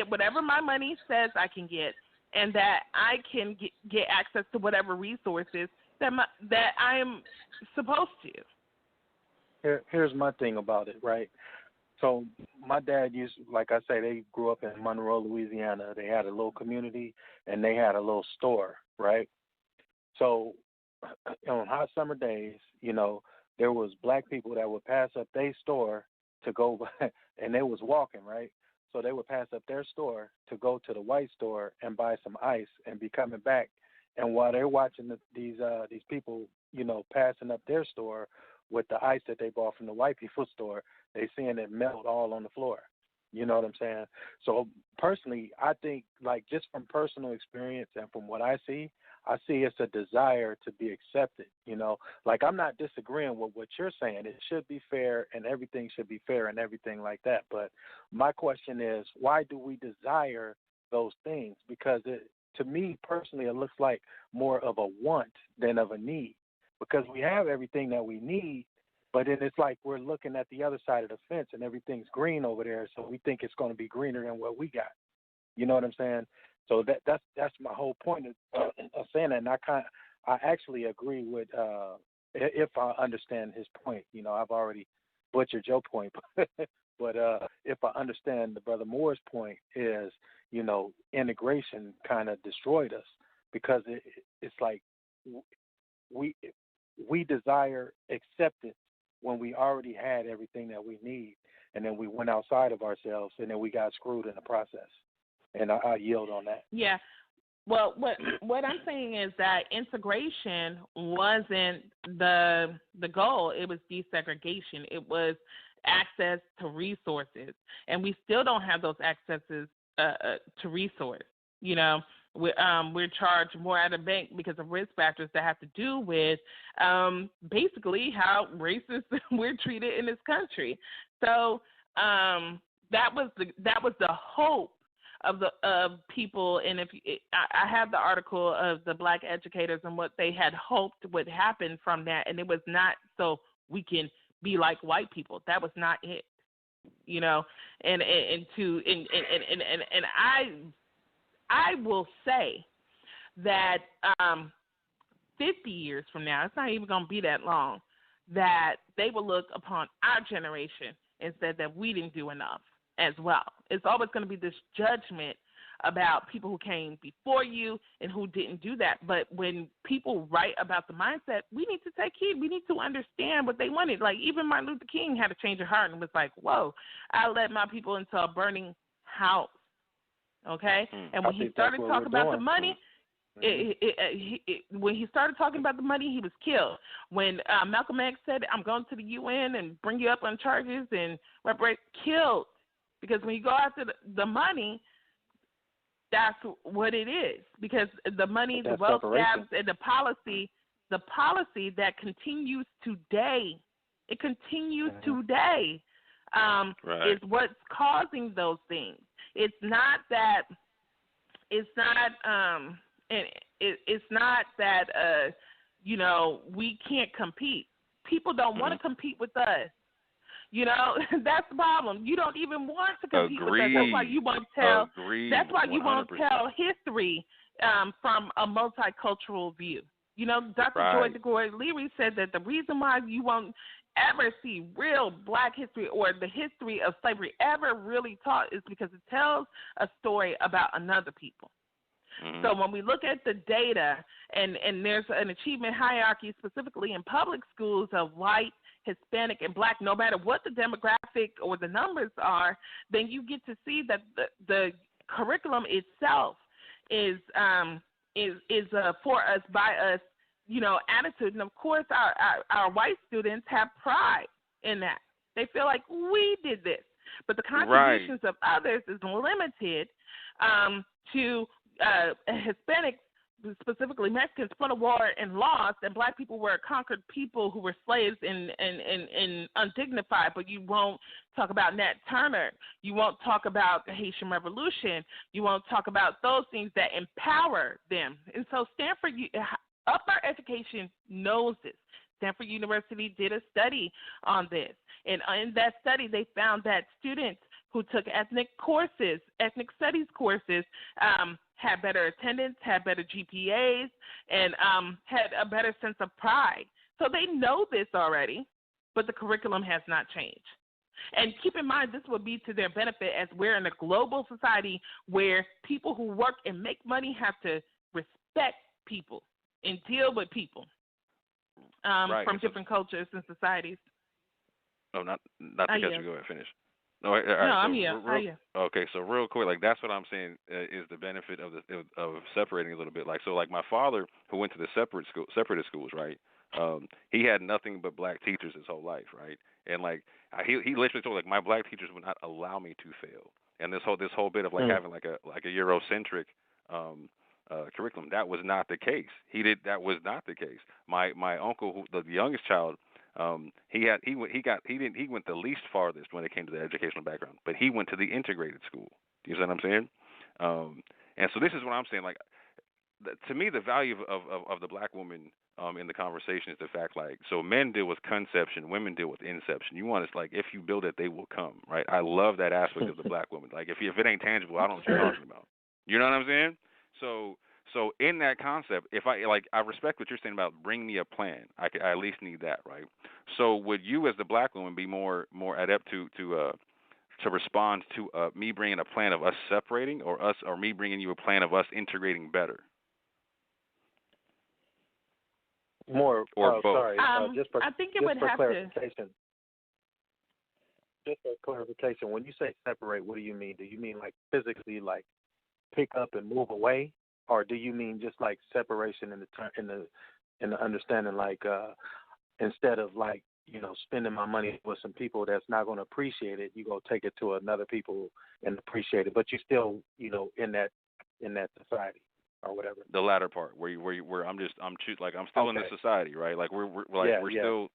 whatever my money says I can get, and that I can get access to whatever resources that I am supposed to. Here's my thing about it, right? So my dad like I say, they grew up in Monroe, Louisiana. They had a little community, and they had a little store, right? So on hot summer days, there was black people that would pass up their store to go, and they was walking, right? So they would pass up their store to go to the white store and buy some ice and be coming back And while they're watching these people, passing up their store with the ice that they bought from the white people's store, they seeing it melt all on the floor. You know what I'm saying? So personally, I think, like, just from personal experience and from what I see it's a desire to be accepted. Like, I'm not disagreeing with what you're saying. It should be fair, and everything should be fair and everything like that. But my question is, why do we desire those things? Because to me personally, it looks like more of a want than of a need, because we have everything that we need. But then it's like we're looking at the other side of the fence and everything's green over there, so we think it's going to be greener than what we got. You know what I'm saying? So that's my whole point of saying that. And I actually agree with, if I understand his point. I've already butchered your point, but if I understand the brother Moore's point is, integration kind of destroyed us, because it's like we desire acceptance when we already had everything that we need, and then we went outside of ourselves, and then we got screwed in the process. And I yield on that. Yeah. Well, what I'm saying is that integration wasn't the goal. It was desegregation. It was access to resources, and we still don't have those accesses to resource. We're charged more at a bank because of risk factors that have to do with basically how racist we're treated in this country. So that was the hope of people. And I have the article of the Black educators and what they had hoped would happen from that, and it was not so we can be like white people. That was not it. And I will say that 50 years from now, it's not even going to be that long, that they will look upon our generation and say that we didn't do enough as well. It's always going to be this judgment about people who came before you and who didn't do that. But when people write about the mindset, we need to take heed. We need to understand what they wanted. Like, even Martin Luther King had a change of heart and was like, whoa, I led my people into a burning house. Okay? And when he started talking about the money, when he started talking about the money, he was killed. When Malcolm X said, I'm going to the UN and bring you up on charges and killed. Because when you go after the money, that's what it is. Because the money, the wealth grabs, and the policy that continues today, it continues today, is what's causing those things. It's not that we can't compete. People don't want to compete with us. That's the problem. You don't even want to compete with us. That's why you won't tell. That's why you won't tell history from a multicultural view. Dr. Joy DeGoy-Leary said that the reason why you won't ever see real Black history or the history of slavery ever really taught is because it tells a story about another people. So when we look at the data, and there's an achievement hierarchy specifically in public schools of white, Hispanic, and Black, no matter what the demographic or the numbers are, then you get to see that the curriculum itself is for us, by us, attitude. And of course, our white students have pride in that. They feel like we did this, but the contributions of others is limited to Hispanics, specifically Mexicans, fought a war and lost, and Black people were conquered people who were slaves and undignified. But you won't talk about Nat Turner. You won't talk about the Haitian Revolution. You won't talk about those things that empower them. And so Stanford, upper education knows this. Stanford University did a study on this. And in that study, they found that students who took ethnic studies courses, had better attendance, had better GPAs, and had a better sense of pride. So they know this already, but the curriculum has not changed. And keep in mind, this would be to their benefit, as we're in a global society where people who work and make money have to respect people and deal with people from different cultures and societies. Oh, not to cut you. Go ahead, finish. No, all right, No, so I'm here. Okay, so real quick, like that's what I'm saying is the benefit of separating a little bit. Like so, like my father who went to the separated schools, right? He had nothing but black teachers his whole life, right? And like he literally told like my black teachers would not allow me to fail. And this whole bit of like having like a Eurocentric curriculum, that was not the case. That was not the case. My uncle, the youngest child. He went the least farthest when it came to the educational background, but he went to the integrated school. Do you see what I'm saying? And so this is what I'm saying. Like, to me, the value of the black woman in the conversation is the fact, like, so men deal with conception, women deal with inception. You want it's like if you build it, they will come, right? I love that aspect of the black woman. Like, if it ain't tangible, I don't know what you're talking about. You know what I'm saying? So in that concept, if I respect what you're saying about bring me a plan. I at least need that, right? So would you, as the black woman, be more adept to respond to me bringing a plan of us separating, or me bringing you a plan of us integrating better? More or both? Sorry, just for I think it would have clarification. Just for clarification, when you say separate, what do you mean? Do you mean like physically, like pick up and move away? Or do you mean just like separation in the understanding, like instead of like spending my money with some people that's not going to appreciate it, you go take it to another people and appreciate it, but you still in that society or whatever. The latter part, where I'm still in the society, right? Like we're still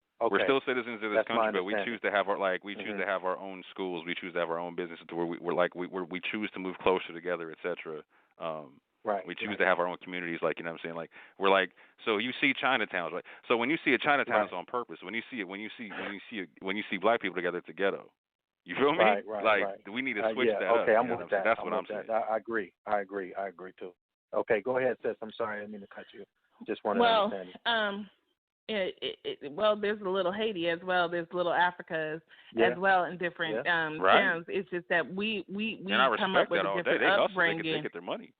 citizens of this country, but we choose to have choose to have our own schools, we choose to have our own businesses, where we choose to move closer together, etc. Right. We choose to have our own communities, like, you know what I'm saying? Like, we're like, so you see Chinatowns, right? So when you see a Chinatown, it's on purpose. When you see black people together, it's a ghetto. You feel me? Right. We need to switch that up. Okay, I'm with that. That's what I'm saying. I agree too. Okay, go ahead, sis. I'm sorry, I didn't mean to cut you. Just wanted to understand it. Well, there's a little Haiti as well. There's little Africa as well in different towns. It's just that we come up with a different upbringing. They get their money.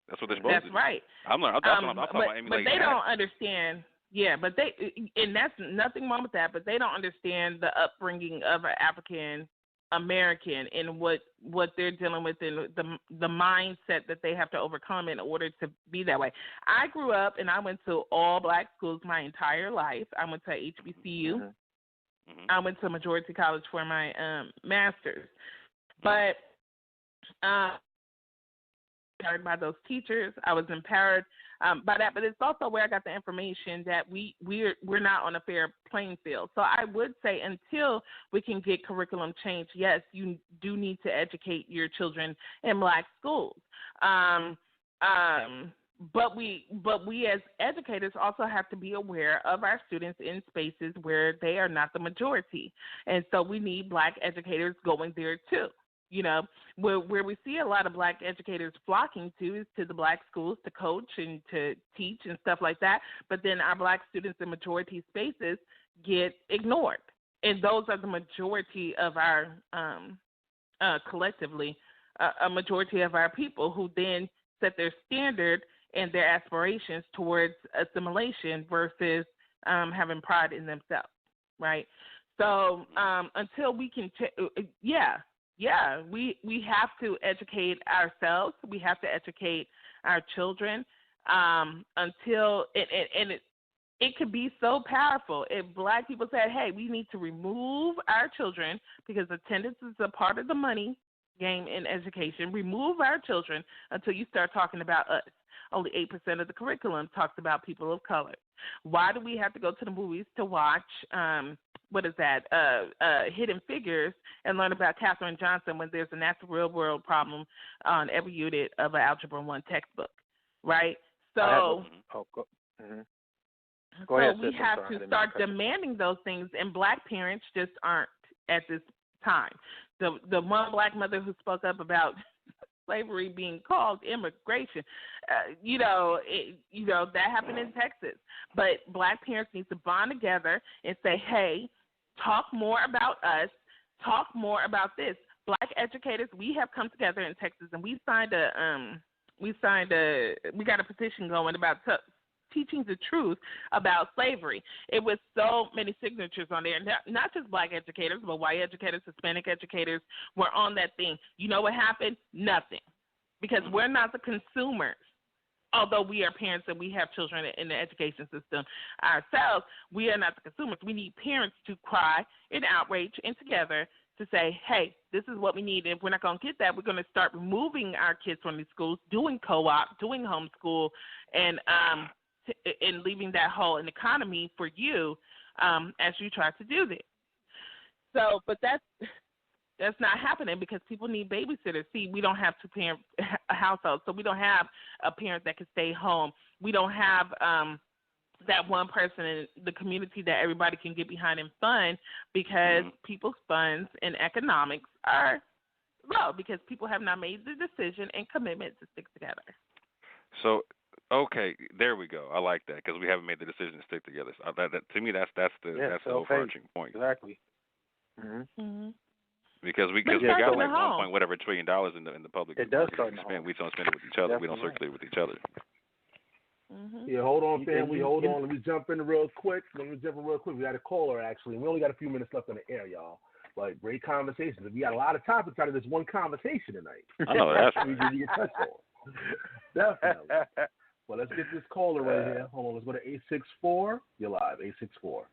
That's what they're supposed to do. That's right. I'm talking about emulating but they don't understand. Yeah, and that's nothing wrong with that. But they don't understand the upbringing of an African American and what they're dealing with and the mindset that they have to overcome in order to be that way. I grew up and I went to all black schools my entire life. I went to HBCU. Mm-hmm. I went to Majority College for my master's, but empowered by those teachers. I was empowered by that, but it's also where I got the information that we're not on a fair playing field. So I would say until we can get curriculum change, yes, you do need to educate your children in black schools. But we as educators also have to be aware of our students in spaces where they are not the majority, and so we need black educators going there too. Where we see a lot of black educators flocking to is to the black schools to coach and to teach and stuff like that. But then our black students in majority spaces get ignored. And those are the majority of our, collectively, a majority of our people who then set their standard and their aspirations towards assimilation versus having pride in themselves, right? So until we can, we have to educate ourselves. We have to educate our children until it could be so powerful if black people said, hey, we need to remove our children because attendance is a part of the money game in education. Remove our children until you start talking about us. Only 8% of the curriculum talks about people of color. Why do we have to go to the movies to watch Hidden Figures and learn about Katherine Johnson when there's a natural real world problem on every unit of an Algebra 1 textbook, right? So, Go ahead, we have to start demanding those things, and black parents just aren't at this time. The one black mother who spoke up about slavery being called immigration, that happened in Texas. But black parents need to bond together and say, hey, talk more about us, talk more about this. Black educators, we have come together in Texas, and we got a petition going about teaching the truth about slavery. It was so many signatures on there, not just black educators, but white educators, Hispanic educators were on that thing. You know what happened? Nothing, because we're not the consumers. Although we are parents and we have children in the education system ourselves, we are not the consumers. We need parents to cry in outrage and together to say, hey, this is what we need. And if we're not going to get that, we're going to start removing our kids from these schools, doing co-op, doing homeschool, and leaving that hole in the economy for you as you try to do this. So, but that's not happening because people need babysitters. See, we don't have two-parent households, so we don't have a parent that can stay home. We don't have that one person in the community that everybody can get behind and fund because people's funds and economics are low because people have not made the decision and commitment to stick together. So, okay, there we go. I like that because we haven't made the decision to stick together. So to me, that's the overarching point. Exactly. Because we got like $1 whatever trillion in the public. It does start spend. We don't spend it with each other. Definitely. We don't circulate with each other. Yeah, hold on, family. Hold on. Let me jump in real quick. We got a caller, actually. We only got a few minutes left on the air, y'all. Like, great conversations. We got a lot of topics out of this one conversation tonight. I know, that's we get touched on. Definitely. Well, let's get this caller right here. Hold on. Let's go to 864. You're live, 864.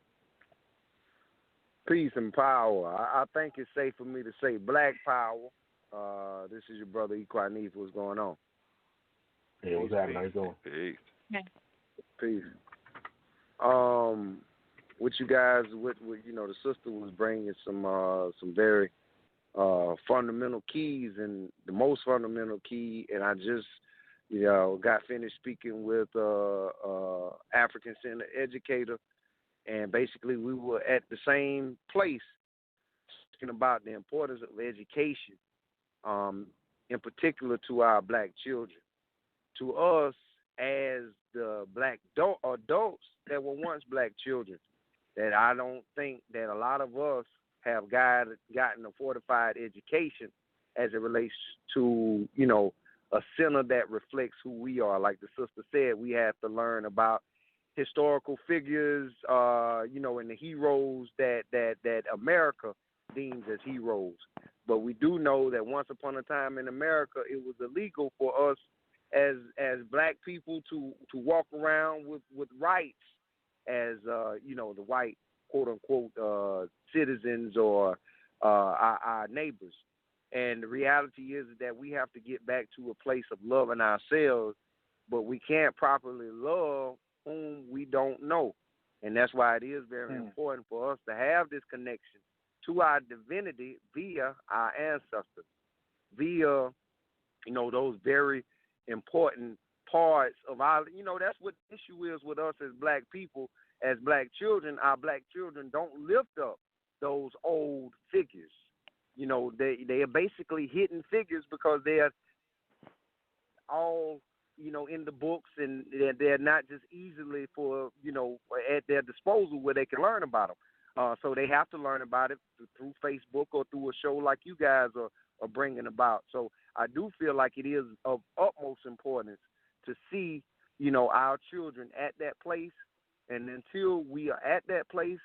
Peace and power. I think it's safe for me to say black power. This is your brother Equanese. What's going on? Hey, what's happening? How you doing? Peace. Peace. With you guys, with the sister was bringing some very fundamental keys, and the most fundamental key, and I just got finished speaking with African Center educator. And basically, we were at the same place talking about the importance of education, in particular to our black children. To us, as the black adults that were once black children, that I don't think that a lot of us have gotten a fortified education as it relates to, a center that reflects who we are. Like the sister said, we have to learn about historical figures, and the heroes that America deems as heroes. But we do know that once upon a time in America, it was illegal for us as black people to walk around with rights as the white quote unquote citizens or our neighbors. And the reality is that we have to get back to a place of loving ourselves, but we can't properly love whom we don't know. And that's why it is very important for us to have this connection to our divinity via our ancestors, via, those very important parts of our, that's what the issue is with us as black people, as black children. Our black children don't lift up those old figures. They are basically hidden figures because they're all in the books, and they're not just easily for, at their disposal where they can learn about them. So they have to learn about it through Facebook or through a show like you guys are bringing about. So I do feel like it is of utmost importance to see, our children at that place. And until we are at that place,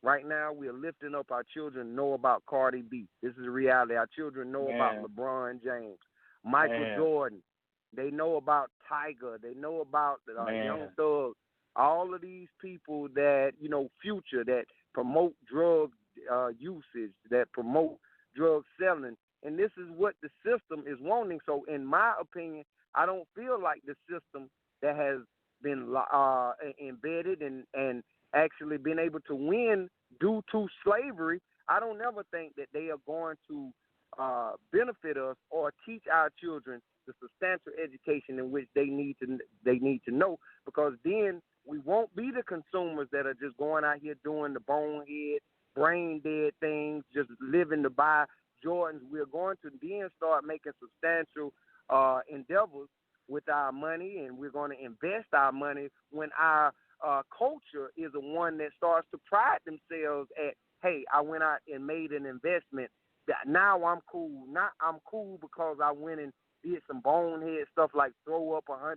right now we are lifting up our children, know about Cardi B. This is a reality. Our children know about LeBron James, Michael Jordan. They know about Tiger. They know about Young Thug. All of these people that, Future, that promote drug usage, that promote drug selling. And this is what the system is wanting. So in my opinion, I don't feel like the system that has been embedded and actually been able to win due to slavery, I don't ever think that they are going to benefit us or teach our children the substantial education in which they need to know, because then we won't be the consumers that are just going out here doing the bonehead, brain dead things, just living to buy Jordans. We're going to then start making substantial endeavors with our money, and we're going to invest our money when our culture is the one that starts to pride themselves at, hey, I went out and made an investment. Now I'm cool. Not I'm cool because I went and did some bonehead stuff like throw up $100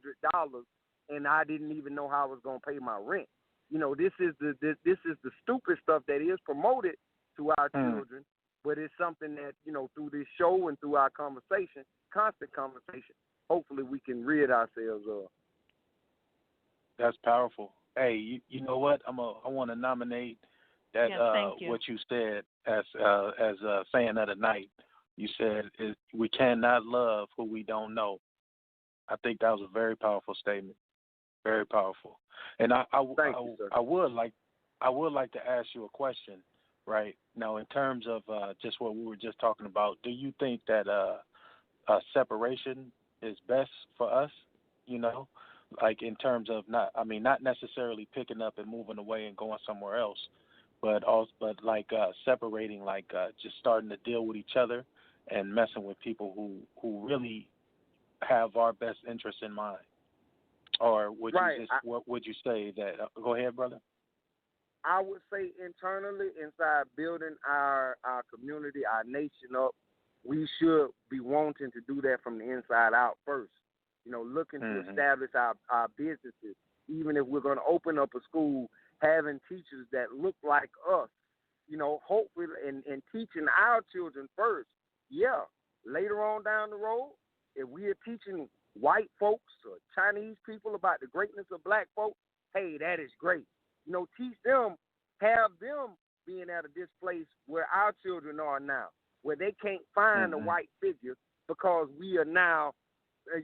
and I didn't even know how I was going to pay my rent. You know, this is the stupid stuff that is promoted to our children, but it's something that, you know, through this show and through our conversation, constant conversation, hopefully we can rid ourselves of. That's powerful. Hey, you know what? I want to nominate that what you said as saying of the night. You said we cannot love who we don't know. I think that was a very powerful statement. Very powerful. And I would like to ask you a question, right? Now, in terms of just what we were just talking about, do you think that separation is best for us? You know, like in terms of not necessarily picking up and moving away and going somewhere else, but separating, just starting to deal with each other and messing with people who really have our best interests in mind. Or would what would you say that? Go ahead, brother. I would say internally, inside building our community, our nation up, we should be wanting to do that from the inside out first. You know, looking to establish our businesses. Even if we're going to open up a school, having teachers that look like us, you know, hopefully, and teaching our children first. Yeah, later on down the road, if we are teaching white folks or Chinese people about the greatness of black folks, hey, that is great. You know, teach them, have them being at this place where our children are now, where they can't find a white figure because we are now,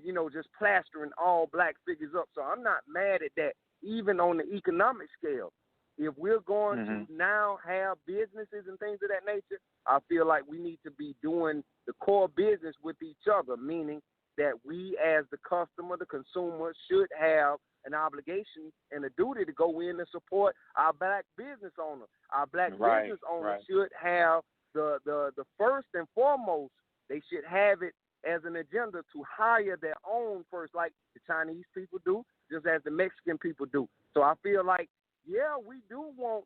you know, just plastering all black figures up. So I'm not mad at that, even on the economic scale. If we're going to now have businesses and things of that nature, I feel like we need to be doing the core business with each other, meaning that we as the customer, the consumer, should have an obligation and a duty to go in and support our black business owner. Our black business owner should have the first and foremost, they should have it as an agenda to hire their own first, like the Chinese people do, just as the Mexican people do. So I feel like, yeah, we do want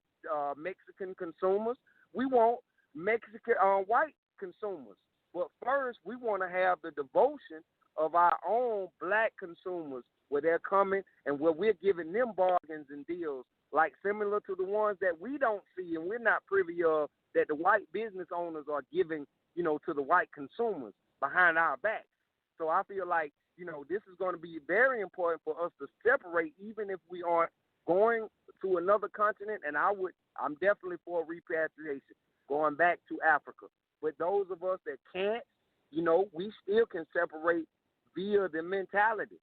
Mexican consumers. We want Mexican white consumers. But first, we want to have the devotion of our own black consumers where they're coming and where we're giving them bargains and deals like similar to the ones that we don't see and we're not privy of that the white business owners are giving, you know, to the white consumers behind our backs. So I feel like, you know, this is going to be very important for us to separate even if we aren't going to another continent, and I'm definitely for repatriation, going back to Africa. But those of us that can't, you know, we still can separate via the mentality,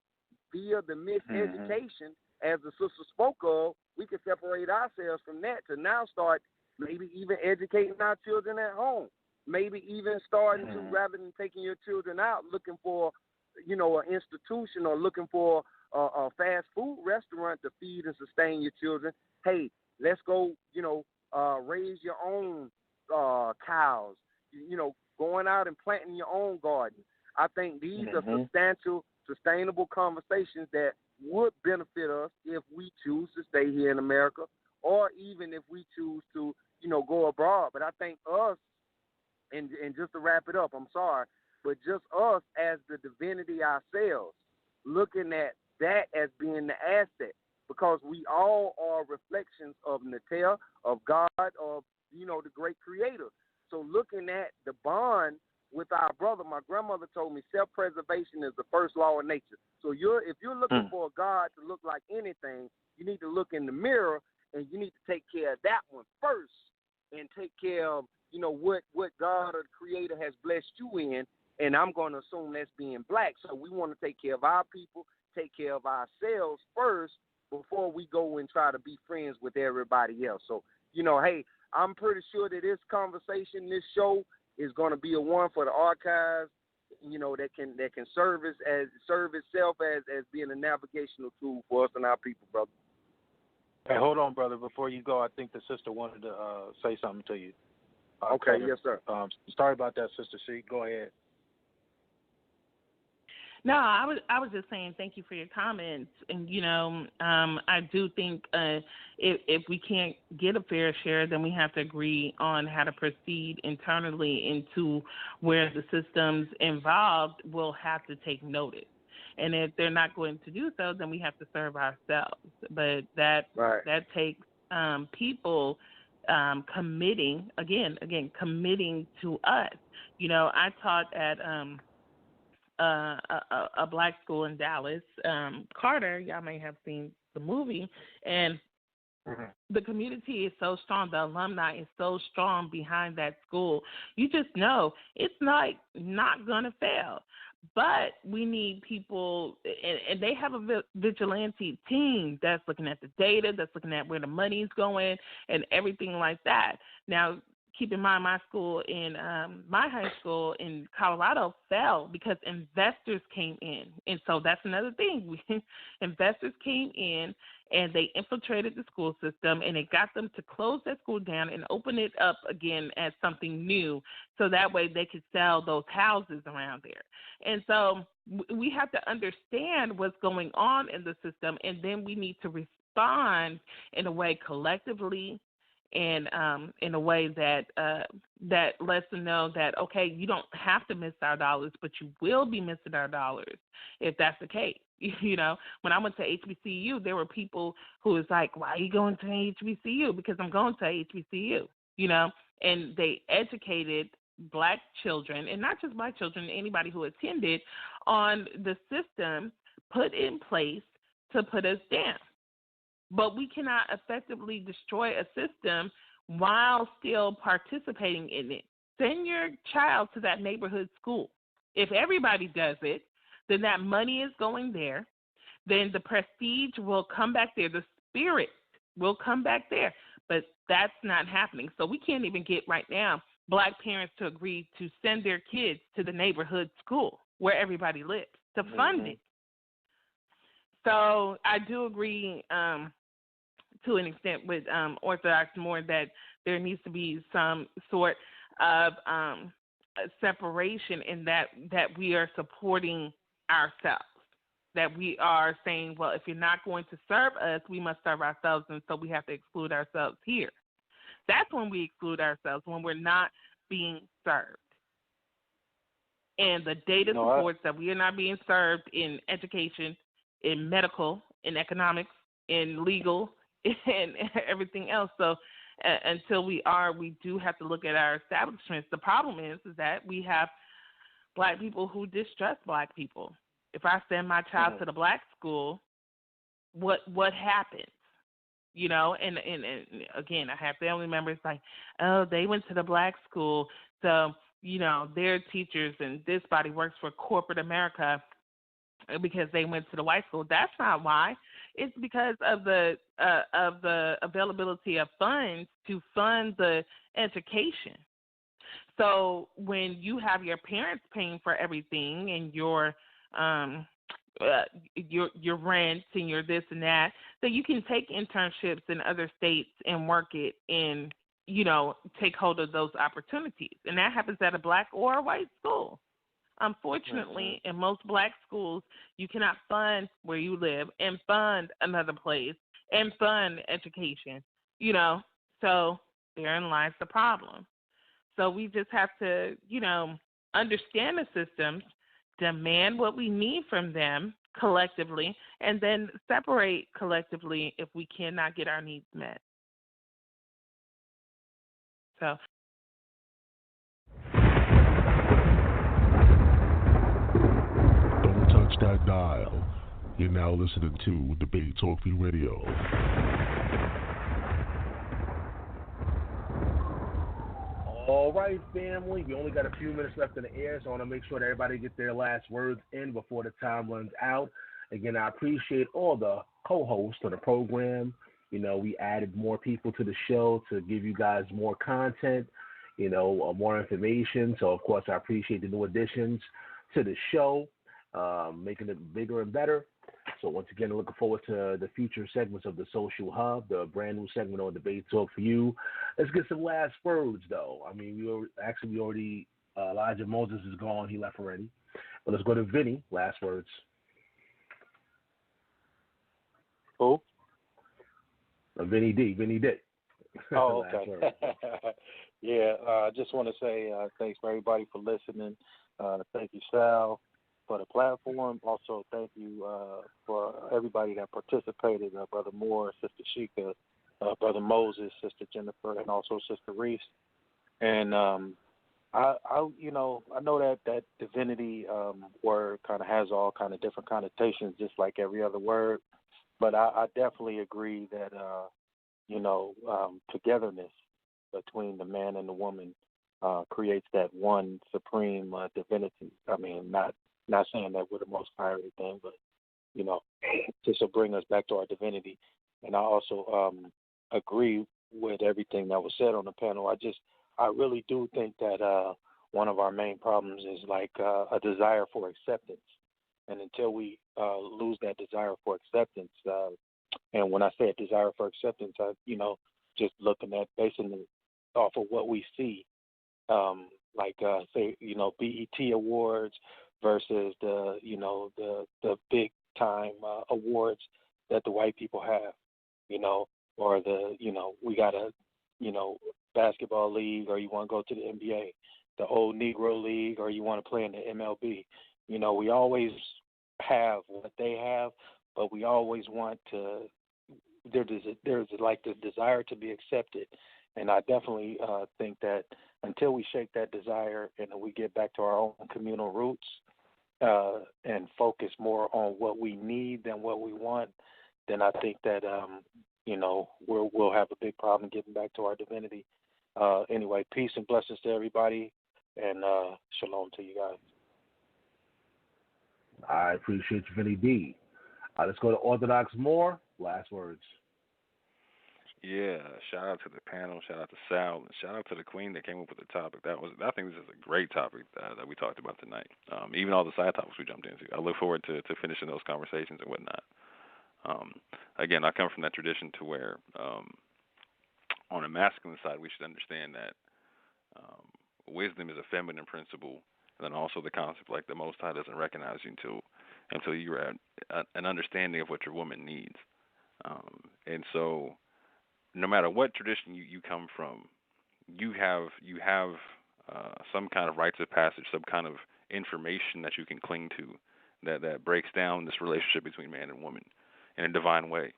via the miseducation, as the sister spoke of. We can separate ourselves from that to now start maybe even educating our children at home, maybe even starting to, rather than taking your children out, looking for, you know, an institution or looking for a fast food restaurant to feed and sustain your children. Hey, let's go, you know, raise your own cows, you know, going out and planting your own garden. I think these are substantial, sustainable conversations that would benefit us if we choose to stay here in America or even if we choose to, you know, go abroad. But I think us, and just to wrap it up, I'm sorry, but just us as the divinity ourselves, looking at that as being the asset, because we all are reflections of Natel, of God, of, you know, the great creator. So looking at the bond with our brother, my grandmother told me self-preservation is the first law of nature. So if you're looking for a God to look like anything, you need to look in the mirror and you need to take care of that one first and take care of, you know, what God or the creator has blessed you in. And I'm going to assume that's being black. So we want to take care of our people, take care of ourselves first before we go and try to be friends with everybody else. So, you know, hey, I'm pretty sure that this conversation, this show is going to be a one for the archives, you know, that can serve itself as being a navigational tool for us and our people, brother. Hey, hold on, brother. Before you go, I think the sister wanted to say something to you. Okay, yes, sir. Sorry about that, Sister Sheek. Go ahead. No, I was just saying thank you for your comments, and you know, I do think if we can't get a fair share, then we have to agree on how to proceed internally into where the systems involved will have to take notice. And if they're not going to do so, then we have to serve ourselves. But that takes people committing to us. You know, I taught at a black school in Dallas, Carter. Y'all may have seen the movie, and the community is so strong. The alumni is so strong behind that school. You just know it's not going to fail. But we need people, and they have a vigilante team that's looking at the data, that's looking at where the money's going, and everything like that. Now, keep in mind, my school in my high school in Colorado fell because investors came in, and so that's another thing. Investors came in and they infiltrated the school system, and it got them to close that school down and open it up again as something new, so that way they could sell those houses around there. And so we have to understand what's going on in the system, and then we need to respond in a way collectively, and in a way that that lets them know that, okay, you don't have to miss our dollars, but you will be missing our dollars if that's the case. You know, when I went to HBCU, there were people who was like, why are you going to HBCU? Because I'm going to HBCU, you know, and they educated black children, and not just black children, anybody who attended, on the system put in place to put us down. But we cannot effectively destroy a system while still participating in it. Send your child to that neighborhood school. If everybody does it, then that money is going there. Then the prestige will come back there. The spirit will come back there. But that's not happening. So we can't even get right now black parents to agree to send their kids to the neighborhood school where everybody lives to fund it. So I do agree to an extent with Orthodox Moor that there needs to be some sort of separation in that we are supporting ourselves, that we are saying, well, if you're not going to serve us, we must serve ourselves, and so we have to exclude ourselves here. That's when we exclude ourselves, when we're not being served. And the data supports that we are not being served in education, in medical, in economics, in legal, and everything else. So until we do have to look at our establishments. The problem is that we have black people who distrust black people. If I send my child to the black school, what happens? You know, and again, I have family members like, oh, they went to the black school, so, you know, their teachers and this body works for corporate America because they went to the white school. That's not why. It's because of the availability of funds to fund the education. So when you have your parents paying for everything and your rent and your this and that, so you can take internships in other states and work it and, you know, take hold of those opportunities. And that happens at a black or a white school. Unfortunately, in most black schools, you cannot fund where you live and fund another place and fund education, you know. So therein lies the problem. So we just have to, you know, understand the systems, demand what we need from them collectively, and then separate collectively if we cannot get our needs met. So. Don't touch that dial. You're now listening to Debate Talk Radio. All right, family. We only got a few minutes left in the air, so I want to make sure that everybody get their last words in before the time runs out. Again, I appreciate all the co-hosts of the program. You know, we added more people to the show to give you guys more content, you know, more information. So, of course, I appreciate the new additions to the show, making it bigger and better. So, once again, looking forward to the future segments of the Social Hub, the brand new segment on Debate Talk for You. Let's get some last words, though. I mean, we already Elijah Moses is gone. He left already. But let's go to Vinny. Last words. Who? Vinny D. Vinny D. Oh, okay. Yeah, I just want to say thanks for everybody for listening. Thank you, Sal, for the platform. Also, thank you for everybody that participated, Brother Moore, Sister Sheik, Brother Moses, Sister Jennifer, and also Sister Reese. And I know that divinity word kind of has all kind of different connotations, just like every other word. But I definitely agree that togetherness between the man and the woman creates that one supreme divinity. I mean, not saying that we're the most high or anything, but just to bring us back to our divinity. And I also agree with everything that was said on the panel. I really do think that one of our main problems is like a desire for acceptance. And until we lose that desire for acceptance, and when I say a desire for acceptance, just looking at basing it off of what we see, say BET awards versus the big time awards that the white people have, or we got a basketball league, or you want to go to the NBA, the old Negro League, or you want to play in the MLB. We always have what they have, but we always want to. There's like the desire to be accepted, and I definitely think that until we shake that desire and we get back to our own communal roots and focus more on what we need than what we want, then I think that we'll have a big problem getting back to our divinity. Anyway, peace and blessings to everybody, and shalom to you guys. I appreciate you, Vinny D. Let's go to Orthodox Moor. Last words. Yeah, shout out to the panel, shout out to Sal, and shout out to the Queen that came up with the topic. I think this is a great topic that we talked about tonight. Even all the side topics we jumped into. I look forward to finishing those conversations and whatnot. Again, I come from that tradition to where on the masculine side, we should understand that wisdom is a feminine principle, and then also the concept like the Most High doesn't recognize you until you're at an understanding of what your woman needs. And so no matter what tradition you come from, you have some kind of rites of passage, some kind of information that you can cling to that breaks down this relationship between man and woman in a divine way.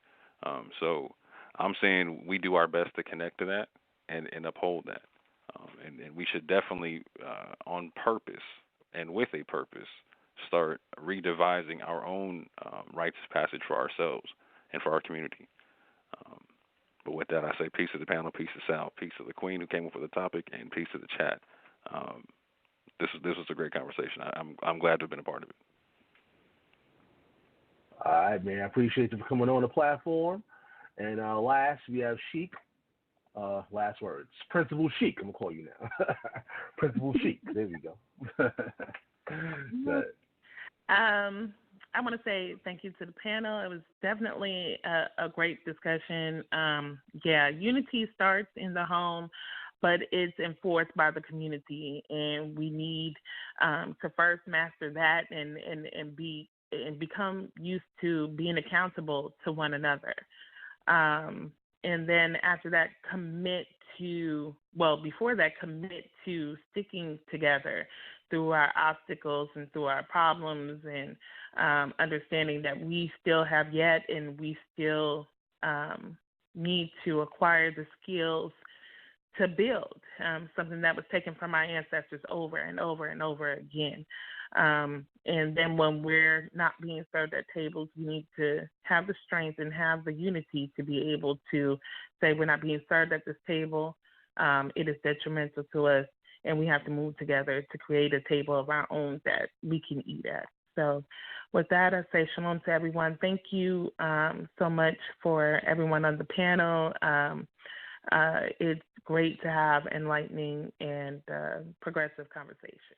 So I'm saying we do our best to connect to that and uphold that. And we should definitely, on purpose and with a purpose, start redevising our own rites of passage for ourselves and for our community. But with that, I say peace to the panel, peace to Sal, peace to the Queen who came up with the topic, and peace to the chat. This was a great conversation. I'm glad to have been a part of it. All right, man. I appreciate you for coming on the platform. And last, we have Sheek. Last words. Principal Sheek. I'm going to call you now. Principal Sheek. There we go. I want to say thank you to the panel. It was definitely a great discussion. Unity starts in the home, but it's enforced by the community, and we need to first master that and become used to being accountable to one another. And then after that, commit to sticking together through our obstacles and through our problems, and understanding that we still have yet and we still need to acquire the skills to build, something that was taken from our ancestors over and over and over again. And then when we're not being served at tables, we need to have the strength and have the unity to be able to say we're not being served at this table. It is detrimental to us, and we have to move together to create a table of our own that we can eat at. So with that, I say shalom to everyone. Thank you so much for everyone on the panel. It's great to have enlightening and progressive conversation.